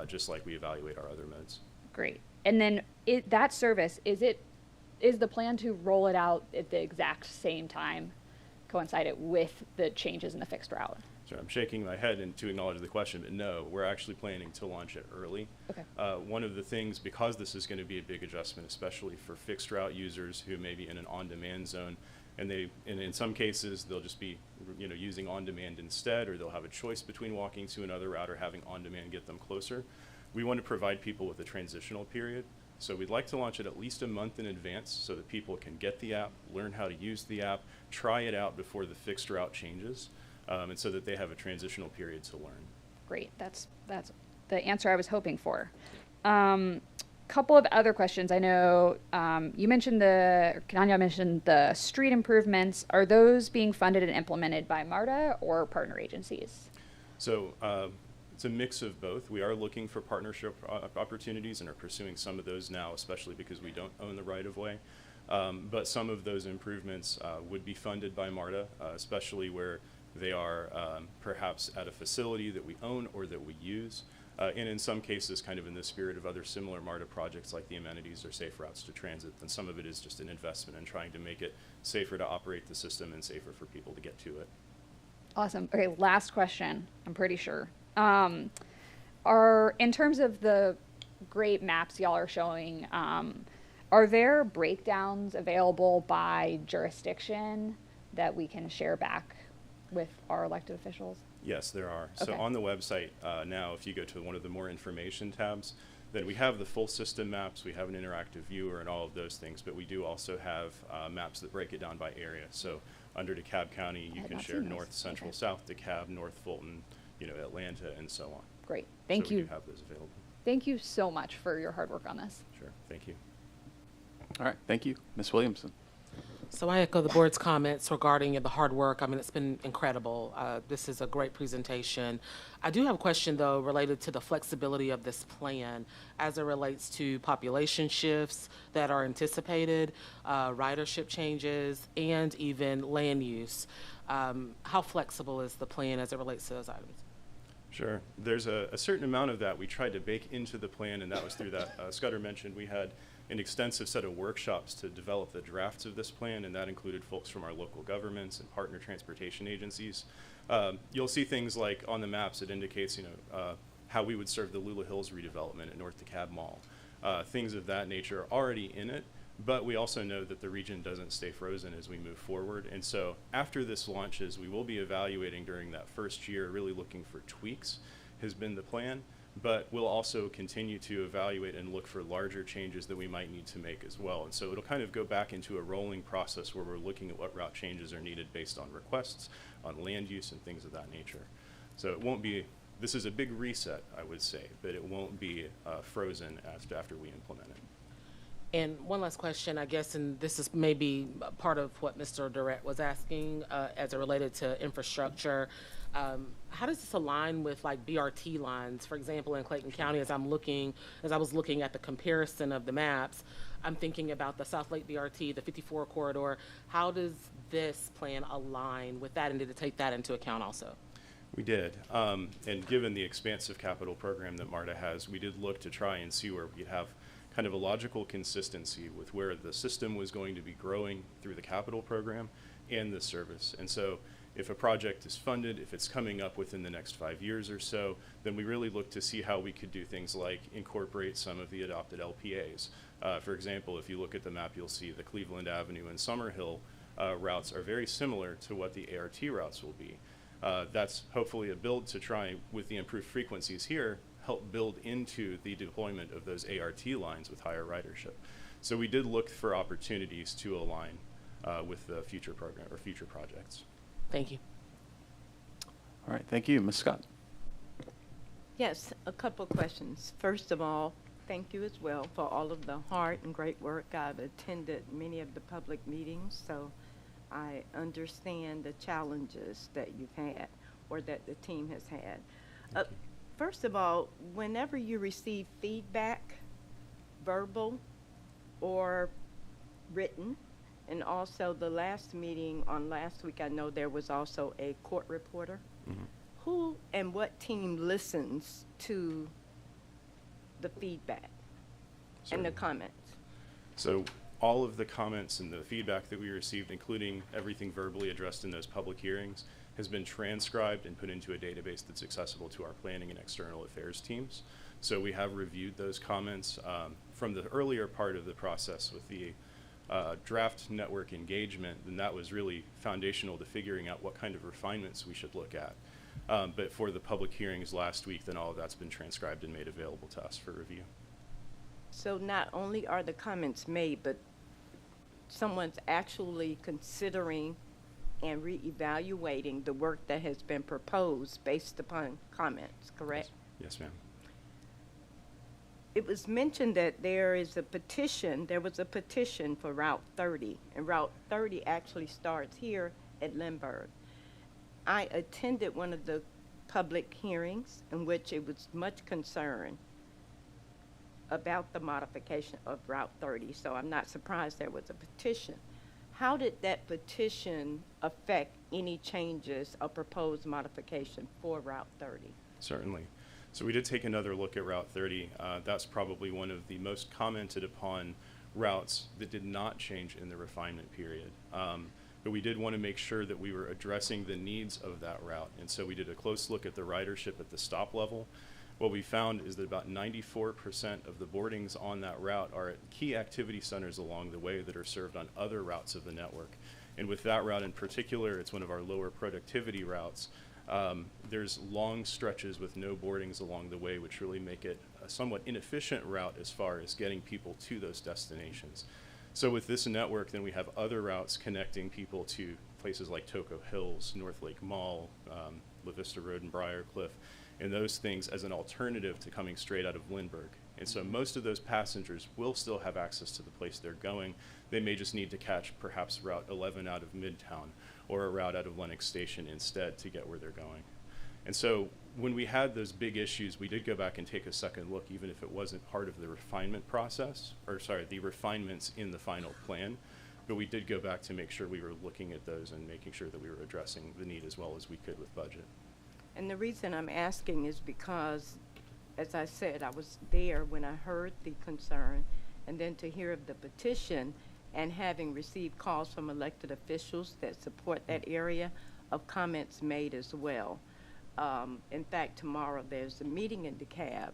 just like we evaluate our other modes. Great. And then that service, is the plan to roll it out at the exact same time, coincide it with the changes in the fixed route? So I'm shaking my head to acknowledge the question, but no, we're actually planning to launch it early. Okay. One of the things, because this is going to be a big adjustment, especially for fixed route users who may be in an on-demand zone, and in some cases they'll just be using on-demand instead, or they'll have a choice between walking to another route or having on-demand get them closer. We want to provide people with a transitional period. So we'd like to launch it at least a month in advance so that people can get the app, learn how to use the app, try it out before the fixed route changes, and so that they have a transitional period to learn. Great, that's the answer I was hoping for. Couple of other questions. I know you mentioned Kananya mentioned the street improvements. Are those being funded and implemented by MARTA or partner agencies? So it's a mix of both. We are looking for partnership opportunities and are pursuing some of those now, especially because we don't own the right-of-way. But some of those improvements would be funded by MARTA, especially where they are perhaps at a facility that we own or that we use. And in some cases, kind of in the spirit of other similar MARTA projects like the amenities or safe routes to transit, then some of it is just an investment in trying to make it safer to operate the system and safer for people to get to it. Awesome. Okay, last question, I'm pretty sure. In terms of the great maps y'all are showing, are there breakdowns available by jurisdiction that we can share back with our elected officials? Yes, there are. Okay. So on the website now, if you go to one of the more information tabs, then we have the full system maps, we have an interactive viewer and all of those things, but we do also have maps that break it down by area. So under DeKalb County, you can share north, central, south DeKalb, North Fulton, Atlanta, and so on. Great, thank you. We do have those available. Thank you so much for your hard work on this. Sure, thank you. All right, thank you. Ms. Williamson. So I echo the board's comments regarding the hard work. I mean, it's been incredible. This is a great presentation. I do have a question, though, related to the flexibility of this plan as it relates to population shifts that are anticipated, ridership changes, and even land use. How flexible is the plan as it relates to those items? Sure. There's a certain amount of that we tried to bake into the plan, and that was through that. Scudder mentioned we had an extensive set of workshops to develop the drafts of this plan, and that included folks from our local governments and partner transportation agencies. You'll see things like on the maps it indicates, how we would serve the Lula Hills redevelopment at North DeKalb Mall. Things of that nature are already in it, but we also know that the region doesn't stay frozen as we move forward. And so after this launches, we will be evaluating during that first year, really looking for tweaks has been the plan. But we'll also continue to evaluate and look for larger changes that we might need to make as well. And so it'll kind of go back into a rolling process where we're looking at what route changes are needed based on requests, on land use, and things of that nature. So it won't be this is a big reset, I would say, but it won't be frozen after we implement it. And one last question, I guess, and this is maybe part of what Mr. Durrett was asking as it related to infrastructure. How does this align with like BRT lines? For example, in Clayton County, as I was looking at the comparison of the maps, I'm thinking about the South Lake BRT, the 54 corridor. How does this plan align with that, and did it take that into account also? We did, and given the expansive capital program that MARTA has, we did look to try and see where we could have kind of a logical consistency with where the system was going to be growing through the capital program and the service. And so if a project is funded, if it's coming up within the next 5 years or so, then we really look to see how we could do things like incorporate some of the adopted LPAs. For example, if you look at the map, you'll see the Cleveland Avenue and Summerhill routes are very similar to what the ART routes will be. That's hopefully a build to try, with the improved frequencies here, help build into the deployment of those ART lines with higher ridership. So we did look for opportunities to align with the future program or future projects. Thank you. All right, thank you. Ms. Scott. Yes, a couple questions. First of all, thank you as well for all of the hard and great work. I've attended many of the public meetings, so I understand the challenges that you've had or that the team has had. First of all, whenever you receive feedback, verbal or written, and also the last meeting on last week, I know there was also a court reporter. Mm-hmm. Who and what team listens to the feedback and the comments? So all of the comments and the feedback that we received, including everything verbally addressed in those public hearings, has been transcribed and put into a database that's accessible to our planning and external affairs teams. So we have reviewed those comments from the earlier part of the process with the draft network engagement, and that was really foundational to figuring out what kind of refinements we should look at. But for the public hearings last week, then all of that's been transcribed and made available to us for review. So not only are the comments made, but someone's actually considering and reevaluating the work that has been proposed based upon comments, correct? Yes, ma'am. It was mentioned that there was a petition for Route 30, and Route 30 actually starts here at Lindbergh. I attended one of the public hearings in which it was much concern about the modification of Route 30, so I'm not surprised there was a petition. How did that petition affect any changes or proposed modification for Route 30? Certainly. So we did take another look at Route 30. That's probably one of the most commented upon routes that did not change in the refinement period. But we did want to make sure that we were addressing the needs of that route. And so we did a close look at the ridership at the stop level. What we found is that about 94% of the boardings on that route are at key activity centers along the way that are served on other routes of the network. And with that route in particular, it's one of our lower productivity routes. There's long stretches with no boardings along the way, which really make it a somewhat inefficient route as far as getting people to those destinations. So with this network, then we have other routes connecting people to places like Toco Hills, North Lake Mall, La Vista Road and Briarcliff, and those things as an alternative to coming straight out of Lindbergh. And so most of those passengers will still have access to the place they're going. They may just need to catch perhaps Route 11 out of Midtown or a route out of Lenox Station instead to get where they're going. And so when we had those big issues, we did go back and take a second look, even if it wasn't part of the refinement process, or sorry, the refinements in the final plan. But we did go back to make sure we were looking at those and making sure that we were addressing the need as well as we could with budget. And the reason I'm asking is because, as I said, I was there when I heard the concern, and then to hear of the petition and having received calls from elected officials that support that area, of comments made as well. In fact, tomorrow there's a meeting in DeKalb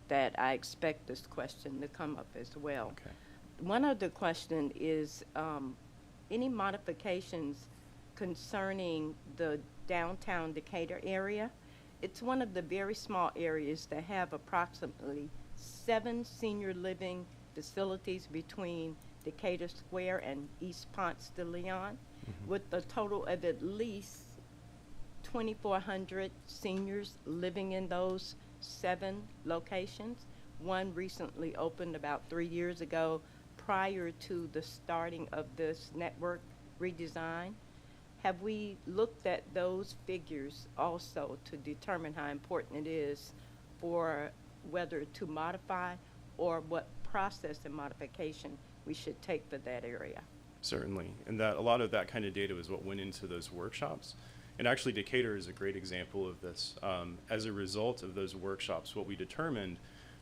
that I expect this question to come up as well. Okay. One other question is any modifications concerning the downtown Decatur area? It's one of the very small areas that have approximately 7 senior living facilities between Decatur Square and East Ponce de Leon, with a total of at least 2,400 seniors living in those 7 locations. One recently opened about 3 years ago prior to the starting of this network redesign. Have we looked at those figures also to determine how important it is for whether to modify or what process and modification we should take for that area? Certainly, and that a lot of that kind of data was what went into those workshops. And actually Decatur is a great example of this. As a result of those workshops, what we determined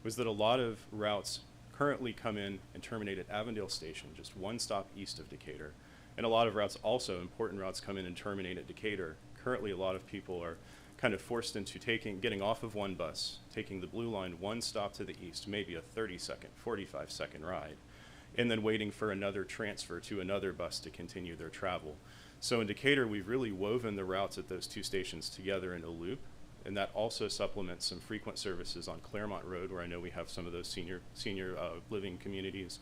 was that a lot of routes currently come in and terminate at Avondale Station, just one stop east of Decatur. And a lot of routes also, important routes, come in and terminate at Decatur. Currently, a lot of people are kind of forced into getting off of one bus, taking the blue line one stop to the east, maybe a 30-second, 45-second ride, and then waiting for another transfer to another bus to continue their travel. So in Decatur, we've really woven the routes at those 2 stations together in a loop, and that also supplements some frequent services on Claremont Road, where I know we have some of those senior living communities,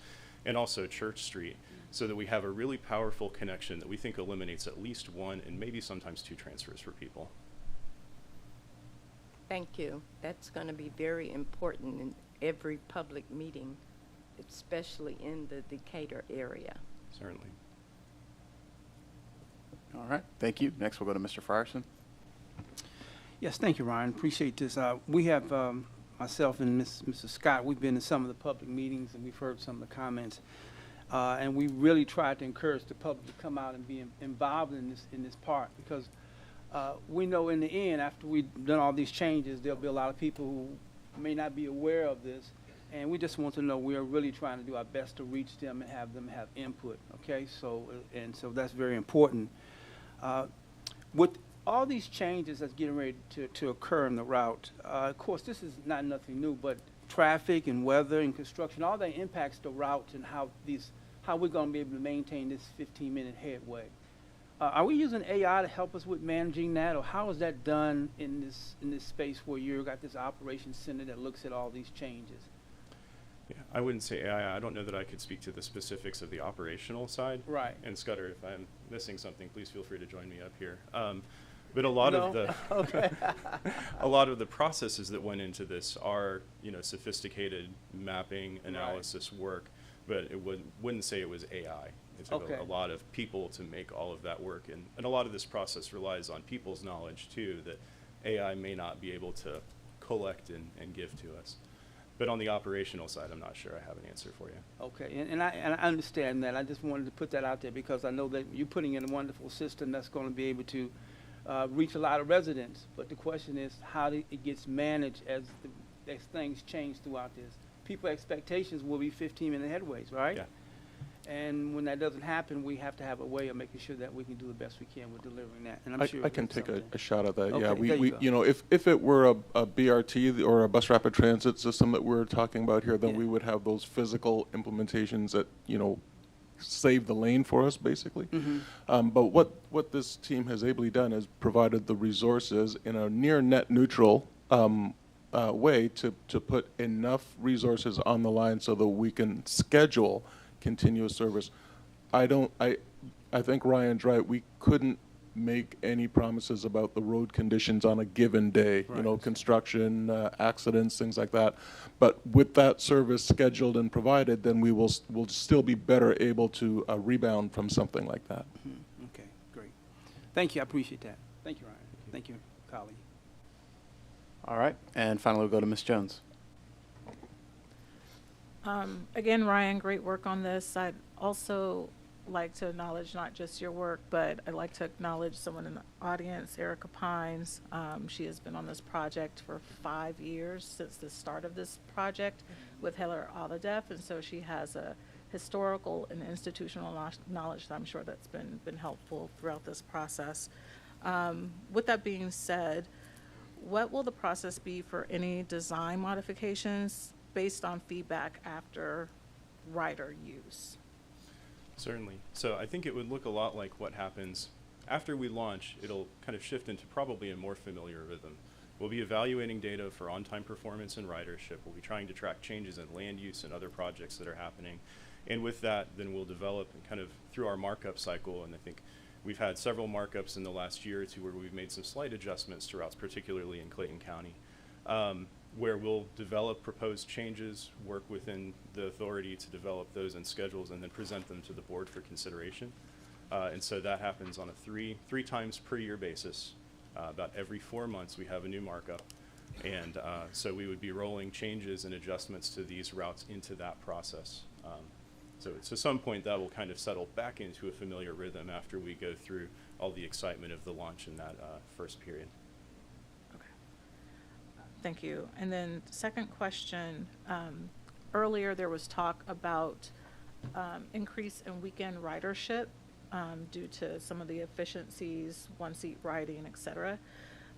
and also Church Street, so that we have a really powerful connection that we think eliminates at least 1 and maybe sometimes 2 transfers for people. Thank you. That's going to be very important in every public meeting, especially in the Decatur area. Certainly. All right, thank you. Next, we'll go to Mr. Frierson. Yes, thank you, Ryan. Appreciate this. We have, myself and Mr. Scott, we've been in some of the public meetings and we've heard some of the comments. And we really tried to encourage the public to come out and be involved in this part, because we know in the end, after we've done all these changes, there'll be a lot of people who may not be aware of this. And we just want to know we are really trying to do our best to reach them and have them have input, okay? So that's very important. With all these changes that's getting ready to occur in the route, of course, this is not nothing new, but traffic and weather and construction, all that impacts the routes and how we're going to be able to maintain this 15-minute headway. Are we using AI to help us with managing that, or how is that done in this space where you've got this operations center that looks at all these changes? Yeah, I wouldn't say AI. I don't know that I could speak to the specifics of the operational side. Right. And Scudder, if I'm missing something, please feel free to join me up here. But a lot of the a lot of the processes that went into this are, sophisticated mapping analysis work, but it wouldn't say it was AI. It took a lot of people to make all of that work, and a lot of this process relies on people's knowledge too, that AI may not be able to collect and give to us. But on the operational side, I'm not sure I have an answer for you. Okay, and I understand that. I just wanted to put that out there because I know that you're putting in a wonderful system that's going to be able to reach a lot of residents. But the question is how it gets managed as things change throughout this. People's expectations will be 15-minute headways, right? Yeah. And when that doesn't happen, we have to have a way of making sure that we can do the best we can with delivering that. And I'm sure I can take a shot at that. Okay, Yeah, if it were a BRT or a bus rapid transit system that we're talking about here, then we would have those physical implementations that save the lane for us, basically. Mm-hmm. But what this team has ably done is provided the resources in a near net neutral way to put enough resources on the line so that we can schedule continuous service. I think Ryan's right. We couldn't make any promises about the road conditions on a given day, right. Construction, accidents, things like that. But with that service scheduled and provided, then we'll still be better able to rebound from something like that. Mm-hmm. Okay, great. Thank you. I appreciate that. Thank you, Ryan. Thank you, colleague. All right, and finally we'll go to Ms. Jones. Again, Ryan, great work on this. I'd also like to acknowledge not just your work, but I'd like to acknowledge someone in the audience, Erica Pines. She has been on this project for 5 years, since the start of this project with Heller Alladef, and so she has a historical and institutional knowledge that I'm sure that's been helpful throughout this process. With that being said, what will the process be for any design modifications based on feedback after rider use? Certainly. So I think it would look a lot like what happens after we launch. It'll kind of shift into probably a more familiar rhythm. We'll be evaluating data for on-time performance and ridership. We'll be trying to track changes in land use and other projects that are happening. And with that, then we'll develop and kind of through our markup cycle, and I think We've had several markups in the last year or two where we've made some slight adjustments to routes, particularly in Clayton County, where we'll develop proposed changes, work within the authority to develop those in schedules, and then present them to the board for consideration. And so that happens on a three times per year basis. About every 4 months we have a new markup. And so we would be rolling changes and adjustments to these routes into that process. So at some point that will kind of settle back into a familiar rhythm after we go through all the excitement of the launch in that first period. Okay. Thank you. And then second question, earlier there was talk about increase in weekend ridership due to some of the efficiencies, one-seat riding, et cetera.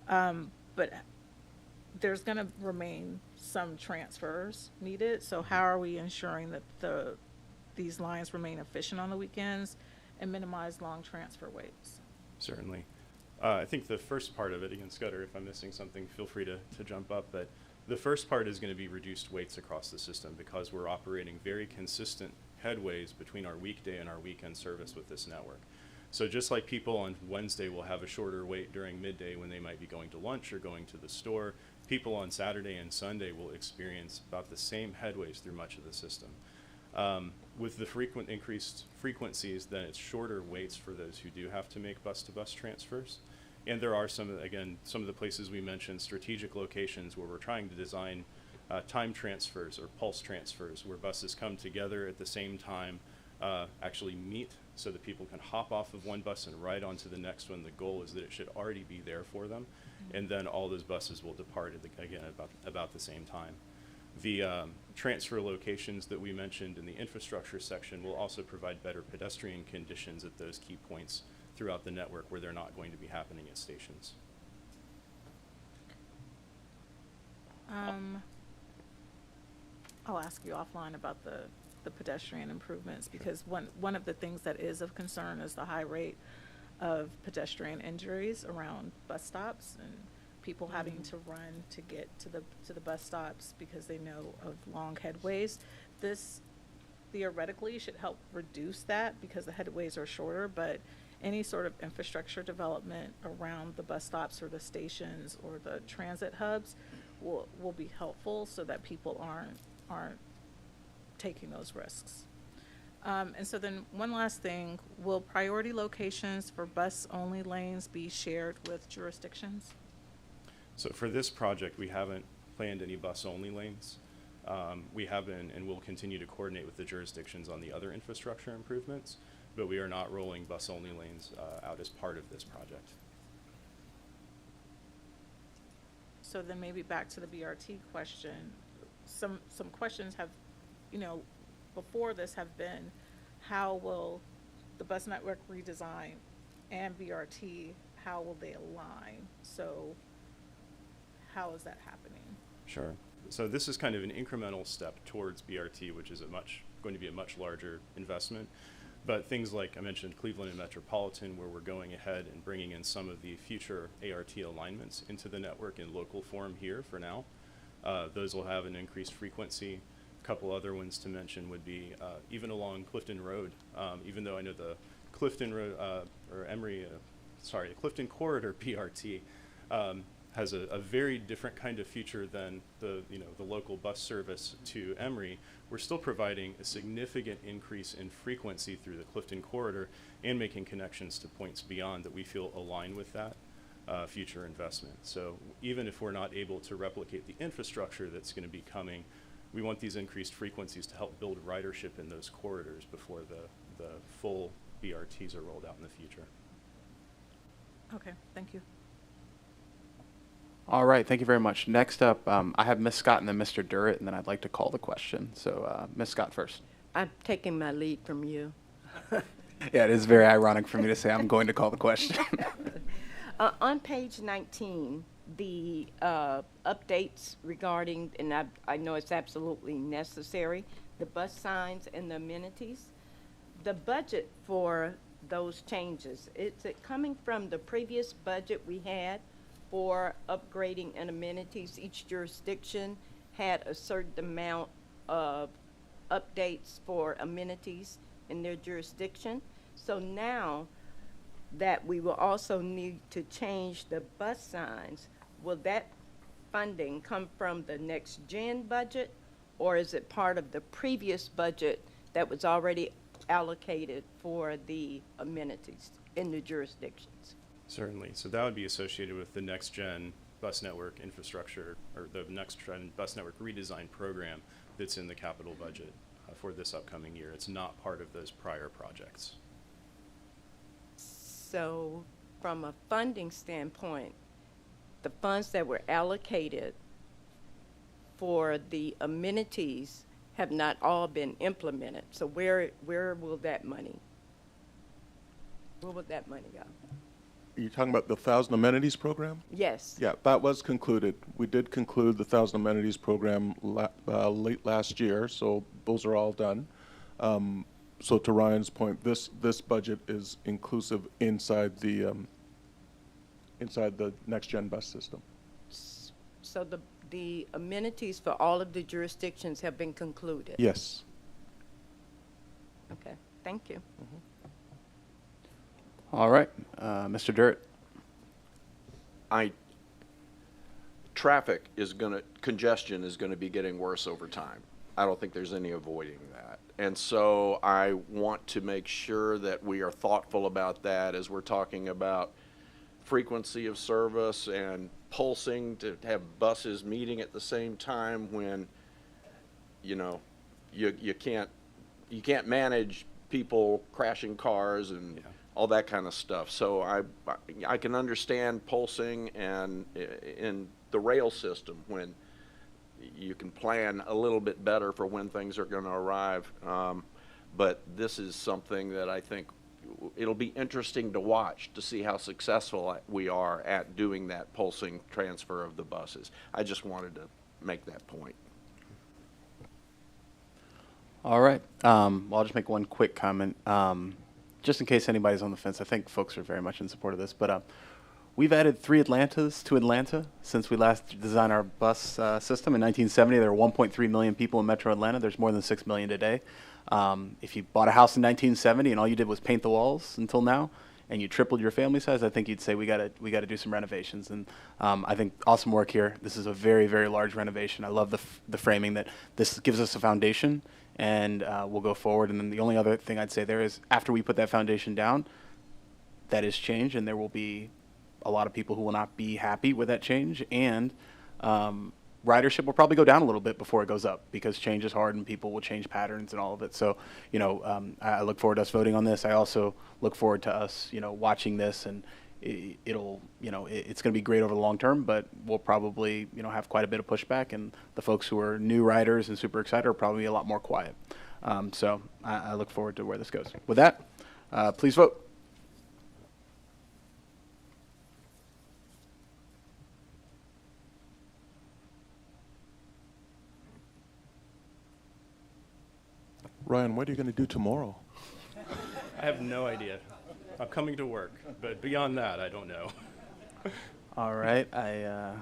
But there's going to remain some transfers needed. So how are we ensuring that these lines remain efficient on the weekends and minimize long transfer waits? Certainly. I think the first part of it, again, Scudder, if I'm missing something, feel free to jump up, but the first part is going to be reduced waits across the system because we're operating very consistent headways between our weekday and our weekend service with this network. So just like people on Wednesday will have a shorter wait during midday when they might be going to lunch or going to the store, people on Saturday and Sunday will experience about the same headways through much of the system. With the increased frequencies, then it's shorter waits for those who do have to make bus-to-bus transfers. And there are some of the places we mentioned, strategic locations where we're trying to design time transfers or pulse transfers where buses come together at the same time, actually meet so that people can hop off of one bus and ride onto the next one. The goal is that it should already be there for them. And then all those buses will depart again about the same time. The transfer locations that we mentioned in the infrastructure section will also provide better pedestrian conditions at those key points throughout the network where they're not going to be happening at stations. I'll ask you offline about the pedestrian improvements because one of the things that is of concern is the high rate of pedestrian injuries around bus stops and people having to run to get to the bus stops because they know of long headways. This theoretically should help reduce that because the headways are shorter, but any sort of infrastructure development around the bus stops or the stations or the transit hubs will be helpful so that people aren't taking those risks. And so then one last thing, will priority locations for bus-only lanes be shared with jurisdictions? So for this project, we haven't planned any bus-only lanes. We have been and will continue to coordinate with the jurisdictions on the other infrastructure improvements, but we are not rolling bus-only lanes out as part of this project. So then maybe back to the BRT question. Some questions have, before this have been, how will the bus network redesign and BRT, how will they align? So how is that happening? Sure. So this is kind of an incremental step towards BRT, which is going to be a much larger investment. But things like I mentioned, Cleveland and Metropolitan, where we're going ahead and bringing in some of the future ART alignments into the network in local form here for now. Those will have an increased frequency. A couple other ones to mention would be even along Clifton Road, even though I know the Clifton Road, the Clifton Corridor BRT has a very different kind of feature than the local bus service to Emory. We're still providing a significant increase in frequency through the Clifton Corridor and making connections to points beyond that we feel align with that future investment. So even if we're not able to replicate the infrastructure that's going to be coming, we want these increased frequencies to help build ridership in those corridors before the full BRTs are rolled out in the future. Okay, thank you. All right, thank you very much. Next up, I have Ms. Scott and then Mr. Durrett, and then I'd like to call the question. So Ms. Scott first. I'm taking my lead from you. Yeah, it is very ironic for me to say I'm going to call the question. On page 19, the updates regarding, and I know it's absolutely necessary, the bus signs and the amenities. The budget for those changes, is it coming from the previous budget we had for upgrading and amenities? Each jurisdiction had a certain amount of updates for amenities in their jurisdiction. So now that we will also need to change the bus signs. Will that funding come from the next gen budget, or is it part of the previous budget that was already allocated for the amenities in the jurisdictions? Certainly. So that would be associated with the next gen bus network infrastructure, or the next gen bus network redesign program that's in the capital budget for this upcoming year. It's not part of those prior projects. So from a funding standpoint, the funds that were allocated for the amenities have not all been implemented. So where will that money, where will that money go? Are you talking about the 1,000 amenities program? Yes. Yeah, that was concluded. We did conclude the 1,000 amenities program late last year, so those are all done. So to Ryan's point, this budget is inclusive inside the next gen bus system. So the amenities for all of the jurisdictions have been concluded? Yes. Okay, thank you. All right, Mr. Durrett. Congestion is gonna be getting worse over time. I don't think there's any avoiding that. And so I want to make sure that we are thoughtful about that as we're talking about frequency of service and pulsing, to have buses meeting at the same time when, you know, you can't manage people crashing cars and all that kind of stuff. So I can understand pulsing and in the rail system when you can plan a little bit better for when things are going to arrive. But this is something that I think it'll be interesting to watch to see how successful we are at doing that pulsing transfer of the buses. I just wanted to make that point. All right. Well, I'll just make one quick comment. Just in case anybody's on the fence, I think folks are very much in support of this, but we've added 3 Atlantas to Atlanta since we last designed our bus system. In 1970, there were 1.3 million people in Metro Atlanta. There's more than 6 million today. If you bought a house in 1970 and all you did was paint the walls until now, and you tripled your family size, I think you'd say we got to do some renovations. And I think awesome work here. This is a very, very large renovation. I love the framing that this gives us a foundation, and we'll go forward. And then the only other thing I'd say there is after we put that foundation down, that is change, and there will be a lot of people who will not be happy with that change, and ridership will probably go down a little bit before it goes up because change is hard and people will change patterns and all of it. So, you know, I look forward to us voting on this. I also look forward to us, you know, watching this, and it'll, you know, it's going to be great over the long term, but we'll probably, you know, have quite a bit of pushback, and the folks who are new riders and super excited are probably a lot more quiet. So I look forward to where this goes. With that, please vote. Ryan, what are you going to do tomorrow? I have no idea. I'm coming to work, but beyond that, I don't know. All right. I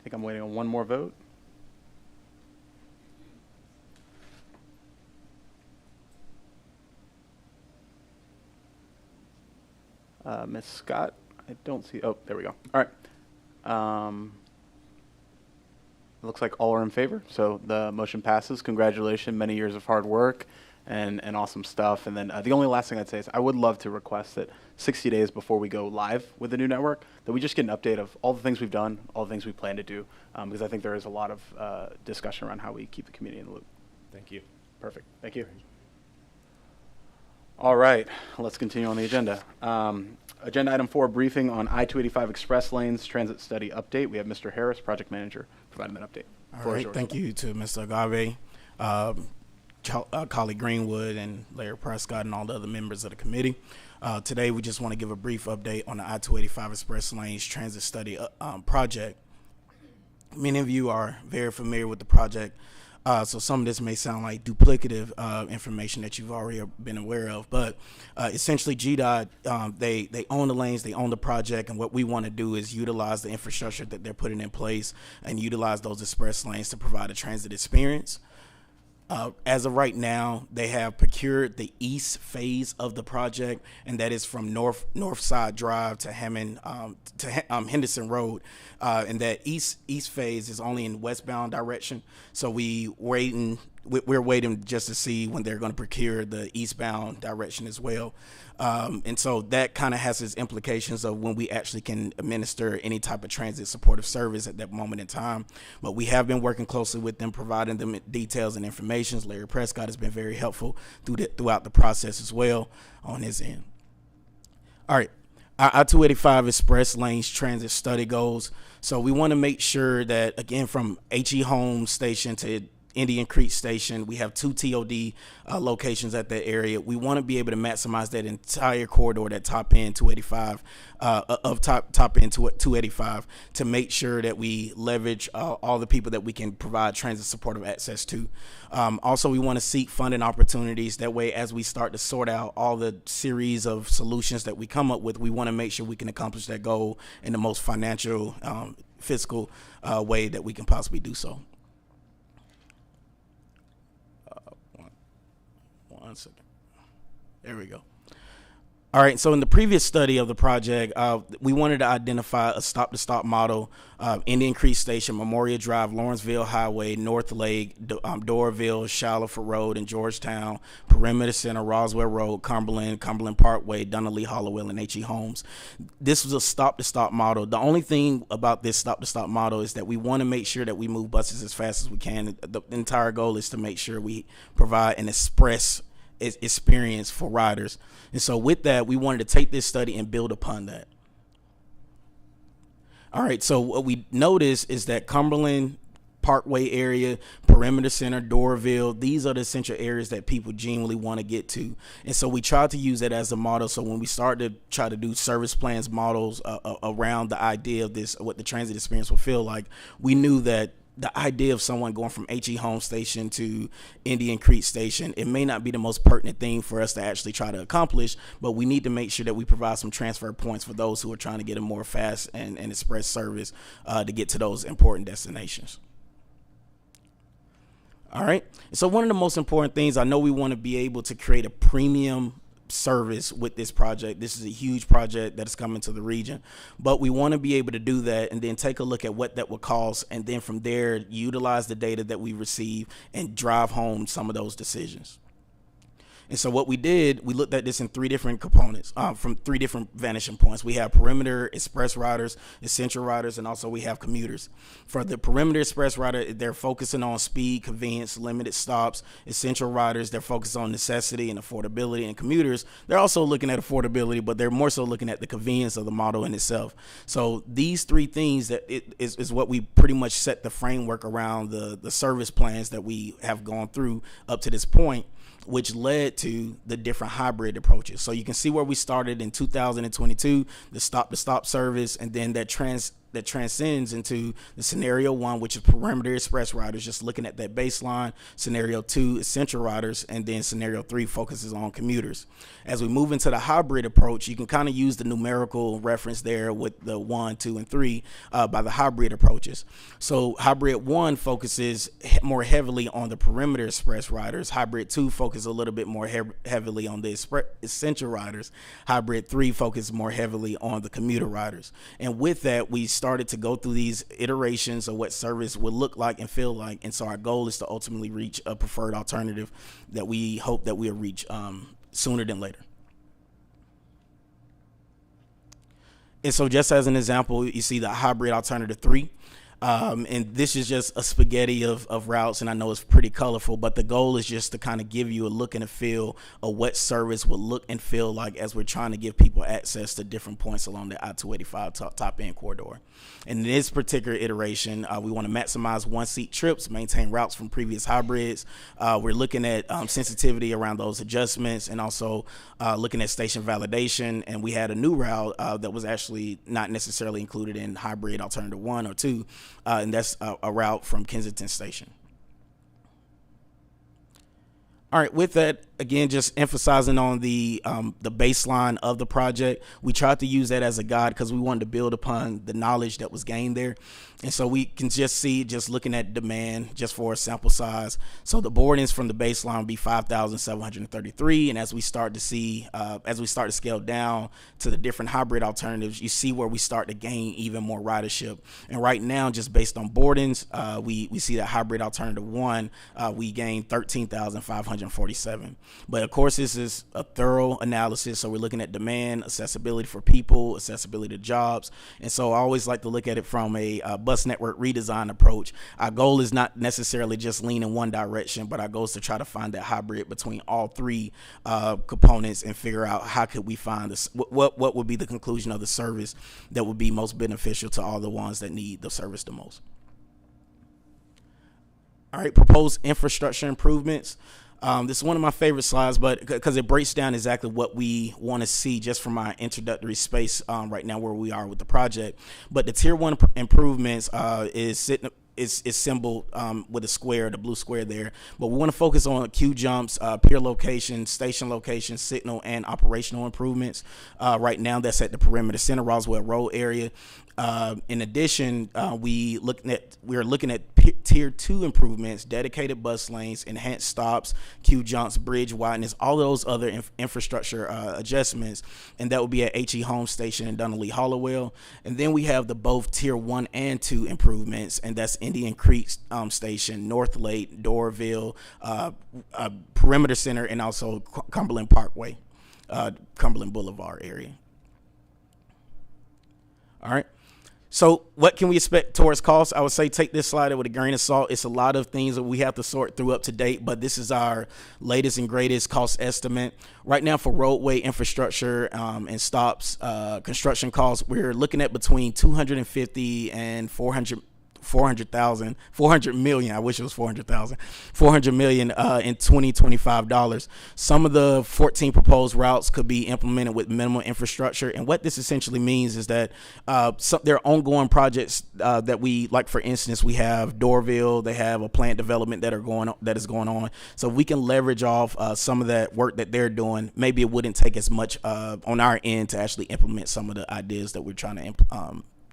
think I'm waiting on one more vote. Ms. Scott, I don't see. Oh, there we go. All right. It looks like all are in favor, so the motion passes. Congratulations, many years of hard work and awesome stuff. And then the only last thing I'd say is I would love to request that 60 days before we go live with the new network, that we just get an update of all the things we've done, all the things we plan to do, because I think there is a lot of discussion around how we keep the community in the loop. Thank you. Perfect. Thank you. All right, let's continue on the agenda. Agenda item 4, briefing on I-285 Express Lanes Transit Study Update. We have Mr. Harris, Project Manager, providing that update. All right, thank you to Mr. Agave, colleague Greenwood, and Larry Prescott, and all the other members of the committee. Today, we just want to give a brief update on the I-285 Express Lanes Transit Study project. Many of you are very familiar with the project. So some of this may sound like duplicative information that you've already been aware of, but essentially GDOT, they own the lanes, they own the project, and what we want to do is utilize the infrastructure that they're putting in place and utilize those express lanes to provide a transit experience. As of right now, they have procured the east phase of the project, and that is from North Side Drive to Henderson Road, and that east phase is only in westbound direction. So we're waiting just to see when they're going to procure the eastbound direction as well. And so that kind of has its implications of when we actually can administer any type of transit supportive service at that moment in time. But we have been working closely with them, providing them details and information. Larry Prescott has been very helpful throughout the process as well on his end. All right. Our I-285 Express Lanes Transit Study goals. So we want to make sure that, again, from H.E. Holmes Station to Indian Creek Station, we have 2 TOD locations at that area. We want to be able to maximize that entire corridor, that top end 285, top end 285, to make sure that we leverage all the people that we can provide transit supportive access to. Also, we want to seek funding opportunities. That way, as we start to sort out all the series of solutions that we come up with, we want to make sure we can accomplish that goal in the most financial, fiscal way that we can possibly do so. One second. There we go. All right, so in the previous study of the project, we wanted to identify a stop-to-stop model, Indian Creek Station, Memorial Drive, Lawrenceville Highway, North Lake, Doraville, Shallowford Road, and Georgetown, Perimeter Center, Roswell Road, Cumberland Parkway, Dunley, Hollowell, and H.E. Holmes. This was a stop-to-stop model. The only thing about this stop-to-stop model is that we want to make sure that we move buses as fast as we can. The entire goal is to make sure we provide an express experience for riders. And so with that, we wanted to take this study and build upon that. All right, so what we noticed is that Cumberland Parkway area, Perimeter Center, Doraville, these are the essential areas that people genuinely want to get to. And so we tried to use that as a model. So when we started to try to do service plans models around the idea of this, what the transit experience will feel like, we knew that the idea of someone going from H.E. Holmes Station to Indian Creek Station, it may not be the most pertinent thing for us to actually try to accomplish, but we need to make sure that we provide some transfer points for those who are trying to get a more fast and express service to get to those important destinations. All right. So one of the most important things, I know we want to be able to create a premium service with this project. This is a huge project that is coming to the region, but we want to be able to do that and then take a look at what that would cost, and then from there utilize the data that we receive and drive home some of those decisions. And so what we did, we looked at this in 3 different components, from 3 different vanishing points. We have perimeter express riders, essential riders, and also we have commuters. For the perimeter express rider, they're focusing on speed, convenience, limited stops. Essential riders, they're focused on necessity and affordability. And commuters, they're also looking at affordability, but they're more so looking at the convenience of the model in itself. So these 3 things that is what we pretty much set the framework around the service plans that we have gone through up to this point, which led to the different hybrid approaches. So you can see where we started in 2022, the stop-to-stop service, and then that transcends into the scenario 1, which is perimeter express riders, just looking at that baseline. Scenario 2, essential riders, and then scenario 3 focuses on commuters. As we move into the hybrid approach, you can kind of use the numerical reference there with the 1, 2, and 3 by the hybrid approaches. So hybrid 1 focuses more heavily on the perimeter express riders. Hybrid 2 focuses a little bit more heavily on the essential riders. Hybrid 3 focuses more heavily on the commuter riders. And with that, we started to go through these iterations of what service would look like and feel like. And so our goal is to ultimately reach a preferred alternative that we hope that we'll reach sooner than later. And so just as an example, you see the hybrid alternative 3. And this is just a spaghetti of routes, and I know it's pretty colorful, but the goal is just to kind of give you a look and a feel of what service will look and feel like as we're trying to give people access to different points along the I-285 top end corridor. In this particular iteration, we want to maximize 1-seat trips, maintain routes from previous hybrids. We're looking at sensitivity around those adjustments, and also looking at station validation. And we had a new route that was actually not necessarily included in hybrid alternative 1 or 2. And that's a route from Kensington Station. All right, with that, again, just emphasizing on the baseline of the project. We tried to use that as a guide because we wanted to build upon the knowledge that was gained there. And so we can just see, just looking at demand just for a sample size. So the boardings from the baseline will be 5,733. And as we start to see, as we start to scale down to the different hybrid alternatives, you see where we start to gain even more ridership. And right now, just based on boardings, we see that hybrid alternative 1, we gained 13,547. But of course, this is a thorough analysis. So we're looking at demand, accessibility for people, accessibility to jobs. And so I always like to look at it from a bus network redesign approach. Our goal is not necessarily just lean in one direction, but our goal is to try to find that hybrid between all three components and figure out how could we find this, what would be the conclusion of the service that would be most beneficial to all the ones that need the service the most. All right, proposed infrastructure improvements. This is one of my favorite slides, but because it breaks down exactly what we want to see just from our introductory space right now where we are with the project. But the tier 1 improvements is symboled with a square, the blue square there. But we want to focus on queue jumps, pier location, station location, signal, and operational improvements. Right now, that's at the perimeter center, Roswell Road area. In addition, we are looking at tier 2 improvements, dedicated bus lanes, enhanced stops, queue jumps, bridge wideness, all those other infrastructure adjustments, and that will be at HE Home Station and Dunley Hollowell. And then we have the both tier 1 and 2 improvements, and that's Indian Creek Station, North Lake, Doraville, Perimeter Center, and also Cumberland Parkway, Cumberland Boulevard area. All right. So what can we expect towards cost? I would say take this slide with a grain of salt. It's a lot of things that we have to sort through up to date, but this is our latest and greatest cost estimate. Right now for roadway infrastructure and stops construction costs, we're looking at between 250 and 400 million. I wish it was 400,000. 400 million in 2025 dollars. Some of the 14 proposed routes could be implemented with minimal infrastructure. And what this essentially means is that there are ongoing projects that we, like for instance, we have Doraville, they have a plant development that is going on. So we can leverage off some of that work that they're doing. Maybe it wouldn't take as much on our end to actually implement some of the ideas that we're trying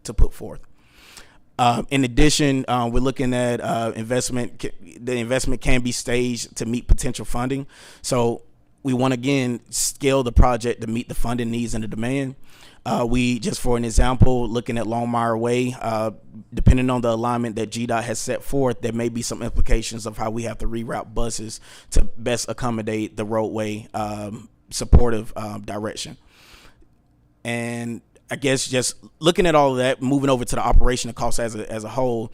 to put forth. In addition, we're looking at investment. The investment can be staged to meet potential funding. So we want to, again, scale the project to meet the funding needs and the demand. We, just for an example, looking at Longmire Way, depending on the alignment that GDOT has set forth, there may be some implications of how we have to reroute buses to best accommodate the roadway supportive direction. And I guess just looking at all of that, moving over to the operational costs as a whole,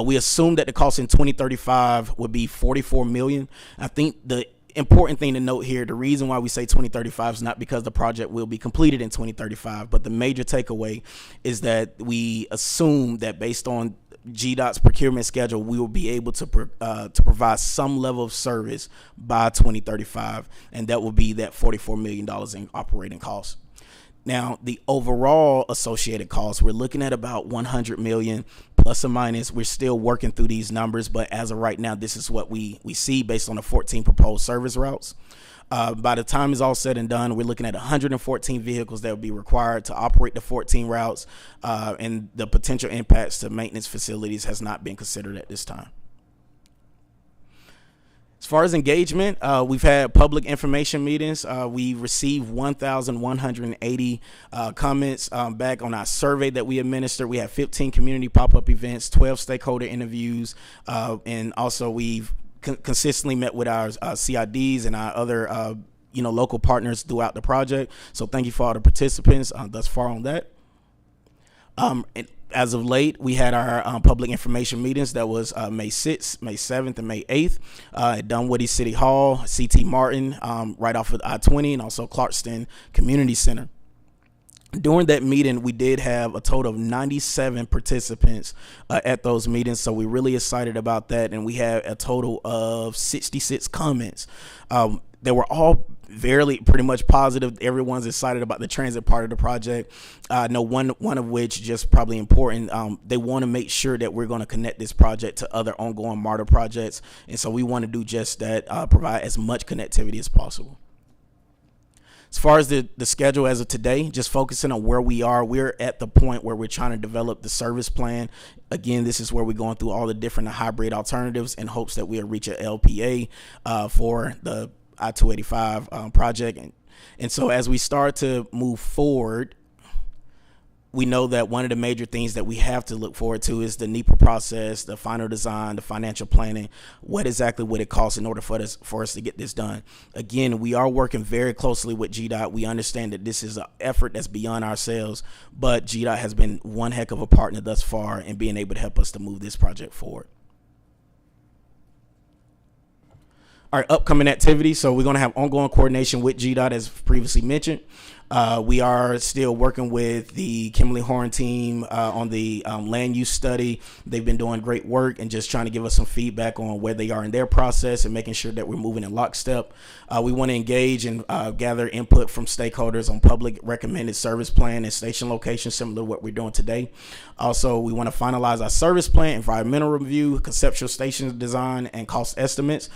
we assume that the cost in 2035 would be $44 million. I think the important thing to note here, the reason why we say 2035 is not because the project will be completed in 2035, but the major takeaway is that we assume that based on GDOT's procurement schedule, we will be able to provide some level of service by 2035, and that will be that $44 million in operating costs. Now, the overall associated costs, we're looking at about 100 million plus or minus. We're still working through these numbers, but as of right now, this is what we see based on the 14 proposed service routes. By the time it's all said and done, we're looking at 114 vehicles that will be required to operate the 14 routes, and the potential impacts to maintenance facilities has not been considered at this time. As far as engagement, we've had public information meetings. We received 1,180 comments back on our survey that we administered. We had 15 community pop-up events, 12 stakeholder interviews, and also we've consistently met with our CIDs and our other local partners throughout the project. So thank you for all the participants thus far on that. As of late, we had our public information meetings. That was May 6th, May 7th, and May 8th at Dunwoody City Hall, C.T. Martin, right off of I-20, and also Clarkston Community Center. During that meeting, we did have a total of 97 participants at those meetings, so we're really excited about that. And we had a total of 66 comments. They were all pretty much positive. Everyone's excited about the transit part of the project. I know one of which, just probably important, they want to make sure that we're going to connect this project to other ongoing MARTA projects, and so we want to do just that, provide as much connectivity as possible. As far as the schedule as of today, just focusing on where we are, we're at the point where we're trying to develop the service plan. Again, this is where we're going through all the different hybrid alternatives in hopes that we'll reach a LPA for the I-285 project. And so as we start to move forward, we know that one of the major things that we have to look forward to is the NEPA process, the final design, the financial planning. What exactly would it cost in order for us to get this done? Again, we are working very closely with GDOT. We understand that this is an effort that's beyond ourselves, but GDOT has been one heck of a partner thus far in being able to help us to move this project forward. Our upcoming activities, so we're going to have ongoing coordination with GDOT as previously mentioned. We are still working with the Kimberly Horn team on the land use study. They've been doing great work and just trying to give us some feedback on where they are in their process and making sure that we're moving in lockstep. We want to engage and gather input from stakeholders on public recommended service plan and station location, similar to what we're doing today. Also, we want to finalize our service plan, environmental review, conceptual station design, and cost estimates.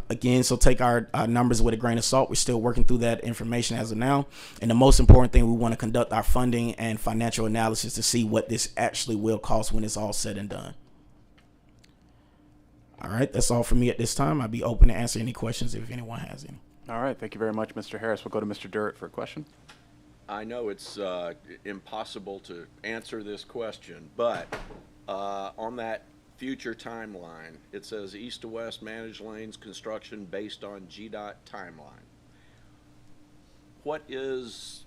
Again, so take our numbers with a grain of salt. We're still working through that information as of now. And the most important thing, we want to conduct our funding and financial analysis to see what this actually will cost when it's all said and done. All right, that's all for me at this time. I'll be open to answer any questions if anyone has any. All right, thank you very much, Mr. Harris. We'll go to Mr. Durrett for a question. I know it's impossible to answer this question, but on that future timeline, it says east to west managed lanes construction based on GDOT timeline. What is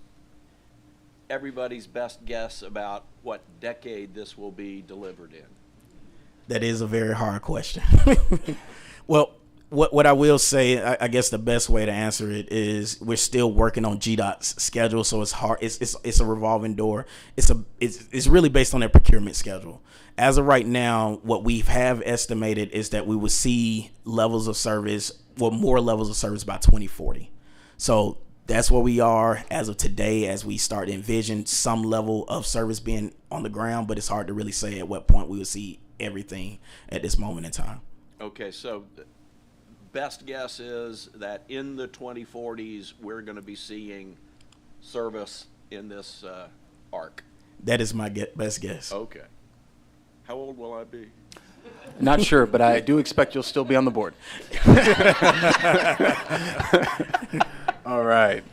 everybody's best guess about what decade this will be delivered in? That is a very hard question. Well, what I will say, I guess the best way to answer it is we're still working on GDOT's schedule, so it's hard. It's a revolving door. It's really based on their procurement schedule. As of right now, what we have estimated is that we will see levels of service, more levels of service by 2040. So that's where we are as of today, as we start to envision some level of service being on the ground, but it's hard to really say at what point we will see everything at this moment in time. Okay, so best guess is that in the 2040s, we're going to be seeing service in this arc. That is my best guess. Okay. How old will I be? Not sure, but I do expect you'll still be on the board. All right.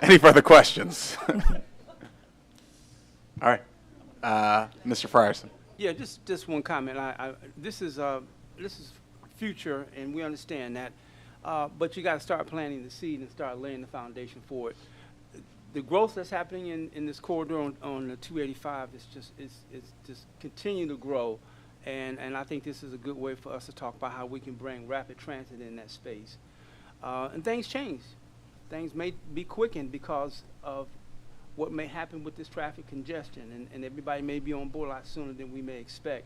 Any further questions? All right. Mr. Frierson. Yeah, just one comment. This is future, and we understand that, but you got to start planting the seed and start laying the foundation for it. The growth that's happening in this corridor on the 285 is just continue to grow, and I think this is a good way for us to talk about how we can bring rapid transit in that space. And things change. Things may be quickened because of what may happen with this traffic congestion, and everybody may be on board a lot sooner than we may expect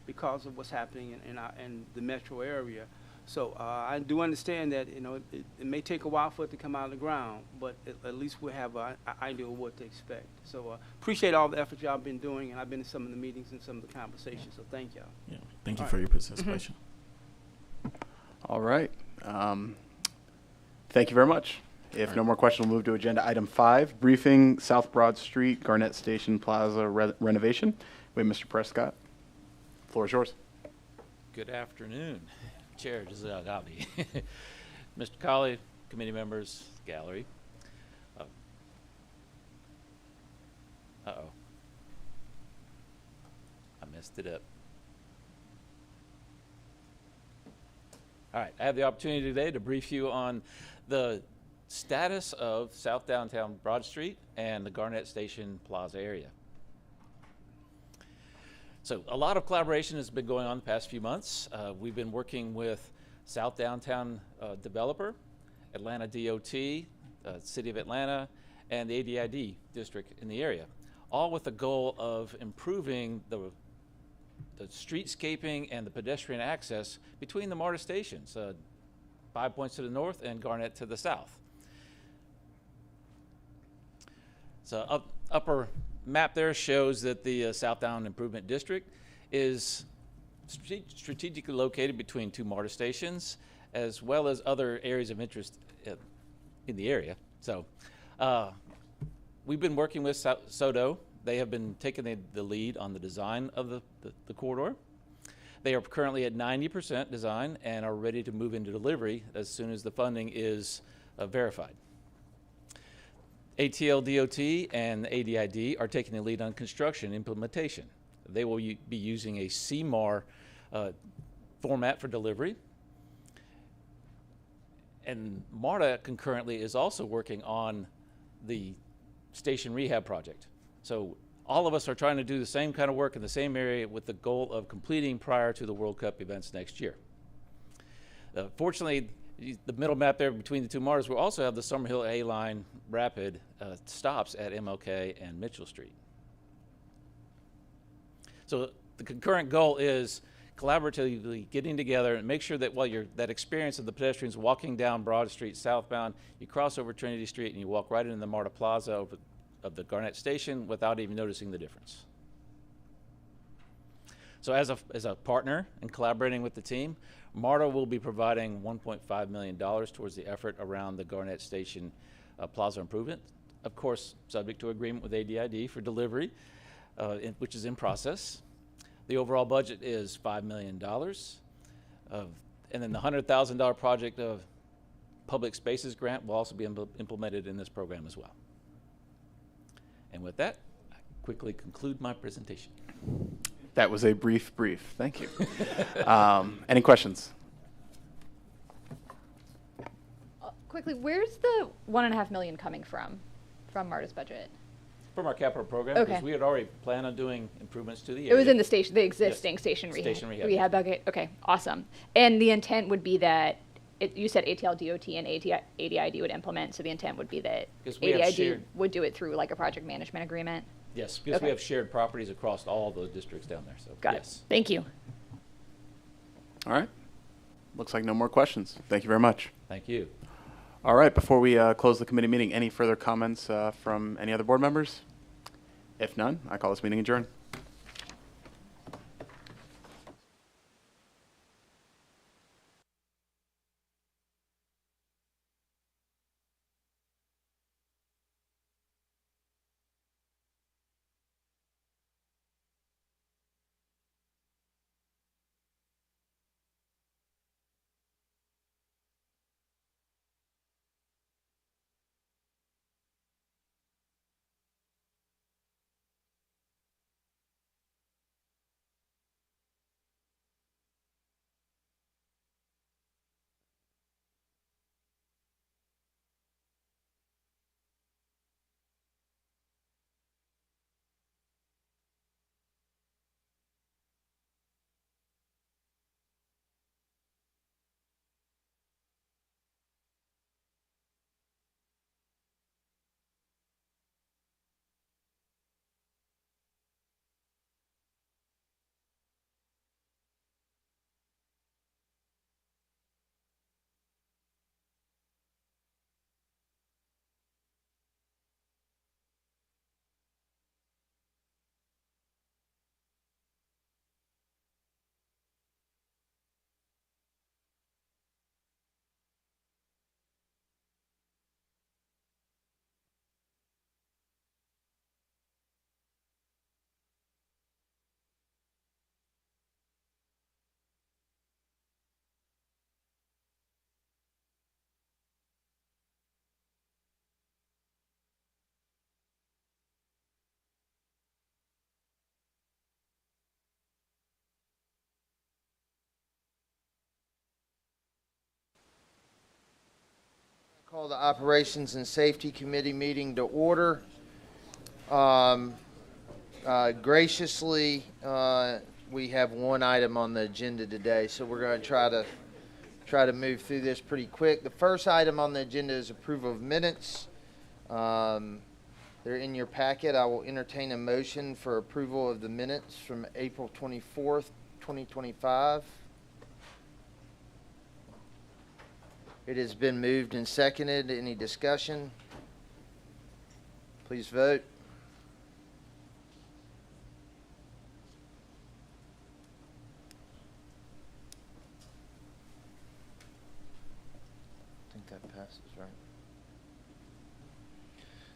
because of what's happening in the metro area. So I do understand that it may take a while for it to come out of the ground, but at least we'll have an idea of what to expect. So appreciate all the effort y'all been doing, and I've been in some of the meetings and some of the conversations, so thank y'all. Yeah, thank you for your participation. All right. Thank you very much. If no more questions, we'll move to agenda item 5, briefing South Broad Street, Garnett Station Plaza renovation. We have Mr. Prescott. The floor is yours. Good afternoon, Chair Zagabi, Mr. Colley, committee members, gallery. I messed it up. All right, I have the opportunity today to brief you on the status of South Downtown Broad Street and the Garnett Station Plaza area. So a lot of collaboration has been going on the past few months. We've been working with South Downtown developer, Atlanta DOT, City of Atlanta, and the ADID district in the area, all with the goal of improving the streetscaping and the pedestrian access between the MARTA stations, 5 Points to the north and Garnett to the south. So upper map there shows that the South Down Improvement District is strategically located between two MARTA stations, as well as other areas of interest in the area. So we've been working with SODO. They have been taking the lead on the design of the corridor. They are currently at 90% design and are ready to move into delivery as soon as the funding is verified. ATL DOT and ADID are taking the lead on construction implementation. They will be using a CMAR format for delivery. And MARTA concurrently is also working on the station rehab project. So all of us are trying to do the same kind of work in the same area with the goal of completing prior to the World Cup events next year. Fortunately, the middle map there between the two MARTAs will also have the Summerhill A-Line rapid stops at MLK and Mitchell Street. So the concurrent goal is collaboratively getting together and make sure that while that experience of the pedestrians walking down Broad Street southbound, you cross over Trinity Street and you walk right into the MARTA Plaza of the Garnett Station without even noticing the difference. So as a partner and collaborating with the team, MARTA will be providing $1.5 million towards the effort around the Garnett Station Plaza improvement, of course subject to agreement with ADID for delivery, which is in process. The overall budget is $5 million. And then the $100,000 project of public spaces grant will also be implemented in this program as well. And with that, I quickly conclude my presentation. That was a brief. Thank you. Any questions? Quickly, where's the $1.5 million coming from MARTA's budget? From our capital program, Okay. because we had already planned on doing improvements to the area. It was in the station, the existing Yes. station rehab. Station rehab. Okay, awesome. And the intent would be that you said ATL DOT and ADID would implement, so the intent would be that Because we have ADID shared- would do it through like a project management agreement? Yes, because we Okay. have shared properties across all the districts down there. So Got yes. it. Thank you. All right. Looks like no more questions. Thank you very much. Thank you. All right. Before we close the committee meeting, any further comments from any other board members? If none, I call this meeting adjourned. Call the Operations and Safety Committee meeting to order. Graciously, we have one item on the agenda today, so we're going to try to move through this pretty quick. The first item on the agenda is approval of minutes. They're in your packet. I will entertain a motion for approval of the minutes from April 24th, 2025. It has been moved and seconded. Any discussion? Please vote. I think that passes, right?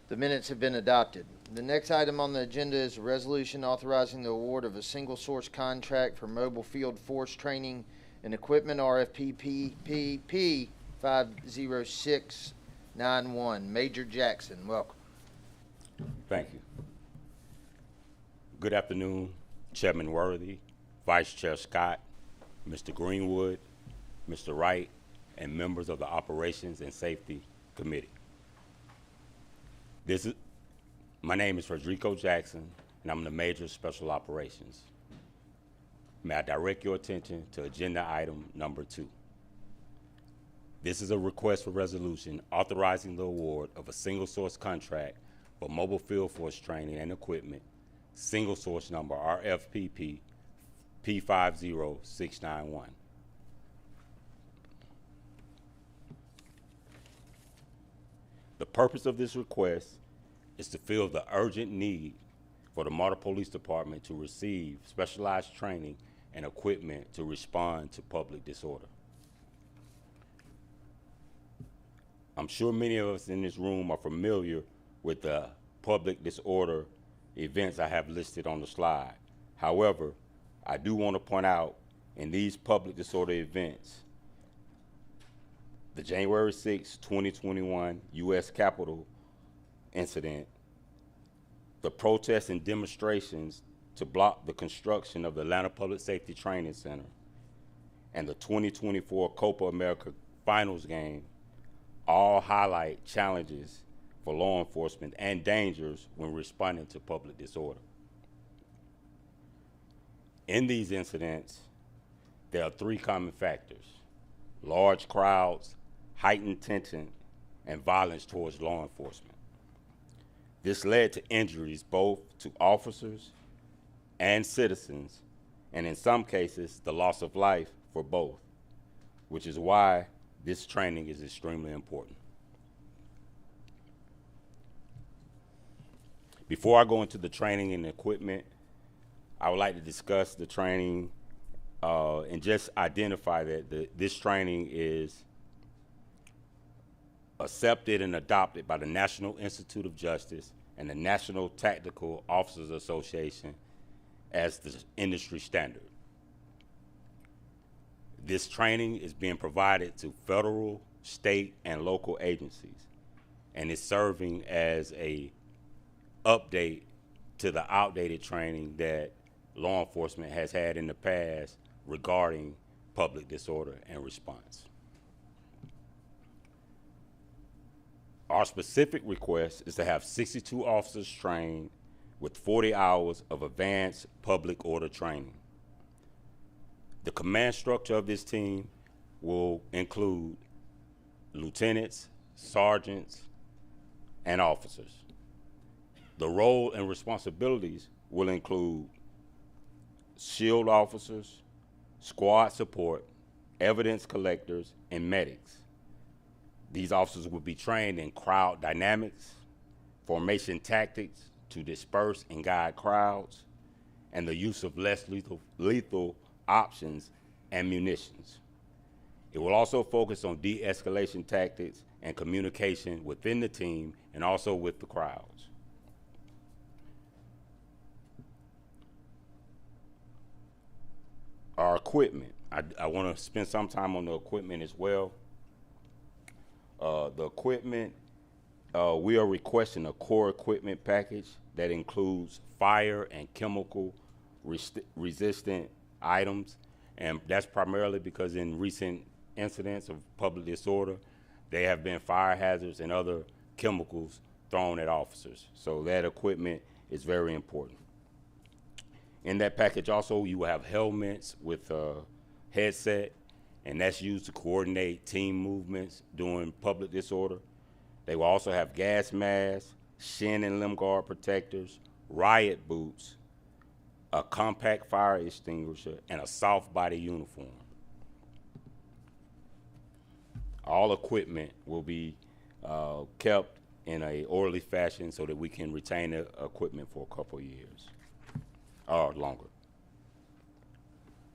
The minutes have been adopted. The next item on the agenda is a resolution authorizing the award of a single source contract for mobile field force training and equipment RFP 50691. Major Jackson, welcome. Thank you. Good afternoon, Chairman Worthy, Vice Chair Scott, Mr. Greenwood, Mr. Wright, and members of the Operations and Safety Committee. My name is Frederico Jackson, and I'm the Major of Special Operations. May I direct your attention to agenda item number 2. This is a request for resolution authorizing the award of a single source contract for mobile field force training and equipment, single source number RFPP P50691. The purpose of this request is to fill the urgent need for the MARTA Police Department to receive specialized training and equipment to respond to public disorder. I'm sure many of us in this room are familiar with the public disorder events I have listed on the slide. However, I do want to point out in these public disorder events, the January 6, 2021 U.S. Capitol incident, the protests and demonstrations to block the construction of the Atlanta Public Safety Training Center, and the 2024 Copa America Finals game all highlight challenges for law enforcement and dangers when responding to public disorder. In these incidents, there are 3 common factors: large crowds, heightened tension, and violence towards law enforcement. This led to injuries both to officers and citizens, and in some cases, the loss of life for both, which is why this training is extremely important. Before I go into the training and equipment, I would like to discuss the training and just identify that this training is accepted and adopted by the National Institute of Justice and the National Tactical Officers Association as the industry standard. This training is being provided to federal, state, and local agencies, and is serving as a update to the outdated training that law enforcement has had in the past regarding public disorder and response. Our specific request is to have 62 officers trained with 40 hours of advanced public order training. The command structure of this team will include lieutenants, sergeants, and officers. The role and responsibilities will include SHIELD officers, squad support, evidence collectors, and medics. These officers will be trained in crowd dynamics, formation tactics to disperse and guide crowds, and the use of less lethal options and munitions. It will also focus on de-escalation tactics and communication within the team and also with the crowds. Our equipment, I want to spend some time on the equipment as well. The equipment, we are requesting a core equipment package that includes fire and chemical resistant items, and that's primarily because in recent incidents of public disorder, there have been fire hazards and other chemicals thrown at officers. So that equipment is very important. In that package also, you will have helmets with a headset, and that's used to coordinate team movements during public disorder. They will also have gas masks, shin and limb guard protectors, riot boots, a compact fire extinguisher, and a soft body uniform. All equipment will be kept in a orderly fashion so that we can retain the equipment for a couple of years or longer.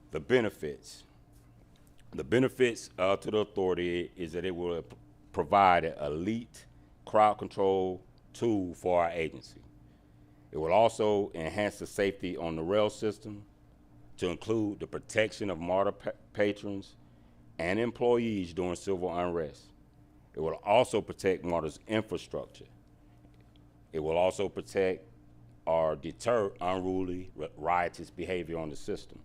The benefits. The benefits to the authority is that it will provide an elite crowd control tool for our agency. It will also enhance the safety on the rail system to include the protection of MARTA patrons and employees during civil unrest. It will also protect MARTA's infrastructure. It will also protect or deter unruly, riotous behavior on the system.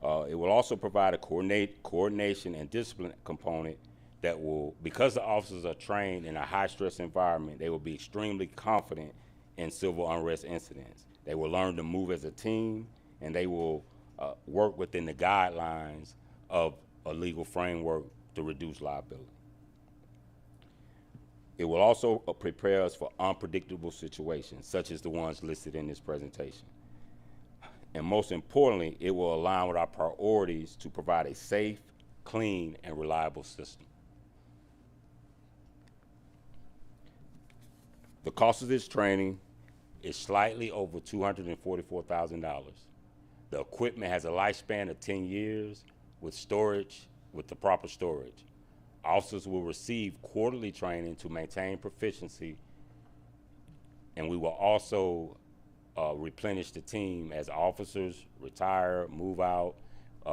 It will also provide a coordination and discipline component that will, because the officers are trained in a high-stress environment, they will be extremely confident in civil unrest incidents. They will learn to move as a team, and they will work within the guidelines of a legal framework to reduce liability. It will also prepare us for unpredictable situations, such as the ones listed in this presentation. And most importantly, it will align with our priorities to provide a safe, clean, and reliable system. The cost of this training is slightly over $244,000. The equipment has a lifespan of 10 years with storage, with the proper storage. Officers will receive quarterly training to maintain proficiency, and we will also replenish the team as officers retire, move out,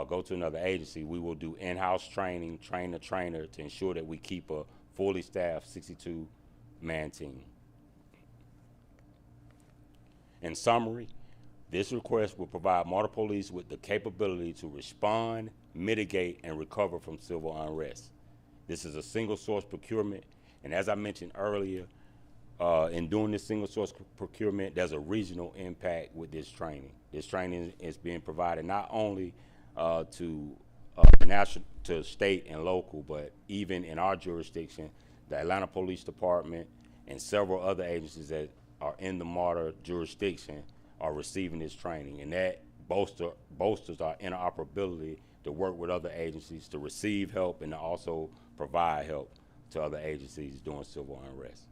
go to another agency. We will do in-house training, train the trainer to ensure that we keep a fully staffed 62-man team. In summary, this request will provide MARTA Police with the capability to respond, mitigate, and recover from civil unrest. This is a single source procurement, and as I mentioned earlier, in doing this single source procurement, there's a regional impact with this training. This training is being provided not only to national, to state and local, but even in our jurisdiction, the Atlanta Police Department and several other agencies that are in the MARTA jurisdiction are receiving this training, and that bolsters our interoperability to work with other agencies to receive help and to also provide help to other agencies during civil unrest.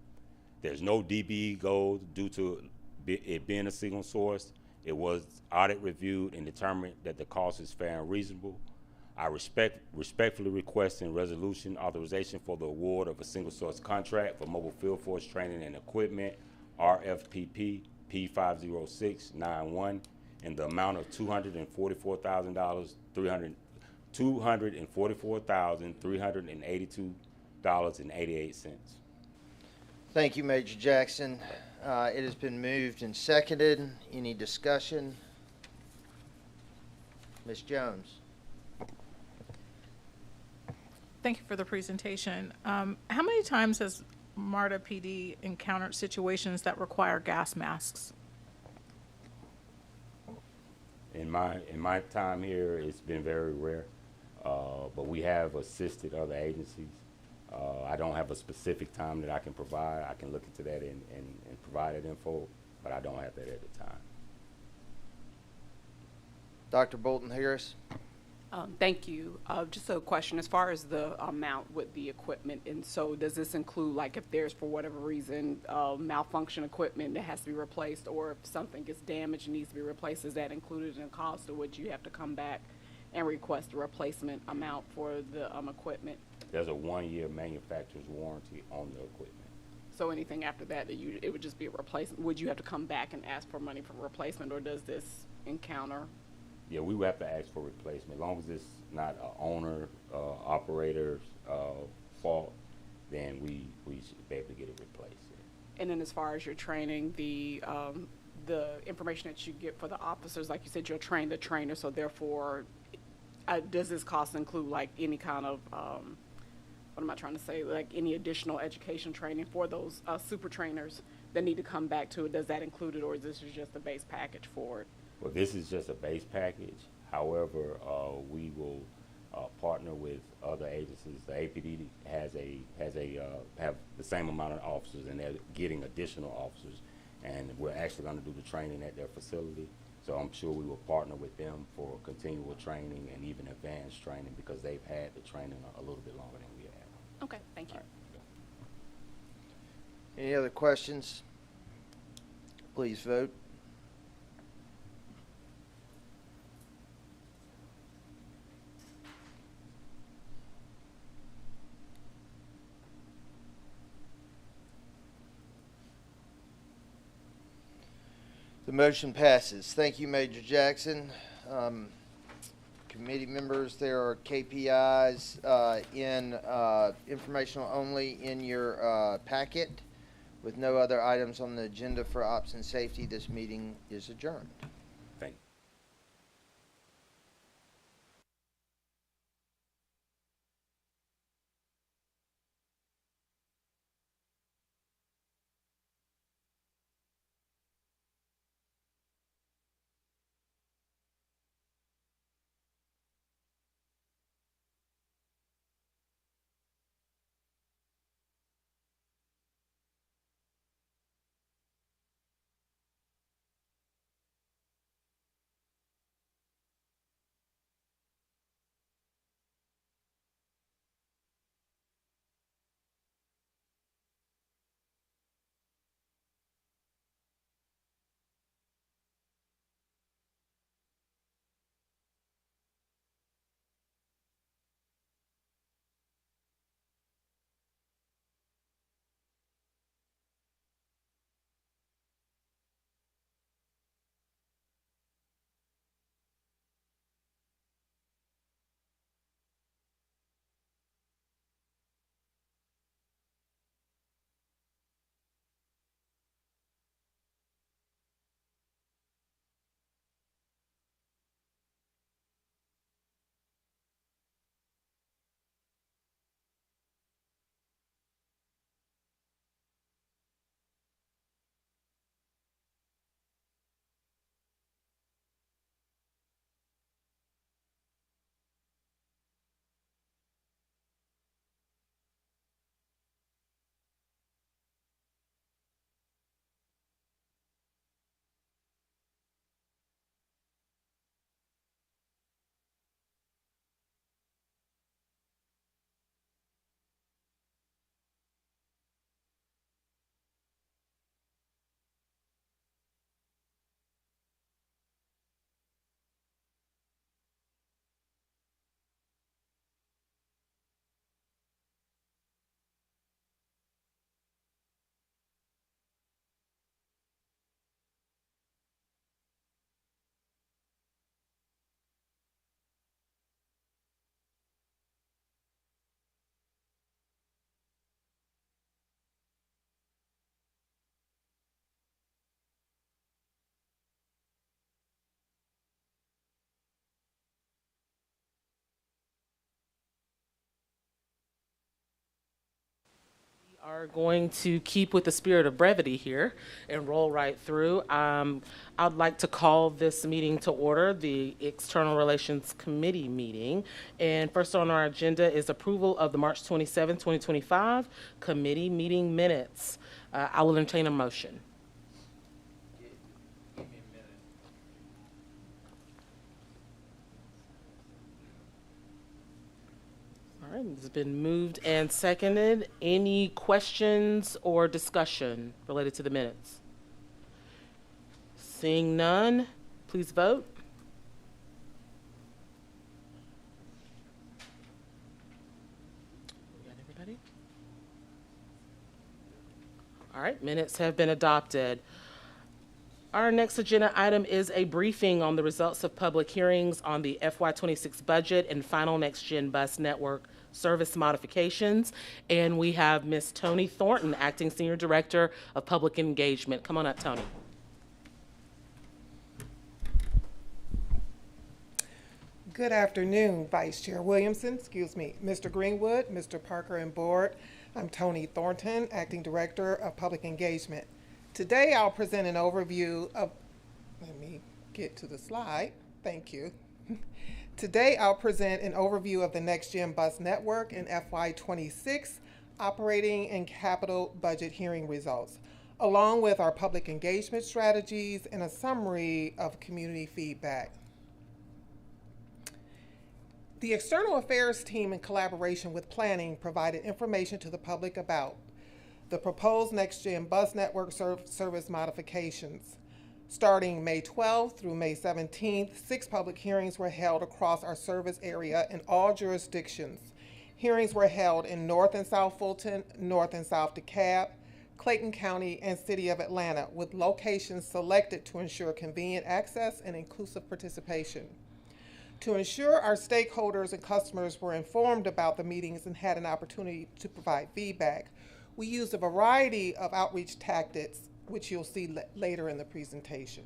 There's no DBE goals due to it being a single source. It was audit reviewed and determined that the cost is fair and reasonable. I respectfully request in resolution authorization for the award of a single source contract for mobile field force training and equipment, RFPP P50691, in the amount of $244,382.88. Thank you, Major Jackson. It has been moved and seconded. Any discussion? Ms. Jones. Thank you for the presentation. How many times has MARTA PD encountered situations that require gas masks? In my time here, it's been very rare, but we have assisted other agencies. I don't have a specific time that I can provide. I can look into that and provide that info, but I don't have that at the time. Dr. Bolton Harris. Thank you. Just a question as far as the amount with the equipment, and so does this include, like, if there's for whatever reason malfunction equipment that has to be replaced, or if something gets damaged and needs to be replaced, is that included in the cost, or would you have to come back and request a replacement amount for the equipment? There's a 1-year manufacturer's warranty on the equipment. So anything after that, it would just be a replacement. Would you have to come back and ask for money for replacement, or does this encounter? Yeah, we would have to ask for replacement. As long as it's not an owner, operator's fault, then we should be able to get it replaced. Yeah. And then as far as your training, the information that you get for the officers, like you said, you'll train the trainer, so therefore, does this cost include like any kind of, what am I trying to say, like any additional education training for those super trainers that need to come back to it? Does that include it, or is this just a base package for it? Well, this is just a base package. However, we will partner with other agencies. The APD have the same amount of officers, and they're getting additional officers. And we're actually going to do the training at their facility. So I'm sure we will partner with them for continual training and even advanced training, because they've had the training a little bit longer than we have. Okay, thank you. Any other questions? Please vote. The motion passes. Thank you, Major Jackson. Committee members, there are KPIs in informational only in your packet. With no other items on the agenda for ops and safety, this meeting is adjourned. Thank you. Are going to keep with the spirit of brevity here and roll right through. I'd like to call this meeting to order, the External Relations Committee meeting. And first on our agenda is approval of the March 27, 2025 committee meeting minutes. I will entertain a motion. All right, it's been moved and seconded. Any questions or discussion related to the minutes? Seeing none, please vote. We got everybody? All right, minutes have been adopted. Our next agenda item is a briefing on the results of public hearings on the FY26 budget and final Next Gen Bus Network service modifications. And we have Ms. Toni Thornton, Acting Senior Director of Public Engagement. Come on up, Toni. Good afternoon, Vice Chair Williamson, Mr. Greenwood, Mr. Parker, and Board. I'm Toni Thornton, Acting Director of Public Engagement. Today, I'll present an overview of, let me get to the slide, thank you. Today, I'll present an overview of the Next Gen Bus Network and FY26 operating and capital budget hearing results, along with our public engagement strategies and a summary of community feedback. The External Affairs team, in collaboration with planning, provided information to the public about the proposed Next Gen Bus Network service modifications. Starting May 12th through May 17th, 6 public hearings were held across our service area in all jurisdictions. Hearings were held in North and South Fulton, North and South DeKalb, Clayton County, and City of Atlanta, with locations selected to ensure convenient access and inclusive participation. To ensure our stakeholders and customers were informed about the meetings and had an opportunity to provide feedback, we used a variety of outreach tactics, which you'll see later in the presentation.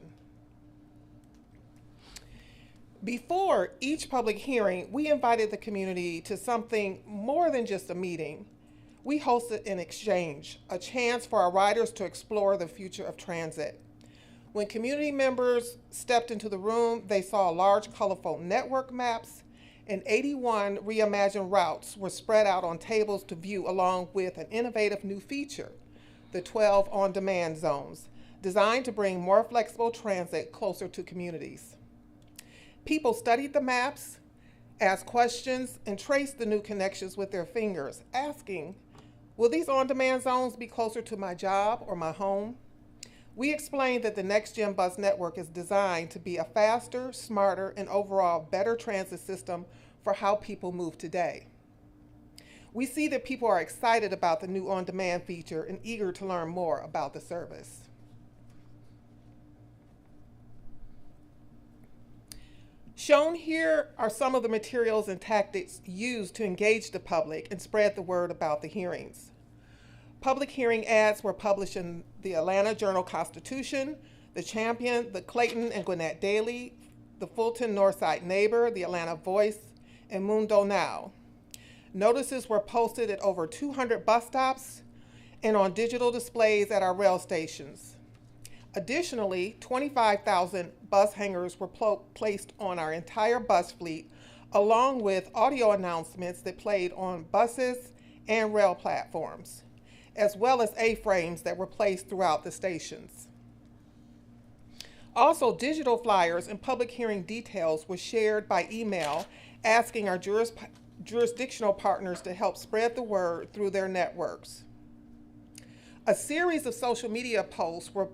Before each public hearing, we invited the community to something more than just a meeting. We hosted an exchange, a chance for our riders to explore the future of transit. When community members stepped into the room, they saw large, colorful network maps, and 81 reimagined routes were spread out on tables to view, along with an innovative new feature, the 12 on-demand zones, designed to bring more flexible transit closer to communities. People studied the maps, asked questions, and traced the new connections with their fingers, asking, will these on-demand zones be closer to my job or my home? We explained that the Next Gen Bus Network is designed to be a faster, smarter, and overall better transit system for how people move today. We see that people are excited about the new on-demand feature and eager to learn more about the service. Shown here are some of the materials and tactics used to engage the public and spread the word about the hearings. Public hearing ads were published in the Atlanta Journal-Constitution, the Champion, the Clayton and Gwinnett Daily, the Fulton Northside Neighbor, the Atlanta Voice, and Mundo Now. Notices were posted at over 200 bus stops and on digital displays at our rail stations. Additionally, 25,000 bus hangers were placed on our entire bus fleet, along with audio announcements that played on buses and rail platforms, as well as A-frames that were placed throughout the stations. Also, digital flyers and public hearing details were shared by email, asking our jurisdictional partners to help spread the word through their networks. A series of social media posts were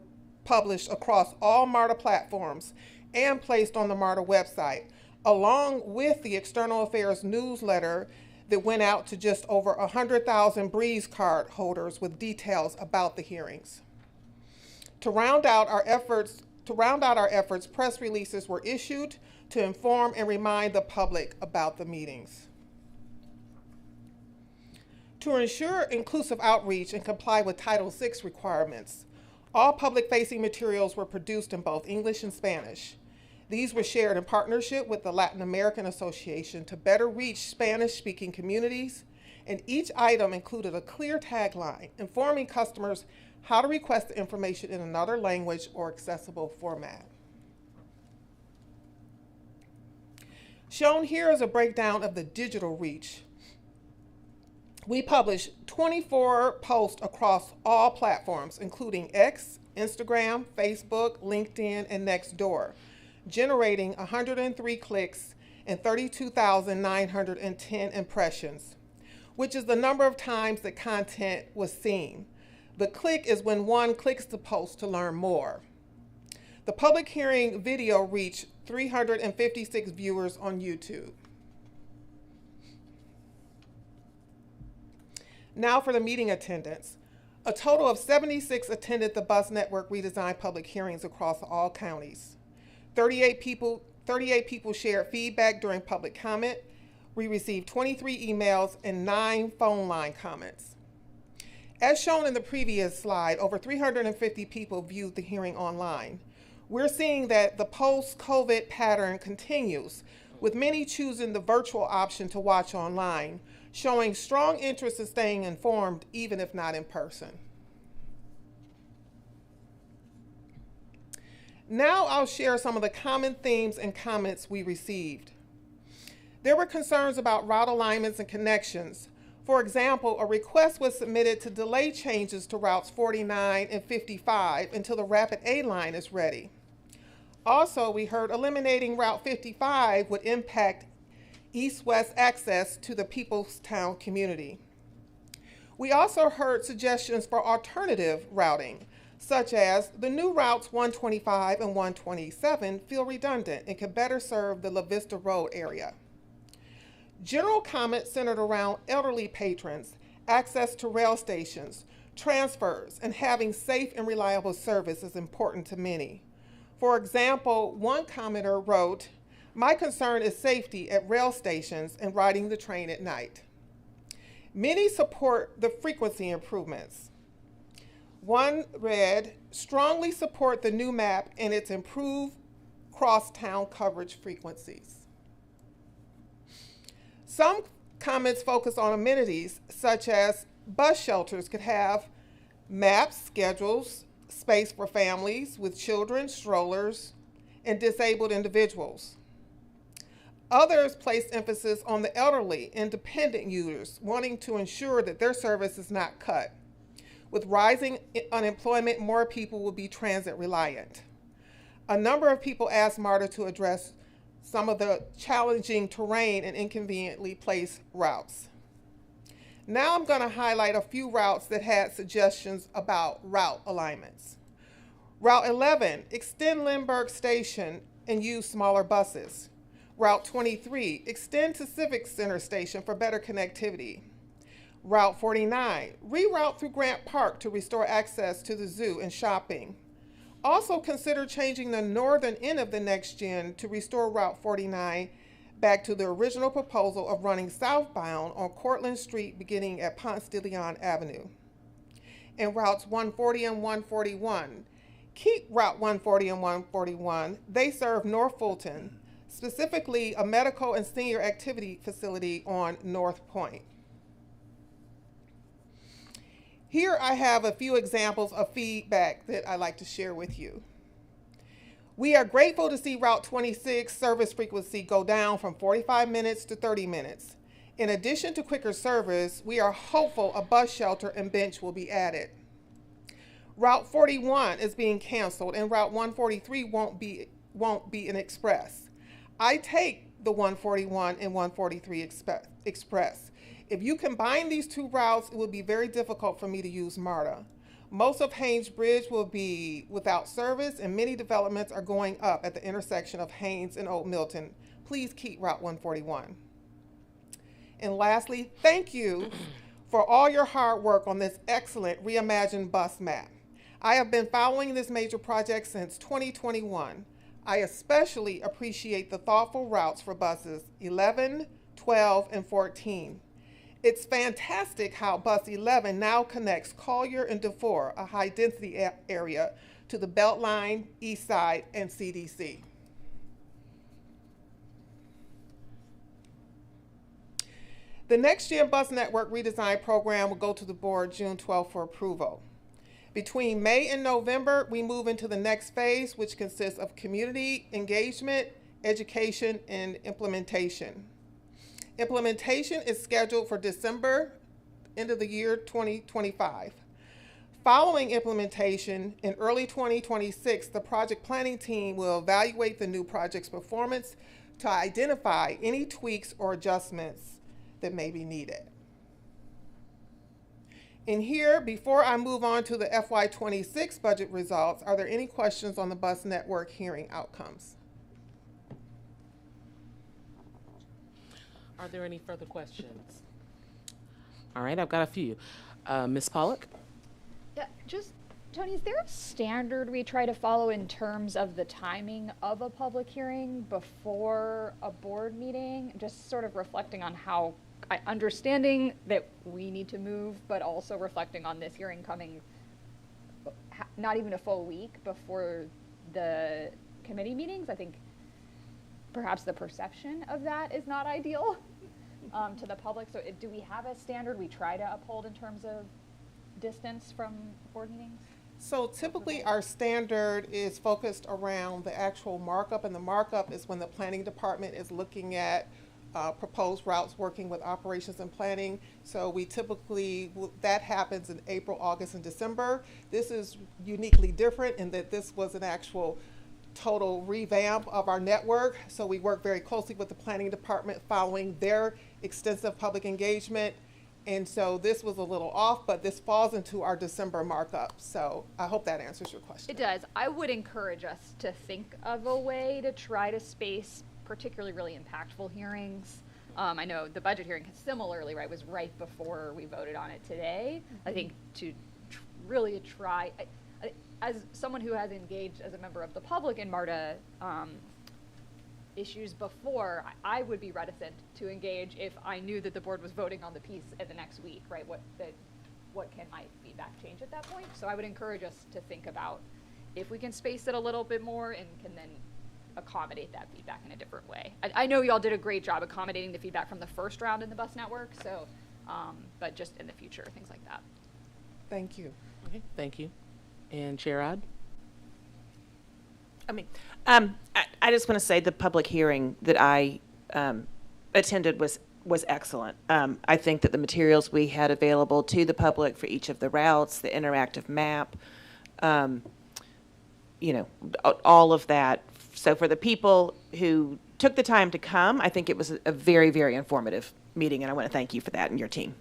published across all MARTA platforms and placed on the MARTA website, along with the External Affairs newsletter that went out to just over 100,000 Breeze card holders with details about the hearings. To round out our efforts, press releases were issued to inform and remind the public about the meetings. To ensure inclusive outreach and comply with Title VI requirements, all public-facing materials were produced in both English and Spanish. These were shared in partnership with the Latin American Association to better reach Spanish-speaking communities, and each item included a clear tagline informing customers how to request the information in another language or accessible format. Shown here is a breakdown of the digital reach. We published 24 posts across all platforms, including X, Instagram, Facebook, LinkedIn, and Nextdoor, generating 103 clicks and 32,910 impressions, which is the number of times that content was seen. The click is when one clicks the post to learn more. The public hearing video reached 356 viewers on YouTube. Now for the meeting attendance. A total of 76 attended the bus network redesign public hearings across all counties. 38 people shared feedback during public comment. We received 23 emails and 9 phone line comments. As shown in the previous slide, over 350 people viewed the hearing online. We're seeing that the post-COVID pattern continues, with many choosing the virtual option to watch online, showing strong interest in staying informed, even if not in person. Now I'll share some of the common themes and comments we received. There were concerns about route alignments and connections. For example, a request was submitted to delay changes to routes 49 and 55 until the Rapid A line is ready. Also, we heard eliminating Route 55 would impact east-west access to the Peoplestown community. We also heard suggestions for alternative routing, such as the new routes 125 and 127 feel redundant and could better serve the La Vista Road area. General comments centered around elderly patrons, access to rail stations, transfers, and having safe and reliable service is important to many. For example, one commenter wrote, "My concern is safety at rail stations and riding the train at night." Many support the frequency improvements. One read, "Strongly support the new map and its improved cross-town coverage frequencies." Some comments focus on amenities, such as bus shelters could have maps, schedules, space for families with children, strollers, and disabled individuals. Others place emphasis on the elderly and dependent users, wanting to ensure that their service is not cut. With rising unemployment, more people will be transit reliant. A number of people asked MARTA to address some of the challenging terrain and inconveniently placed routes. Now I'm going to highlight a few routes that had suggestions about route alignments. Route 11, extend Lindbergh Station and use smaller buses. Route 23, extend to Civic Center Station for better connectivity. Route 49, reroute through Grant Park to restore access to the zoo and shopping. Also consider changing the northern end of the next gen to restore Route 49 back to the original proposal of running southbound on Cortlandt Street beginning at Ponce de Leon Avenue. And routes 140 and 141, keep Route 140 and 141. They serve North Fulton, specifically a medical and senior activity facility on North Point. Here I have a few examples of feedback that I'd like to share with you. We are grateful to see Route 26 service frequency go down from 45 minutes to 30 minutes. In addition to quicker service, we are hopeful a bus shelter and bench will be added. Route 41 is being canceled and Route 143 won't be an express. I take the 141 and 143 express. If you combine these two routes, it will be very difficult for me to use MARTA. Most of Haynes Bridge will be without service and many developments are going up at the intersection of Haynes and Old Milton. Please keep Route 141. And lastly, thank you for all your hard work on this excellent reimagined bus map. I have been following this major project since 2021. I especially appreciate the thoughtful routes for buses 11, 12, and 14. It's fantastic how Bus 11 now connects Collier and DeFore, a high-density area, to the Beltline, East Side, and CDC. The Next Gen Bus Network Redesign Program will go to the board June 12 for approval. Between May and November, we move into the next phase, which consists of community engagement, education, and implementation. Implementation is scheduled for December, end of the year 2025. Following implementation in early 2026, the project planning team will evaluate the new project's performance to identify any tweaks or adjustments that may be needed. And here, before I move on to the FY26 budget results, are there any questions on the bus network hearing outcomes? Are there any further questions? All right, I've got a few. Ms. Pollock? Yeah, just, Tony, is there a standard we try to follow in terms of the timing of a public hearing before a board meeting? Just sort of reflecting on how, understanding that we need to move, but also reflecting on this hearing coming not even a full week before the committee meetings. I think perhaps the perception of that is not ideal to the public. So do we have a standard we try to uphold in terms of distance from board meetings? So typically our standard is focused around the actual markup, and the markup is when the planning department is looking at proposed routes working with operations and planning. So we typically, that happens in April, August, and December. This is uniquely different in that this was an actual total revamp of our network. So we work very closely with the planning department following their extensive public engagement. And so this was a little off, but this falls into our December markup. So I hope that answers your question. It does. I would encourage us to think of a way to try to space particularly really impactful hearings. I know the budget hearing similarly, right, was right before we voted on it today. I think to really try, as someone who has engaged as a member of the public in MARTA issues before, I would be reticent to engage if I knew that the board was voting on the piece in the next week, right? What can my feedback change at that point? So I would encourage us to think about if we can space it a little bit more and can then accommodate that feedback in a different way. I know y'all did a great job accommodating the feedback from the first round in the bus network, so, but just in the future, things like that. Thank you. Okay, thank you. And Chair Odd? I just want to say the public hearing that I attended was excellent. I think that the materials we had available to the public for each of the routes, the interactive map, all of that. So for the people who took the time to come, I think it was a very, very informative meeting, and I want to thank you for that and your team.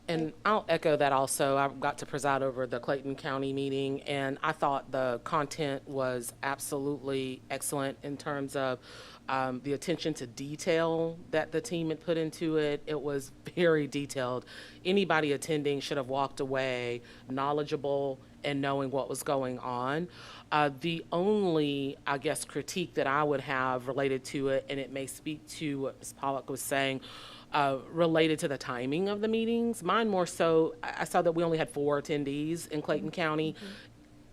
And I'll echo that also. I got to preside over the Clayton County meeting, and I thought the content was absolutely excellent in terms of the attention to detail that the team had put into it. It was very detailed. Anybody attending should have walked away knowledgeable and knowing what was going on. The only, I guess, critique that I would have related to it, and it may speak to what Ms. Pollock was saying, related to the timing of the meetings. Mine more so, I saw that we only had 4 attendees in Clayton County.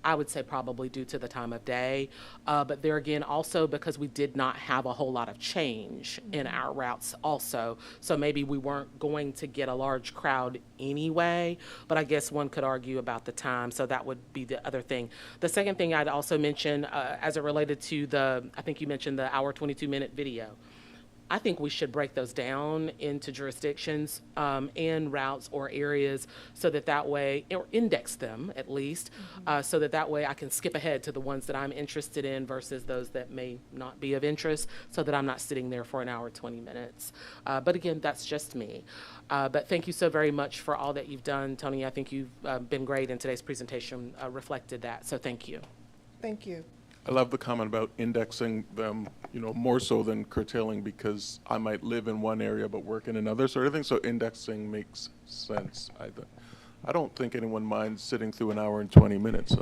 I would say probably due to the time of day. But there again, also because we did not have a whole lot of change in our routes also. So maybe we weren't going to get a large crowd anyway, but I guess one could argue about the time. So that would be the other thing. The second thing I'd also mention as it related to I think you mentioned the hour 22-minute video. I think we should break those down into jurisdictions and routes or areas so that way, or index them at least, so that way I can skip ahead to the ones that I'm interested in versus those that may not be of interest, so that I'm not sitting there for an hour, 20 minutes. But again, that's just me. But thank you so very much for all that you've done, Tony. I think you've been great, and today's presentation reflected that, so thank you. Thank you. I love the comment about indexing them, more so than curtailing, because I might live in one area but work in another sort of thing. So indexing makes sense. I don't think anyone minds sitting through an hour and 20 minutes.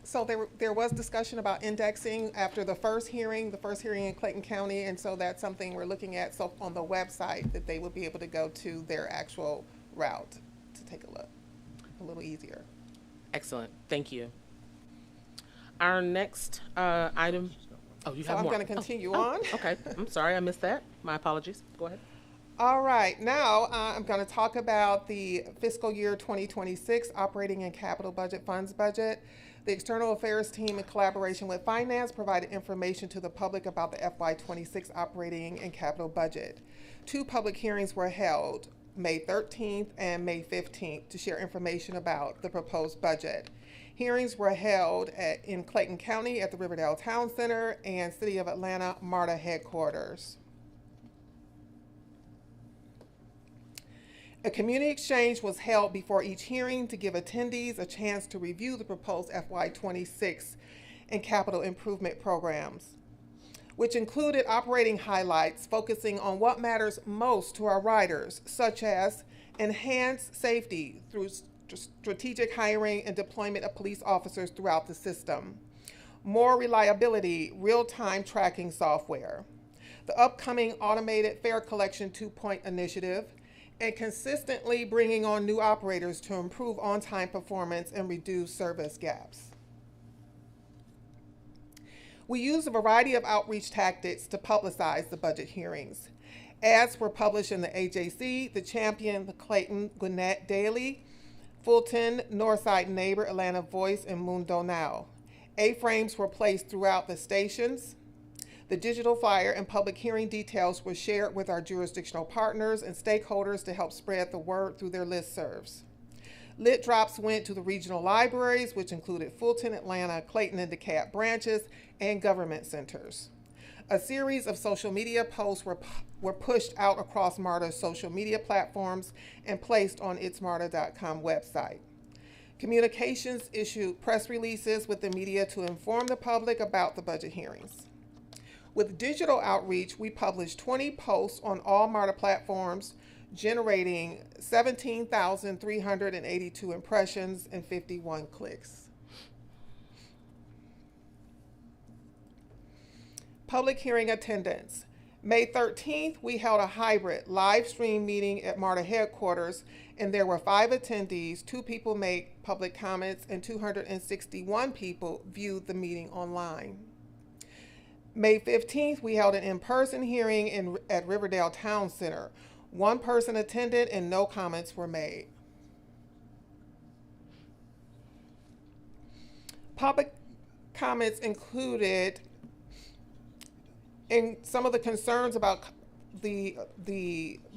So there was discussion about indexing after the first hearing in Clayton County, and so that's something we're looking at. So on the website, that they would be able to go to their actual route to take a look, a little easier. Excellent. Thank you. Our next item. Oh, you have I'm more. going to continue on. Okay. I'm sorry, I missed that. My apologies. Go ahead. All right. Now I'm going to talk about the fiscal year 2026 operating and capital budget funds budget. The External Affairs team, in collaboration with Finance, provided information to the public about the FY26 operating and capital budget. 2 public hearings were held, May 13th and May 15th, to share information about the proposed budget. Hearings were held in Clayton County at the Riverdale Town Center and City of Atlanta MARTA headquarters. A community exchange was held before each hearing to give attendees a chance to review the proposed FY26 and capital improvement programs, which included operating highlights focusing on what matters most to our riders, such as enhanced safety through strategic hiring and deployment of police officers throughout the system, more reliability, real-time tracking software, the upcoming automated fare collection 2-point initiative, and consistently bringing on new operators to improve on-time performance and reduce service gaps. We used a variety of outreach tactics to publicize the budget hearings. Ads were published in the AJC, the Champion, the Clayton Gwinnett Daily, Fulton, Northside Neighbor, Atlanta Voice, and Mundo Now. A-frames were placed throughout the stations. The digital flyer and public hearing details were shared with our jurisdictional partners and stakeholders to help spread the word through their listservs. Lit drops went to the regional libraries, which included Fulton, Atlanta, Clayton, and DeKalb branches, and government centers. A series of social media posts were pushed out across MARTA's social media platforms and placed on itsmarta.com website. Communications issued press releases with the media to inform the public about the budget hearings. With digital outreach, we published 20 posts on all MARTA platforms, generating 17,382 impressions and 51 clicks. Public hearing attendance. May 13th, we held a hybrid live stream meeting at MARTA headquarters, and there were 5 attendees, 2 people made public comments, and 261 people viewed the meeting online. May 15th, we held an in-person hearing at Riverdale Town Center. 1 person attended and no comments were made. Public comments included, and some of the concerns about the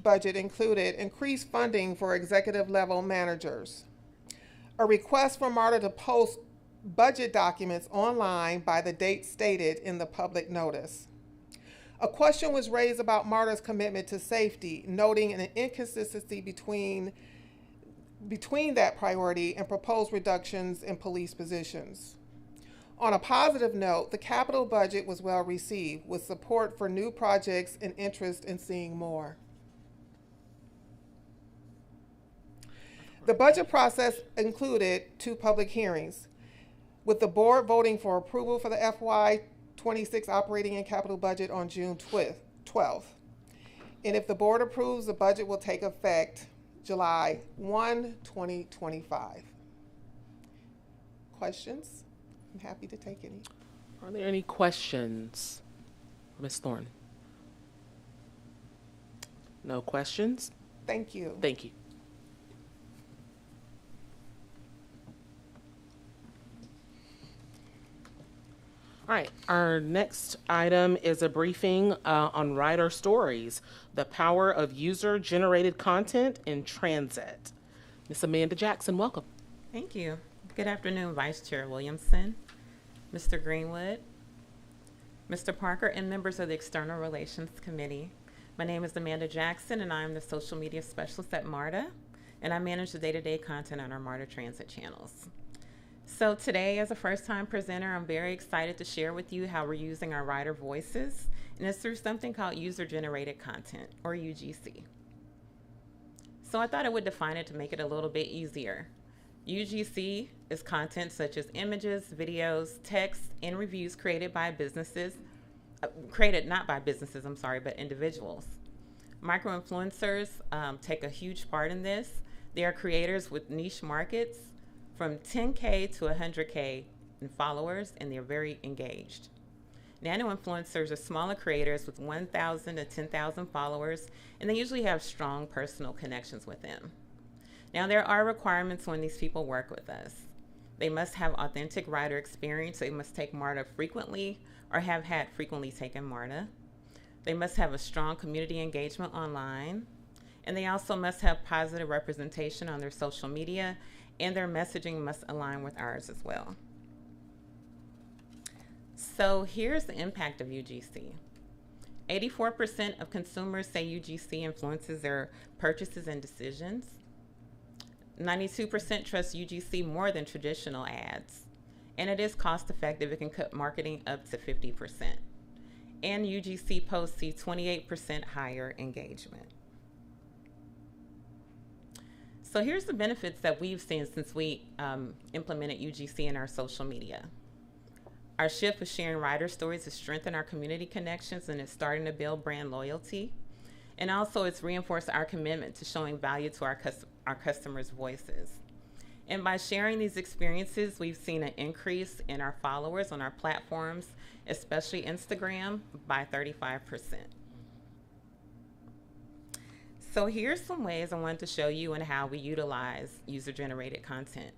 budget included increased funding for executive level managers, a request for MARTA to post budget documents online by the date stated in the public notice. A question was raised about MARTA's commitment to safety, noting an inconsistency between that priority and proposed reductions in police positions. On a positive note, the capital budget was well received, with support for new projects and interest in seeing more. The budget process included 2 public hearings, with the board voting for approval for the FY26 operating and capital budget on June 12th. And if the board approves, the budget will take effect July 1, 2025. Questions? I'm happy to take any. Are there any questions? Ms. Thorne? No questions? Thank you. Thank you. All right, our next item is a briefing on writer stories, the power of user-generated content in transit. Ms. Amanda Jackson, welcome. Thank you. Good afternoon, Vice Chair Williamson, Mr. Greenwood, Mr. Parker, and members of the External Relations Committee. My name is Amanda Jackson, and I am the Social Media Specialist at MARTA, and I manage the day-to-day content on our MARTA Transit channels. So today, as a first-time presenter, I'm very excited to share with you how we're using our writer voices, and it's through something called user-generated content, or UGC. So I thought I would define it to make it a little bit easier. UGC is content such as images, videos, text, and reviews created by businesses, not by businesses, but individuals. Micro-influencers take a huge part in this. They are creators with niche markets from 10K to 100K in followers, and they're very engaged. Nano-influencers are smaller creators with 1,000 to 10,000 followers, and they usually have strong personal connections with them. Now, there are requirements when these people work with us. They must have authentic writer experience. They must take MARTA frequently or have had frequently taken MARTA. They must have a strong community engagement online. And they also must have positive representation on their social media, and their messaging must align with ours as well. So here's the impact of UGC. 84% of consumers say UGC influences their purchases and decisions. 92% trust UGC more than traditional ads. And it is cost effective. It can cut marketing up to 50%. And UGC posts see 28% higher engagement. So here's the benefits that we've seen since we implemented UGC in our social media. Our shift with sharing writer stories has strengthened our community connections, and it's starting to build brand loyalty. And also it's reinforced our commitment to showing value to our customers' voices. And by sharing these experiences, we've seen an increase in our followers on our platforms, especially Instagram, by 35%. So here's some ways I wanted to show you and how we utilize user-generated content.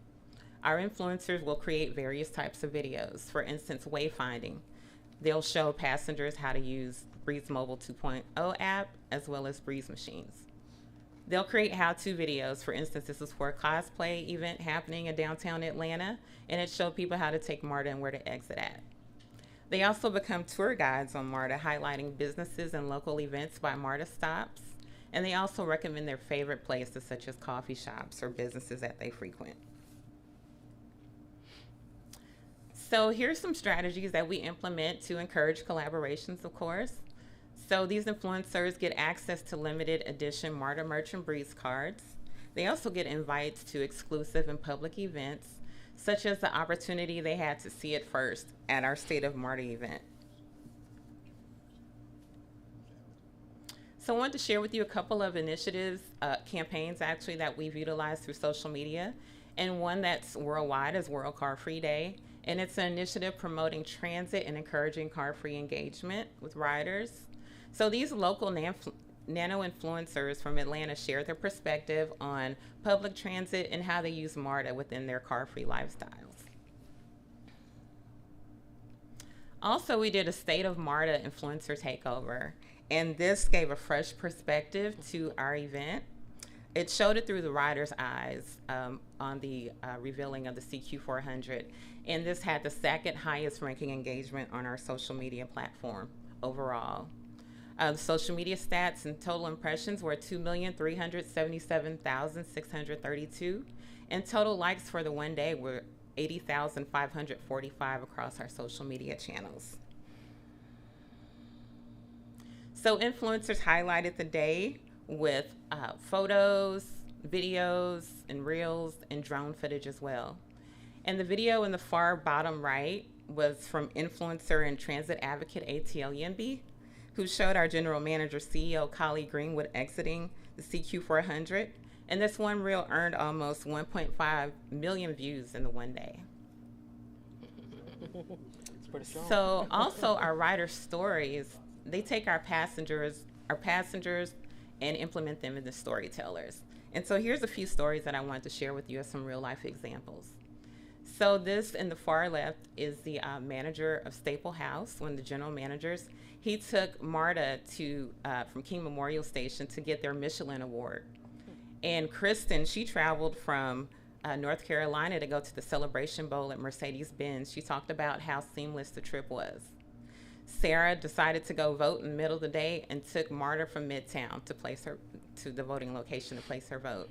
Our influencers will create various types of videos, for instance, wayfinding. They'll show passengers how to use Breeze Mobile 2.0 app as well as Breeze machines. They'll create how-to videos. For instance, this is for a cosplay event happening in downtown Atlanta, and it showed people how to take MARTA and where to exit at. They also become tour guides on MARTA, highlighting businesses and local events by MARTA stops, and they also recommend their favorite places such as coffee shops or businesses that they frequent. So here's some strategies that we implement to encourage collaborations, of course. So these influencers get access to limited edition MARTA Merch and Breeze cards. They also get invites to exclusive and public events, such as the opportunity they had to see it first at our State of MARTA event. So I wanted to share with you a couple of initiatives, campaigns actually, that we've utilized through social media. And one that's worldwide is World Car Free Day. And it's an initiative promoting transit and encouraging car-free engagement with riders. So these local nano-influencers from Atlanta share their perspective on public transit and how they use MARTA within their car-free lifestyles. Also, we did a State of MARTA influencer takeover, and this gave a fresh perspective to our event. It showed it through the rider's eyes on the revealing of the CQ400, and this had the second highest ranking engagement on our social media platform overall. The social media stats and total impressions were 2,377,632, and total likes for the one day were 80,545 across our social media channels. So influencers highlighted the day with photos, videos, and reels, and drone footage as well. And the video in the far bottom right was from influencer and transit advocate ATL Yimby, who showed our general manager, CEO, Collie Greenwood exiting the CQ400. And this one reel earned almost 1.5 million views in the one day. It's pretty strong. So also our rider stories, they take our passengers and implement them into storytellers. And so here's a few stories that I wanted to share with you as some real life examples. So this in the far left is the manager of Staple House, one of the general managers. He took MARTA to from King Memorial Station to get their Michelin award. And Kristen, she traveled from North Carolina to go to the Celebration Bowl at Mercedes-Benz. She talked about how seamless the trip was. Sarah decided to go vote in the middle of the day and took MARTA from Midtown to the voting location to place her vote.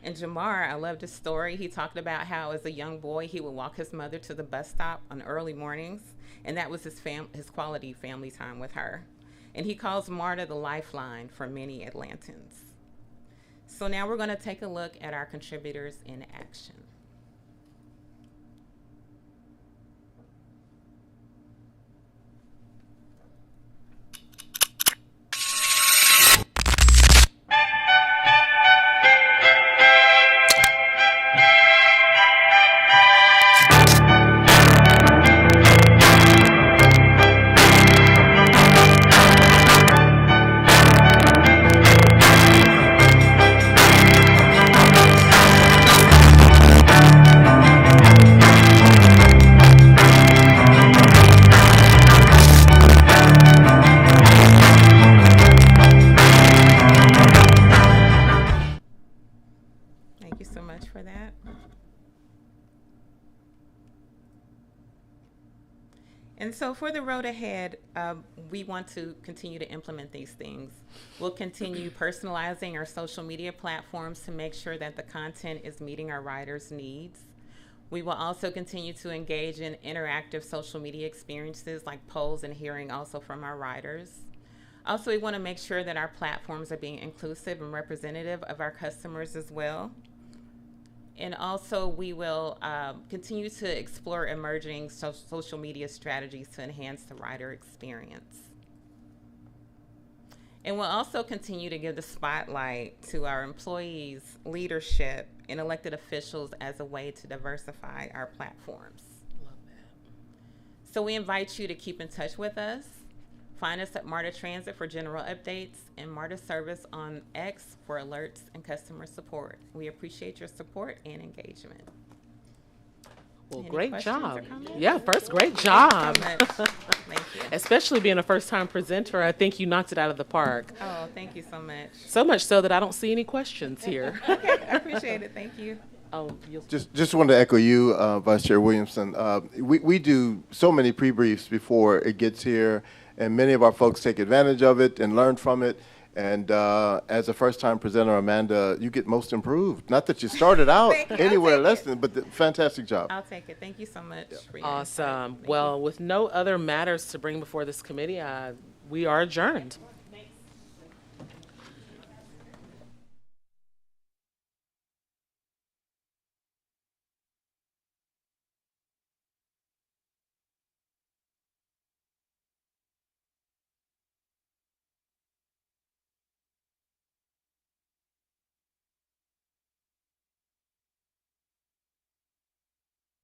And Jamar, I loved his story. He talked about how as a young boy, he would walk his mother to the bus stop on early mornings, and that was his quality family time with her. And he calls MARTA the lifeline for many Atlantans. So now we're gonna take a look at our contributors in action. Thank you so much for that. And so for the road ahead, we want to continue to implement these things. We'll continue personalizing our social media platforms to make sure that the content is meeting our riders' needs. We will also continue to engage in interactive social media experiences like polls and hearing also from our riders. Also, we want to make sure that our platforms are being inclusive and representative of our customers as well. And also, we will continue to explore emerging social media strategies to enhance the rider experience. And we'll also continue to give the spotlight to our employees, leadership, and elected officials as a way to diversify our platforms. Love that. So we invite you to keep in touch with us. Find us at MARTA Transit for general updates and MARTA Service on X for alerts and customer support. We appreciate your support and engagement. Well, Any great questions or job. comments? Yeah, first, great job. Thank you so much. Thank you. Especially being a first-time presenter, I think you knocked it out of the park. Oh, thank you so much. So much so that I don't see any questions here. Okay, I appreciate it. Thank you. Oh, Just wanted to echo you, Vice Chair Williamson. We do so many pre-briefs before it gets here, and many of our folks take advantage of it and learn from it. And as a first-time presenter, Amanda, you get most improved. Not that you started out Thank you. anywhere less than, but fantastic job. I'll take it. Thank you so much. For your Awesome. insight. Thank Well, with no other matters to bring before this committee, we are adjourned.